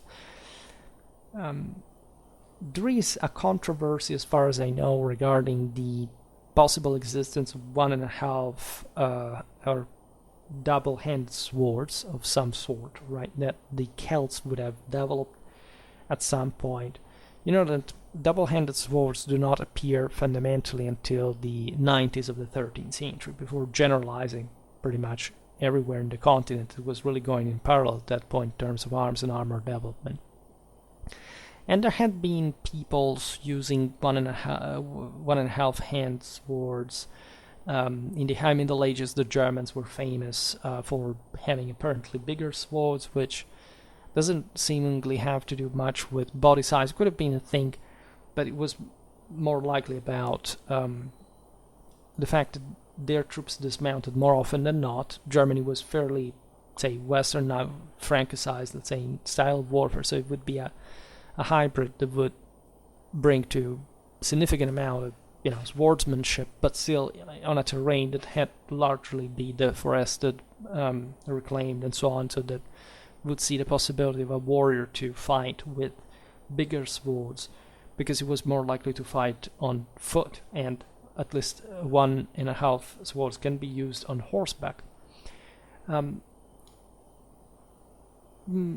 There is a controversy, as far as I know, regarding the possible existence of 1.5 or double-handed swords of some sort, right, that the Celts would have developed at some point. You know that double-handed swords do not appear fundamentally until the 90s of the 13th century, before generalizing pretty much everywhere in the continent. It was really going in parallel at that point in terms of arms and armor development. And there had been peoples using 1.5 hand swords. In the High Middle Ages, the Germans were famous for having apparently bigger swords, which doesn't seemingly have to do much with body size. It could have been a thing, but it was more likely about the fact that their troops dismounted more often than not. Germany was fairly, say, Western, now Francicized, let's say, in style of warfare, so it would be a hybrid that would bring to significant amount of swordsmanship, but still on a terrain that had largely be deforested, reclaimed, and so on, so that would see the possibility of a warrior to fight with bigger swords, because he was more likely to fight on foot, and at least 1.5 swords can be used on horseback.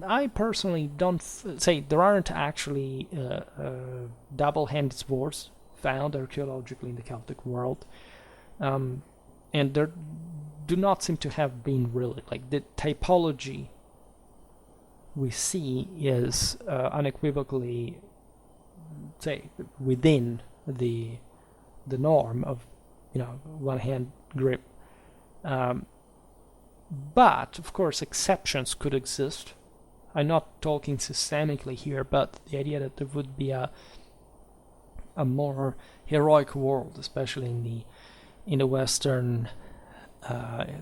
I personally don't say there aren't actually double-handed swords found archaeologically in the Celtic world, and there do not seem to have been really, like, the typology we see is unequivocally, say, within the norm of one-hand grip, but of course exceptions could exist. I'm not talking systemically here, but the idea that there would be a more heroic world, especially in the western,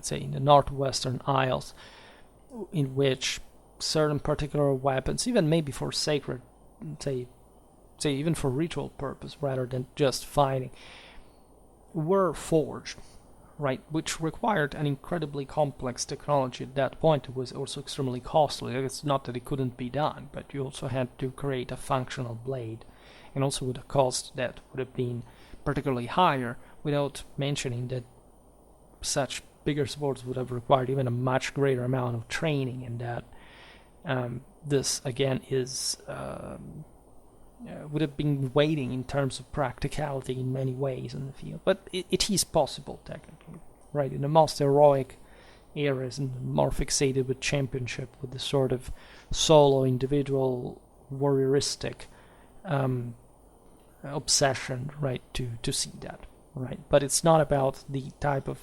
say in the northwestern Isles, in which certain particular weapons, even maybe for sacred, say even for ritual purpose rather than just fighting, were forged, right, which required an incredibly complex technology at that point. It was also extremely costly. It's not that it couldn't be done, but you also had to create a functional blade, and also with a cost that would have been particularly higher, without mentioning that such bigger swords would have required even a much greater amount of training, and that this again is would have been waiting in terms of practicality in many ways in the field. But it is possible, technically, right? In the most heroic eras, and more fixated with championship, with the sort of solo, individual, warrioristic obsession, right, to see that, right? But it's not about the type of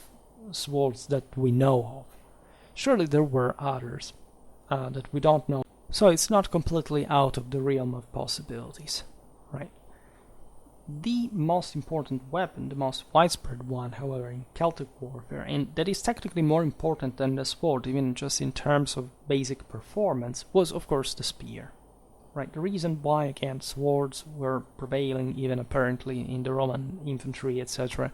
swords that we know of. Surely there were others that we don't know. So it's not completely out of the realm of possibilities, right? The most important weapon, the most widespread one, however, in Celtic warfare, and that is technically more important than the sword, even just in terms of basic performance, was of course the spear, right? The reason why, again, swords were prevailing, even apparently in the Roman infantry, etc.,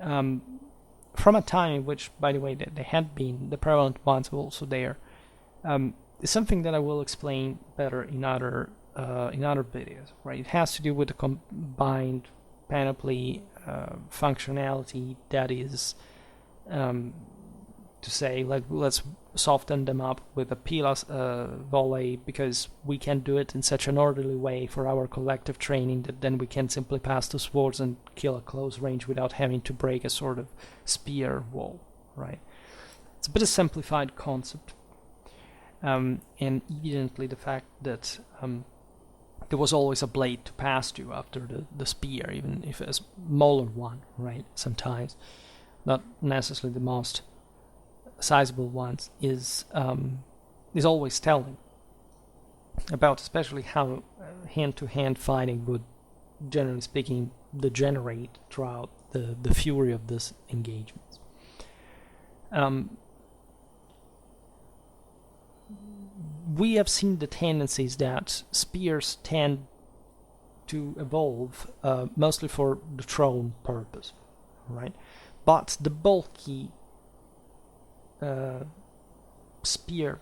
from a time in which, by the way, they had been the prevalent ones also there, is something that I will explain better in other videos, right? It has to do with the combined panoply functionality that is, to say, like, let's soften them up with a pilas volley, because we can do it in such an orderly way for our collective training that then we can simply pass the swords and kill at close range without having to break a sort of spear wall, right? It's a bit of a simplified concept. And evidently the fact that there was always a blade to pass to after the spear, even if a smaller one, right, sometimes, not necessarily the most sizable ones, is always telling about especially how hand-to-hand fighting would, generally speaking, degenerate throughout the fury of this engagement. We have seen the tendencies that spears tend to evolve mostly for the thrown purpose, right? But the bulky spear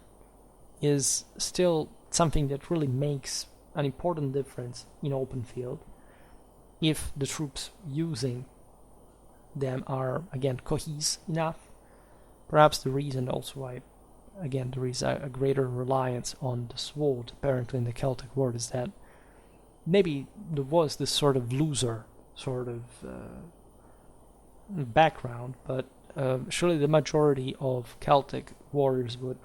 is still something that really makes an important difference in open field if the troops using them are, again, cohesive enough. Perhaps the reason also why, again, there is a greater reliance on the sword apparently in the Celtic world is that maybe there was this sort of loser sort of background, but surely the majority of Celtic warriors would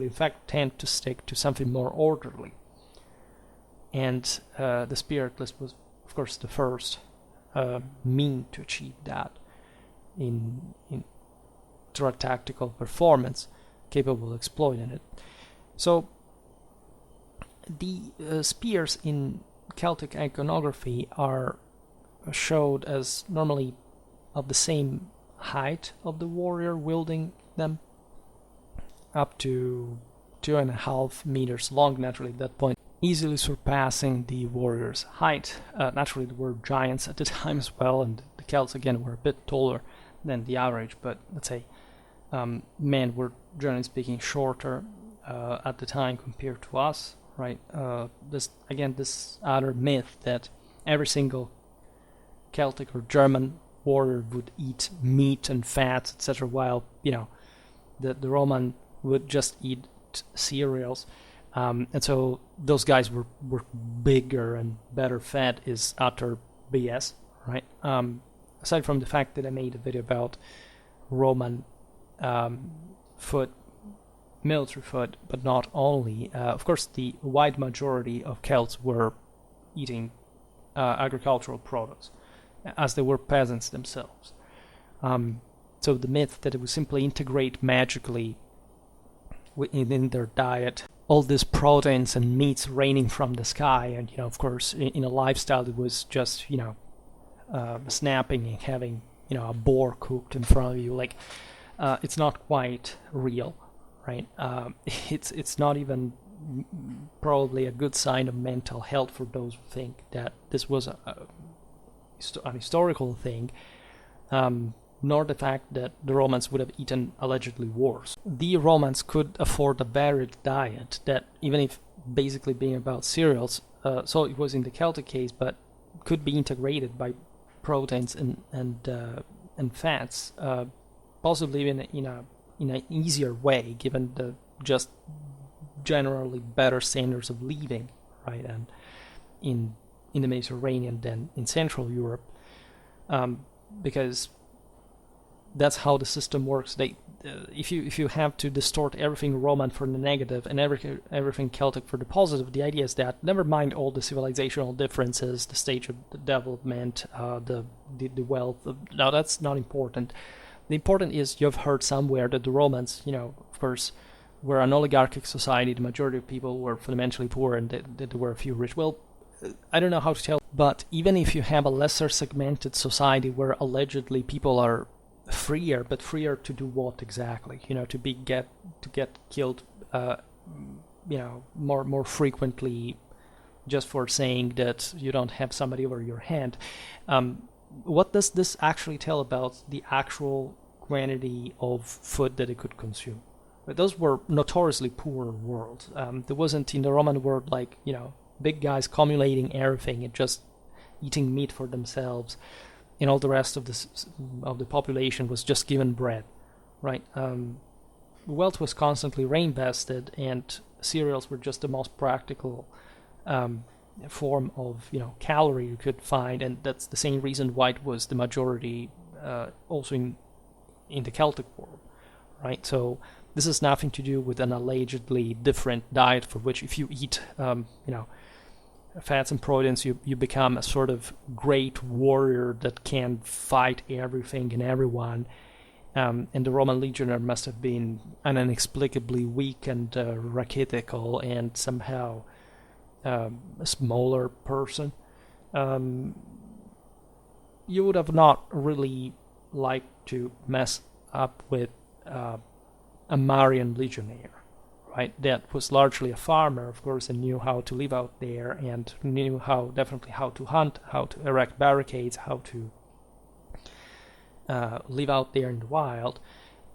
in fact tend to stick to something more orderly, and the spear at least was, of course, the first mean to achieve that in through a tactical performance capable of exploiting it. So the spears in Celtic iconography are showed as normally of the same height of the warrior wielding them, up to 2.5 meters long, naturally at that point, easily surpassing the warrior's height. Naturally, there were giants at the time as well, and the Celts again were a bit taller than the average, but let's say men were generally speaking shorter at the time compared to us, right? This other myth that every single Celtic or German warrior would eat meat and fats, etc., while the Roman would just eat cereals, and so those guys were bigger and better fed is utter BS, right? Aside from the fact that I made a video about Roman food, military food, but not only. Of course, the wide majority of Celts were eating agricultural products, as they were peasants themselves. So the myth that it would simply integrate magically within their diet all these proteins and meats raining from the sky, and of course in a lifestyle that was just snapping and having a boar cooked in front of you, like it's not quite real, right? It's not even probably a good sign of mental health for those who think that this was an historical thing, nor the fact that the Romans would have eaten allegedly worse. The Romans could afford a varied diet that, even if basically being about cereals, so it was in the Celtic case, but could be integrated by proteins and fats, possibly even in an easier way, given the just generally better standards of living, right? And in the Mediterranean than in Central Europe, because that's how the system works. If you have to distort everything Roman for the negative and everything Celtic for the positive, the idea is that never mind all the civilizational differences, the stage of the development, the wealth. Now that's not important. The important is you've heard somewhere that the Romans, of course, were an oligarchic society. The majority of people were fundamentally poor, and there were a few rich. Well, I don't know how to tell, but even if you have a lesser segmented society where allegedly people are freer, but freer to do what exactly? To get killed, more frequently, just for saying that you don't have somebody over your hand. What does this actually tell about the actual quantity of food that they could consume? Those were notoriously poor worlds. There wasn't in the Roman world big guys accumulating everything and just eating meat for themselves, and all the rest of the population was just given bread, right? Wealth was constantly reinvested, and cereals were just the most practical form of calorie you could find, and that's the same reason why it was the majority also in the Celtic world, right? So this has nothing to do with an allegedly different diet, for which if you eat fats and proteins, you become a sort of great warrior that can fight everything and everyone. And the Roman legionnaire must have been an inexplicably weak and racketical and somehow a smaller person. You would have not really liked to mess up with a Marian legionnaire, right? That was largely a farmer, of course, and knew how to live out there, and knew definitely how to hunt, how to erect barricades, how to live out there in the wild,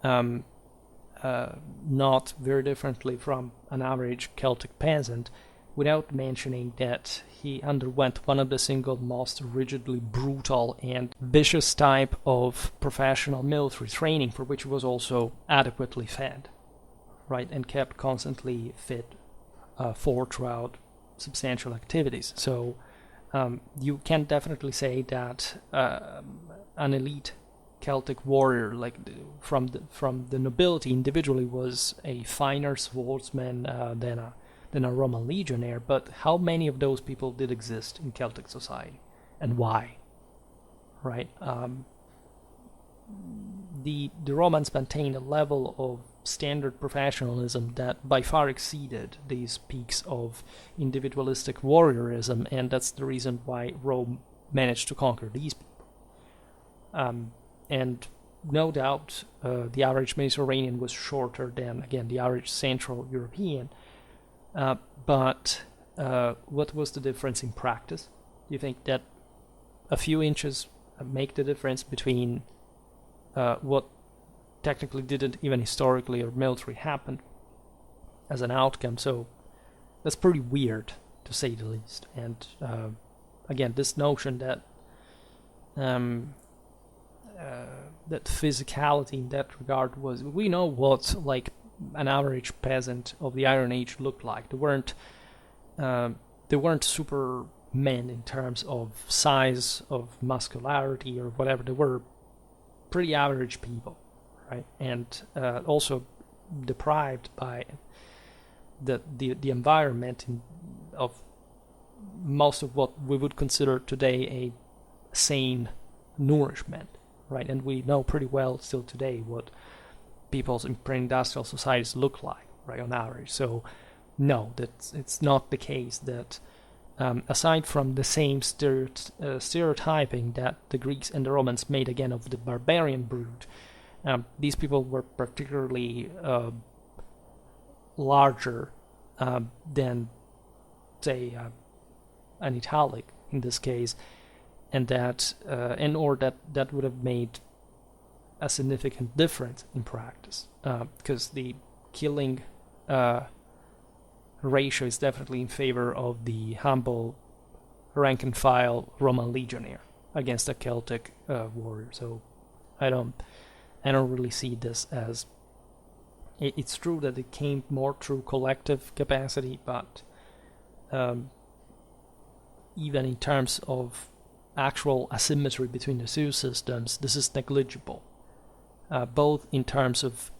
not very differently from an average Celtic peasant, without mentioning that he underwent one of the single most rigidly brutal and vicious type of professional military training, for which he was also adequately fed, right, and kept constantly fit throughout substantial activities. So you can definitely say that an elite Celtic warrior, like from the nobility individually, was a finer swordsman than a Roman legionnaire. But how many of those people did exist in Celtic society, and why? Right? The Romans maintained a level of standard professionalism that by far exceeded these peaks of individualistic warriorism, and that's the reason why Rome managed to conquer these people. And no doubt the average Mediterranean was shorter than, again, the average Central European. But what was the difference in practice? Do you think that a few inches make the difference between what technically didn't even historically or militarily happen as an outcome? So that's pretty weird, to say the least. And again, this notion that that physicality in that regard was, we know what like an average peasant of the Iron Age looked like. They weren't super men in terms of size, of muscularity, or whatever. They were pretty average people, right? And also deprived by the environment of most of what we would consider today a sane nourishment, right? And we know pretty well still today what people's pre-industrial societies look like, right, on average. So no, it's not the case that aside from the same stereotyping that the Greeks and the Romans made again of the barbarian brood, these people were particularly larger than, say, an Italic in this case, and that would have made a significant difference in practice, because the killing ratio is definitely in favor of the humble rank and file Roman legionnaire against a Celtic warrior. So I don't really see this as, it's true that it came more through collective capacity, but even in terms of actual asymmetry between the two systems, this is negligible, both in terms of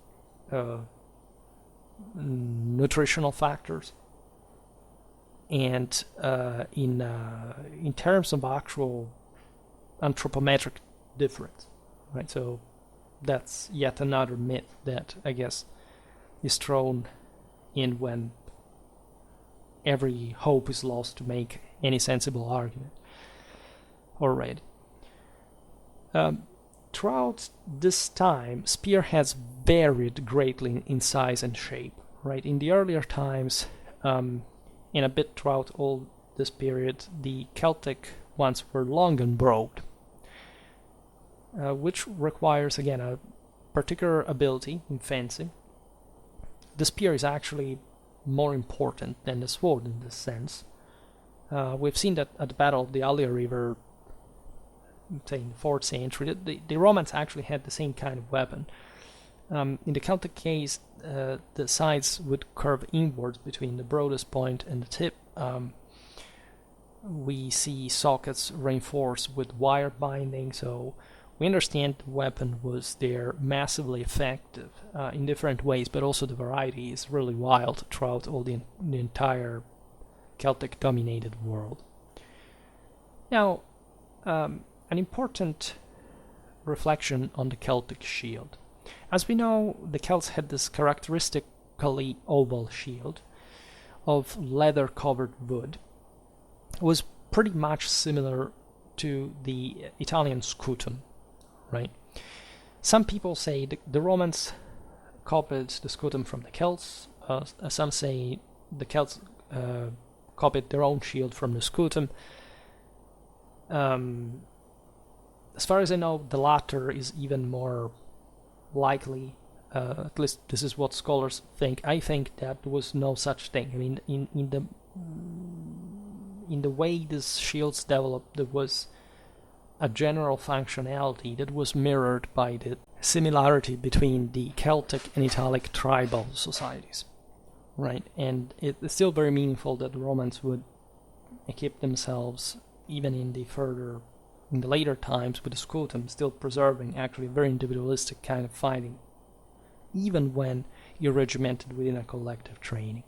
nutritional factors and in terms of actual anthropometric difference, right? So that's yet another myth that I guess is thrown in when every hope is lost to make any sensible argument already. Throughout this time, spearheads varied greatly in size and shape, right? In the earlier times, and a bit throughout all this period, the Celtic ones were long and broad, which requires, again, a particular ability in fencing. The spear is actually more important than the sword in this sense. We've seen that at the Battle of the Allia River, say in the 4th century, the Romans actually had the same kind of weapon. In the Celtic case, the sides would curve inwards between the broadest point and the tip. We see sockets reinforced with wire binding, so we understand the weapon was there massively effective in different ways, but also the variety is really wild throughout all the entire Celtic-dominated world. Now, an important reflection on the Celtic shield. As we know, the Celts had this characteristically oval shield of leather-covered wood. It was pretty much similar to the Italian scutum, right? Some people say the Romans copied the scutum from the Celts. Some say the Celts copied their own shield from the scutum. As far as I know, the latter is even more likely. At least this is what scholars think. I think that there was no such thing. I mean, in the way these shields developed, there was a general functionality that was mirrored by the similarity between the Celtic and Italic tribal societies, right? And it's still very meaningful that the Romans would equip themselves even in the later times with the scutum, still preserving actually a very individualistic kind of fighting, even when you're regimented within a collective training.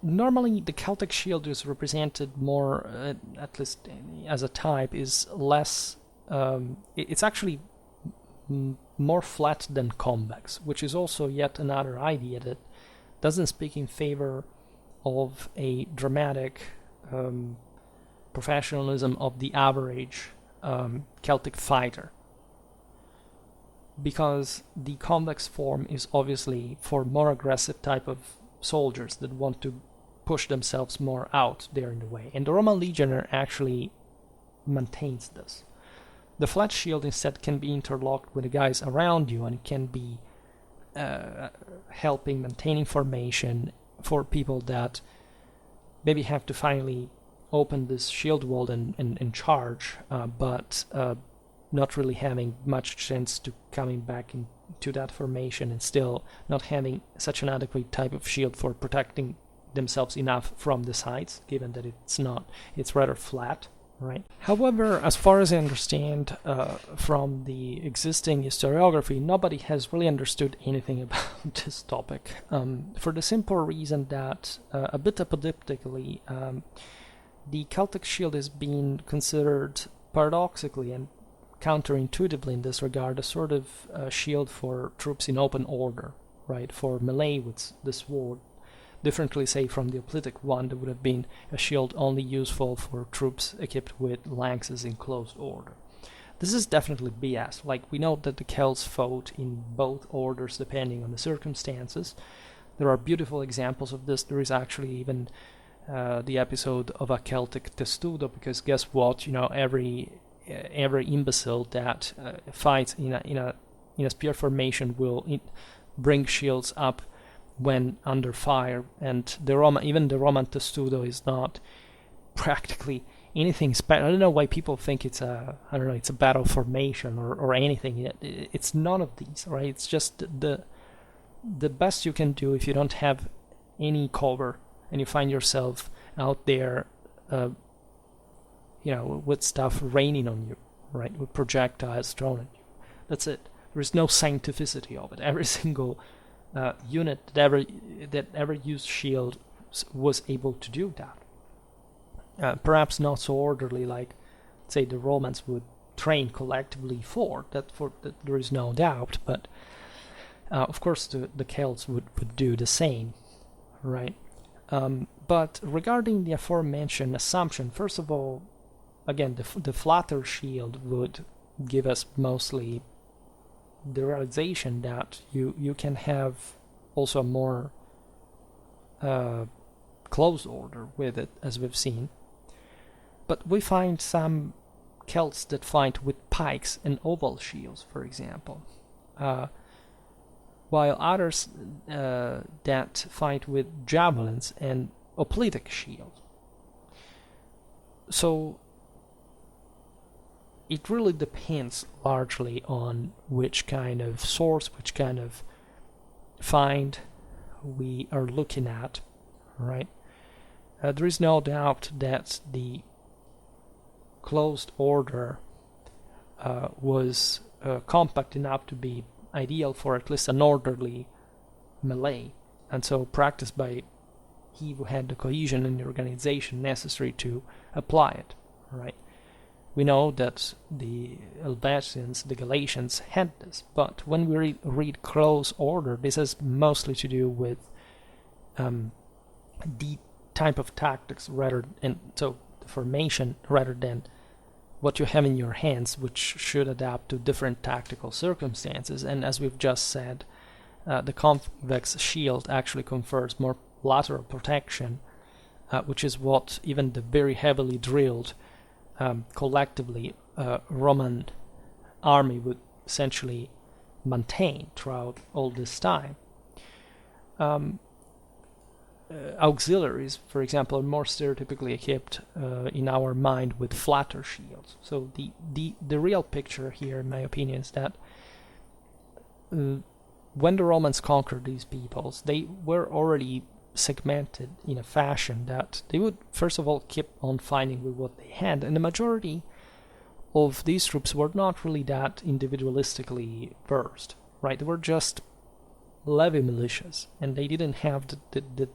Normally, the Celtic shield is represented more, at least as a type, is less. It's actually more flat than convex, which is also yet another idea that doesn't speak in favor of a dramatic professionalism of the average Celtic fighter, because the convex form is obviously for more aggressive type of soldiers that want to push themselves more out there in the way, and the Roman legionaire actually maintains this. The flat shield instead can be interlocked with the guys around you, and it can be helping maintaining formation for people that maybe have to finally open this shield wall and charge, but not really having much chance to coming back into that formation, and still not having such an adequate type of shield for protecting themselves enough from the sides, given that it's rather flat, right? However, as far as I understand from the existing historiography, nobody has really understood anything about this topic, for the simple reason that a bit apodictically, the Celtic shield is being considered paradoxically and counterintuitively in this regard a sort of shield for troops in open order, right? For melee with the sword, differently say from the hoplitic one that would have been a shield only useful for troops equipped with lances in closed order. This is definitely BS. Like, we know that the Celts fought in both orders depending on the circumstances. There are beautiful examples of this. There is actually even the episode of a Celtic testudo, because guess what? Every imbecile that fights in a spear formation will bring shields up when under fire, and even the Roman testudo is not practically anything special. I don't know why people think it's a battle formation or anything. It's none of these, right? It's just the best you can do if you don't have any cover and you find yourself out there with stuff raining on you, right? With projectiles thrown at you. That's it. There is no scientificity of it. Every single unit that ever used shield was able to do that. Perhaps not so orderly like, say, the Romans would train collectively for. That there is no doubt. But of course, the Celts would do the same, right? But regarding the aforementioned assumption, first of all, again, the flatter shield would give us mostly the realization that you can have also a more close order with it, as we've seen. But we find some Celts that fight with pikes and oval shields, for example, while others that fight with javelins and hoplitic shield. So it really depends largely on which kind of source, which kind of find we are looking at, right? There is no doubt that the closed order was compact enough to be ideal for at least an orderly melee, and so practiced by he who had the cohesion and the organization necessary to apply it, right? We know that the Helvetians, the Galatians, had this, but when we read close order, this has mostly to do with the type of tactics so the formation rather than what you have in your hands, which should adapt to different tactical circumstances. And as we've just said, the convex shield actually confers more lateral protection, which is what even the very heavily drilled collectively Roman army would essentially maintain throughout all this time. Auxiliaries, for example, are more stereotypically equipped in our mind with flatter shields. So the real picture here, in my opinion, is that when the Romans conquered these peoples, they were already segmented in a fashion that they would first of all keep on fighting with what they had, and the majority of these troops were not really that individualistically versed, right? They were just levy militias, and they didn't have the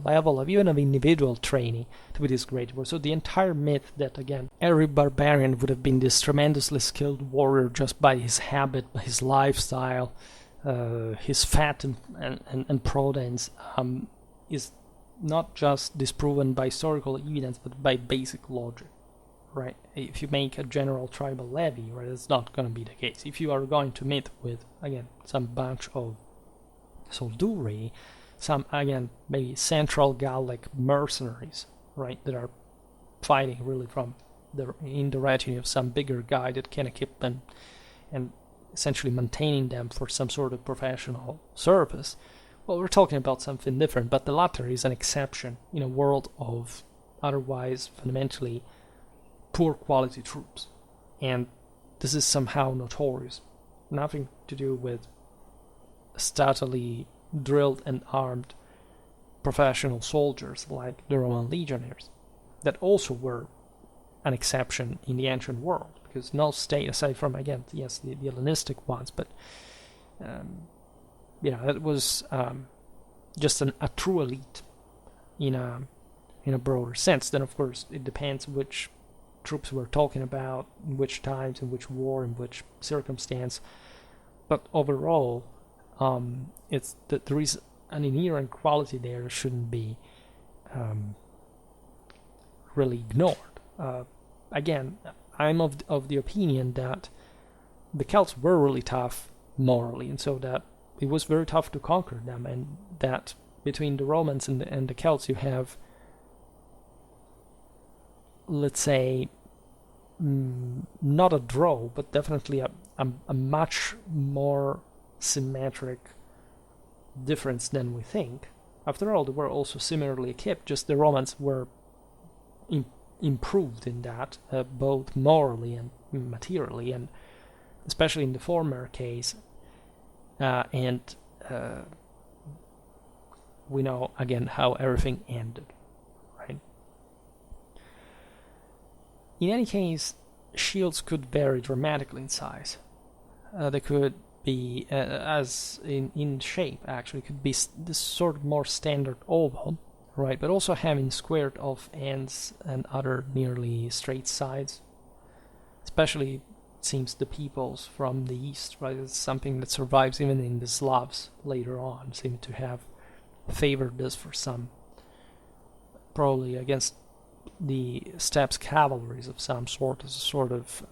level of even of individual training to be this great war. So the entire myth that, again, every barbarian would have been this tremendously skilled warrior just by his habit, his lifestyle, his fat and proteins, is not just disproven by historical evidence, but by basic logic, right? If you make a general tribal levy, right, it's not going to be the case. If you are going to meet with, again, some bunch of soldiery, some, again, maybe Central Gallic mercenaries, right, that are fighting really in the retinue of some bigger guy that can equip them and essentially maintaining them for some sort of professional service, well, we're talking about something different, but the latter is an exception in a world of otherwise fundamentally poor quality troops. And this is somehow notorious. Nothing to do with steadily drilled and armed professional soldiers like the Roman legionaries, that also were an exception in the ancient world, because no state, aside from, again, yes, the Hellenistic ones, but it was just a true elite in a broader sense. Then, of course, it depends which troops we're talking about, in which times, in which war, in which circumstance. But overall, it's that there is an inherent quality there that shouldn't be really ignored. Again, I'm of the opinion that the Celts were really tough morally, and so that it was very tough to conquer them, and that between the Romans and the Celts you have, let's say, not a draw, but definitely a much more symmetric difference than we think. After all, they were also similarly equipped, just the Romans were improved in that, both morally and materially, and especially in the former case. And we know, again, how everything ended, right? In any case, shields could vary dramatically in size. They could be, as in shape, actually, could be this sort of more standard oval, right? But also having squared off ends and other nearly straight sides, especially seems the peoples from the east, right? It's something that survives even in the Slavs later on, seem to have favored this for some, probably against the steppes cavalries of some sort, as a sort of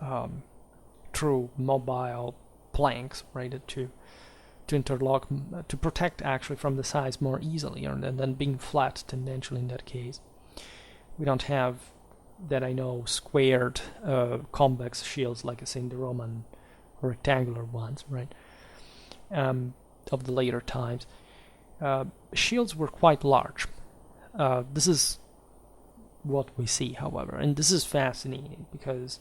true mobile planks, right, to interlock, to protect actually from the sides more easily, and then being flat tendentially in that case. We don't have, that I know, squared convex shields like I say in the Roman rectangular ones, right, of the later times. Shields were quite large. This is what we see, however, and this is fascinating because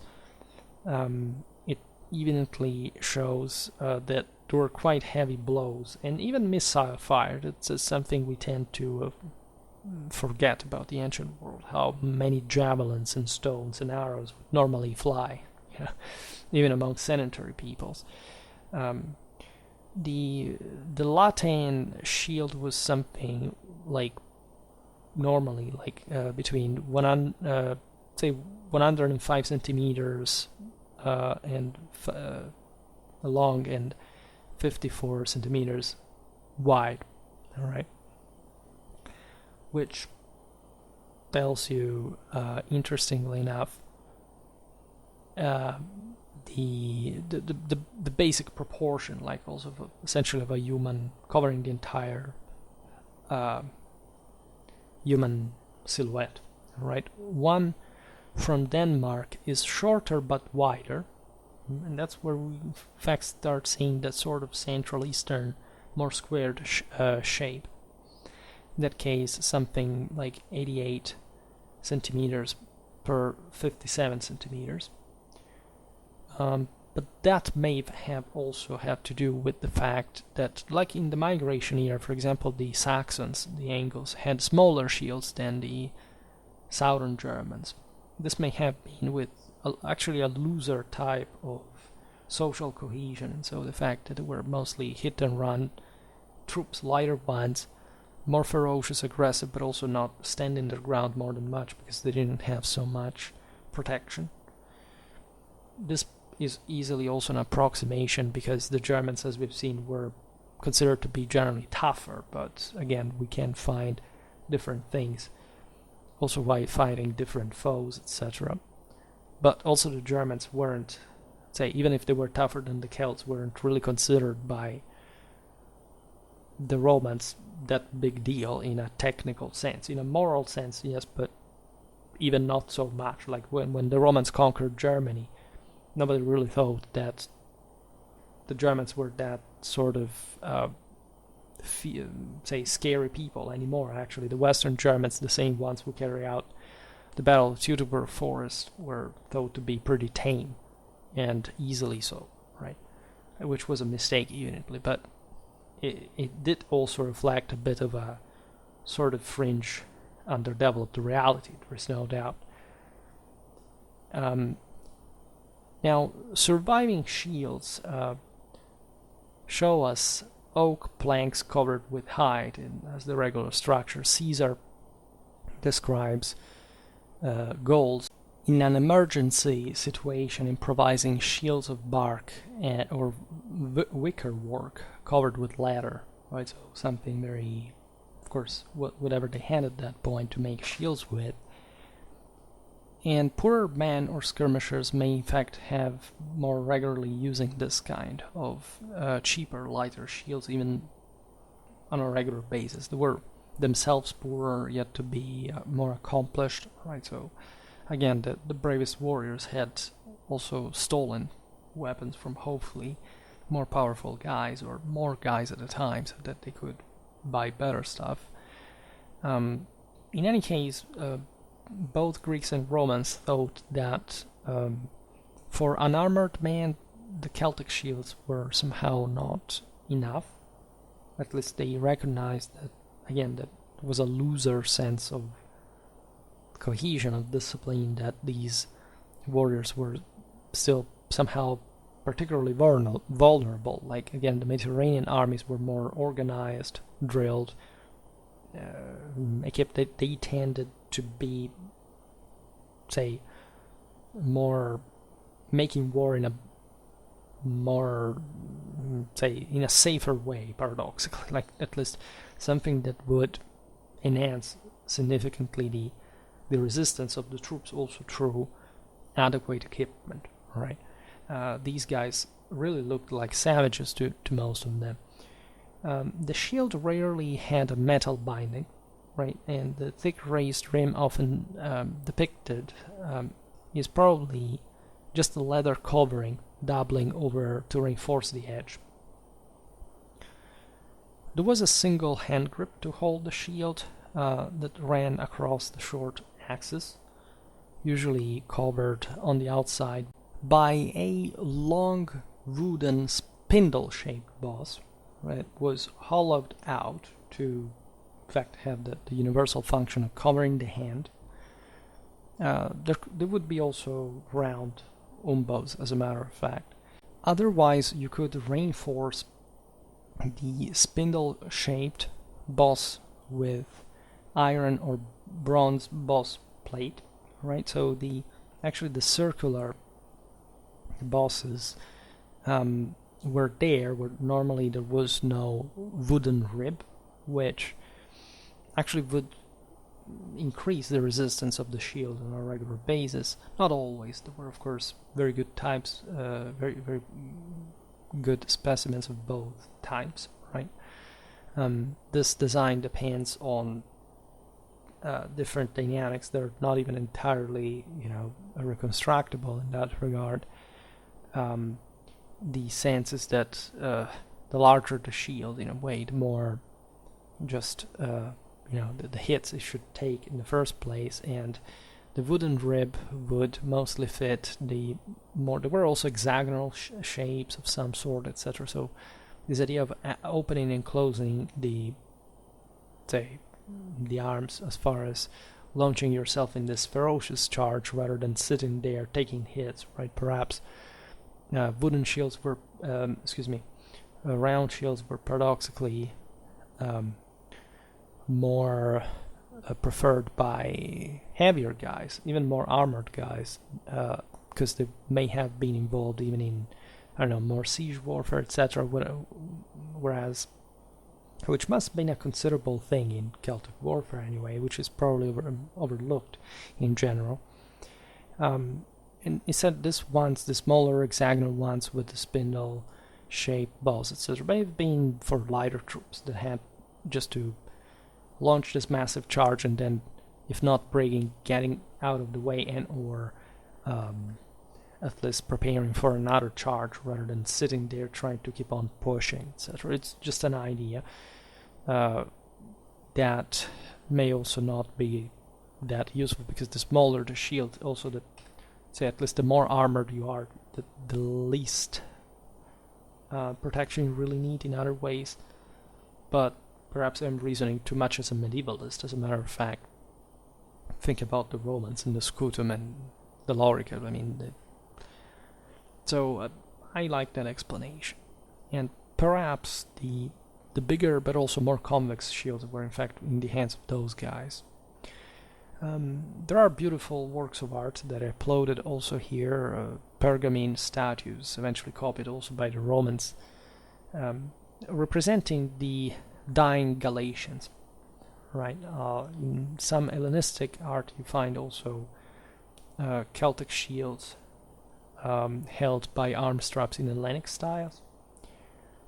it evidently shows that there were quite heavy blows and even missile fire. That's something we tend to forget about the ancient world, how many javelins and stones and arrows would normally fly, even among sedentary peoples. The Latin shield was something like normally between 105 centimeters and long and 54 centimeters wide, all right, which tells you, interestingly enough, the basic proportion, like also essentially of a human, covering the entire human silhouette, right? One from Denmark is shorter but wider, and that's where we in fact start seeing that sort of Central Eastern, more squared shape. In that case, something like 88 centimeters per 57 centimeters. But that may have also had to do with the fact that, like in the migration era, for example, the Saxons, the Angles, had smaller shields than the southern Germans. This may have been with actually a looser type of social cohesion, and so the fact that they were mostly hit and run troops, lighter ones, more ferocious, aggressive, but also not standing their ground more than much because they didn't have so much protection. This is easily also an approximation because the Germans, as we've seen, were considered to be generally tougher, but again, we can find different things also by fighting different foes, etc. But also the Germans weren't, say, even if they were tougher than the Celts, weren't really considered by the Romans that big deal in a technical sense. In a moral sense, yes, but even not so much. Like when the Romans conquered Germany, nobody really thought that the Germans were that sort of say scary people anymore. Actually, the Western Germans, the same ones who carry out the Battle of Teutoburg Forest, were thought to be pretty tame and easily so, right? Which was a mistake evidently, but it did also reflect a bit of a sort of fringe underdeveloped reality, there is no doubt. Now, surviving shields show us oak planks covered with hide as the regular structure. Caesar describes Gauls in an emergency situation improvising shields of bark or wicker work covered with leather, right? So something very, of course, whatever they had at that point to make shields with. And poorer men or skirmishers may in fact have more regularly using this kind of cheaper, lighter shields, even on a regular basis. They were themselves poorer, yet to be more accomplished, right? So again, the bravest warriors had also stolen weapons from hopefully more powerful guys or more guys at a time so that they could buy better stuff. In any case, both Greeks and Romans thought that for unarmored men, the Celtic shields were somehow not enough. At least they recognized that, again, that was a looser sense of cohesion, of discipline, that these warriors were still somehow particularly vulnerable. Like, again, the Mediterranean armies were more organized, drilled, equipped. They tended to be, say, more making war in a more, say, in a safer way, paradoxically, like at least something that would enhance significantly the resistance of the troops, also through adequate equipment, right? These guys really looked like savages to most of them. The shield rarely had a metal binding, right? And the thick raised rim often depicted is probably just a leather covering doubling over to reinforce the edge. There was a single hand grip to hold the shield that ran across the short axis, usually covered on the outside by a long wooden spindle-shaped boss. Right, was hollowed out to, in fact, have the universal function of covering the hand. There would be also round umbos, as a matter of fact. Otherwise, you could reinforce the spindle-shaped boss with iron or bronze boss plate, right? So the circular bosses were there where normally there was no wooden rib, which actually would increase the resistance of the shield on a regular basis. Not always. There were, of course, very good types, very good specimens of both types, right? This design depends on different dynamics that are not even entirely, reconstructible in that regard. The sense is that the larger the shield, in a way, the more just the hits it should take in the first place, and the wooden rib would mostly fit the more. There were also hexagonal shapes of some sort, etc. So this idea of opening and closing the arms as far as launching yourself in this ferocious charge rather than sitting there taking hits, right? Perhaps wooden shields were, round shields were paradoxically more preferred by heavier guys, even more armored guys, because they may have been involved even in, I don't know, more siege warfare, etc. Whereas, which must have been a considerable thing in Celtic warfare anyway, which is probably overlooked in general. And instead, the smaller hexagonal ones with the spindle-shaped bows, etc., may have been for lighter troops that had just to launch this massive charge and then, if not breaking, getting out of the way and or at least preparing for another charge rather than sitting there trying to keep on pushing, etc. It's just an idea that may also not be that useful, because the smaller the shield, also at least the more armored you are, the least protection you really need in other ways. But perhaps I'm reasoning too much as a medievalist. As a matter of fact, think about the Romans and the scutum and the lorica. I mean, I like that explanation. And perhaps the bigger but also more convex shields were in fact in the hands of those guys. There are beautiful works of art that I uploaded also here, Pergamene statues, eventually copied also by the Romans, representing the dying Galatians. Right. In some Hellenistic art, you find also Celtic shields held by arm straps in Hellenic styles.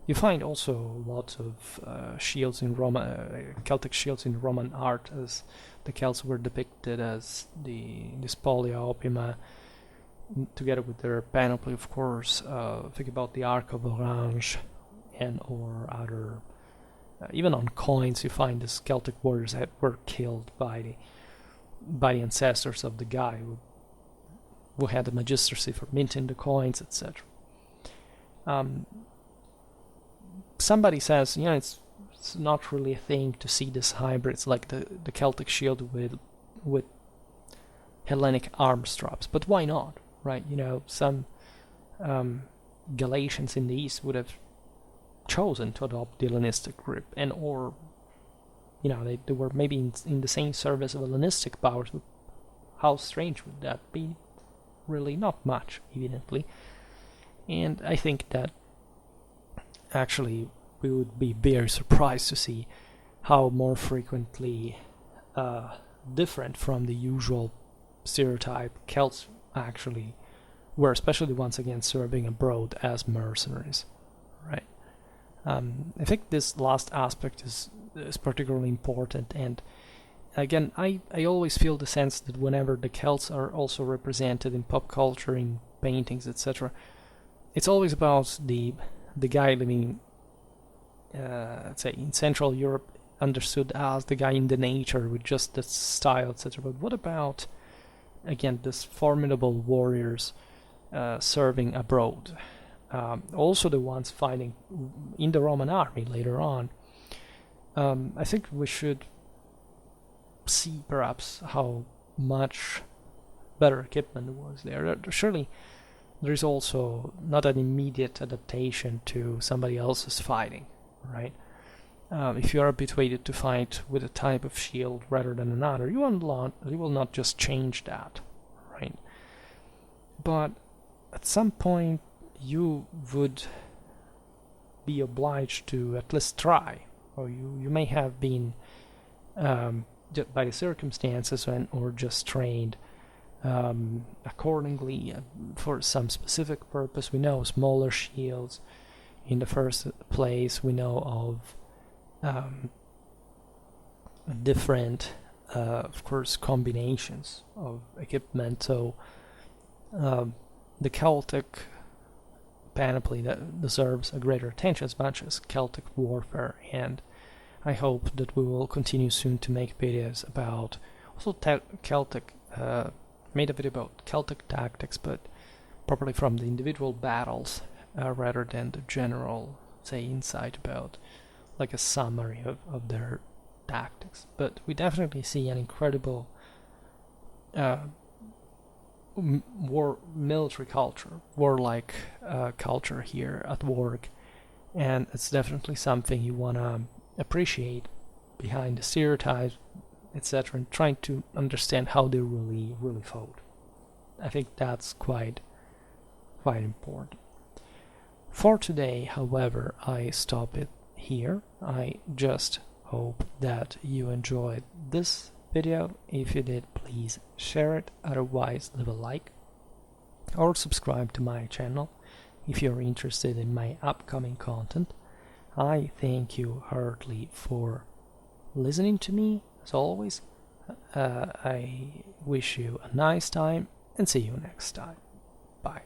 You find also lots of shields in Celtic shields in Roman art, as the Celts were depicted as the spolia opima, together with their panoply, of course. Think about the Arc of Orange and or other. Even on coins, you find the Celtic warriors that were killed by the ancestors of the guy who had the magistracy for minting the coins, etc. Somebody says, it's not really a thing to see this hybrids like the Celtic shield with Hellenic arm straps, but why not, right? Some Galatians in the East would have chosen to adopt the Hellenistic grip, and or they were maybe in the same service of Hellenistic powers. How strange would that be? Really not much, evidently. And I think that actually we would be very surprised to see how more frequently different from the usual stereotype Celts actually were, especially once again serving abroad as mercenaries, right? I think this last aspect is particularly important, and again, I always feel the sense that whenever the Celts are also represented in pop culture, in paintings, etc., it's always about the guy living, let's say, in Central Europe, understood as the guy in the nature with just the style, etc. But what about, again, this formidable warriors serving abroad? Also the ones fighting in the Roman army later on. I think we should see perhaps how much better equipment was there. Surely there is also not an immediate adaptation to somebody else's fighting, right? If you are habituated to fight with a type of shield rather than another, you will not just change that, right? But at some point you would be obliged to at least try, or you may have been by the circumstances or just trained accordingly for some specific purpose. We know smaller shields in the first place. We know of different, of course, combinations of equipment. So the Celtic panoply that deserves a greater attention as much as Celtic warfare, and I hope that we will continue soon to make videos about also Celtic, made a video about Celtic tactics, but probably from the individual battles rather than the general, say, insight about like a summary of their tactics. But we definitely see an incredible military culture, warlike culture here at work, and it's definitely something you wanna appreciate behind the stereotypes, etc., and trying to understand how they really fought. I think that's quite important. For today, however, I stop it here. I just hope that you enjoyed this video. If you did, please share it. Otherwise, leave a like or subscribe to my channel if you're interested in my upcoming content. I thank you heartily for listening to me, as always. I wish you a nice time and see you next time. Bye.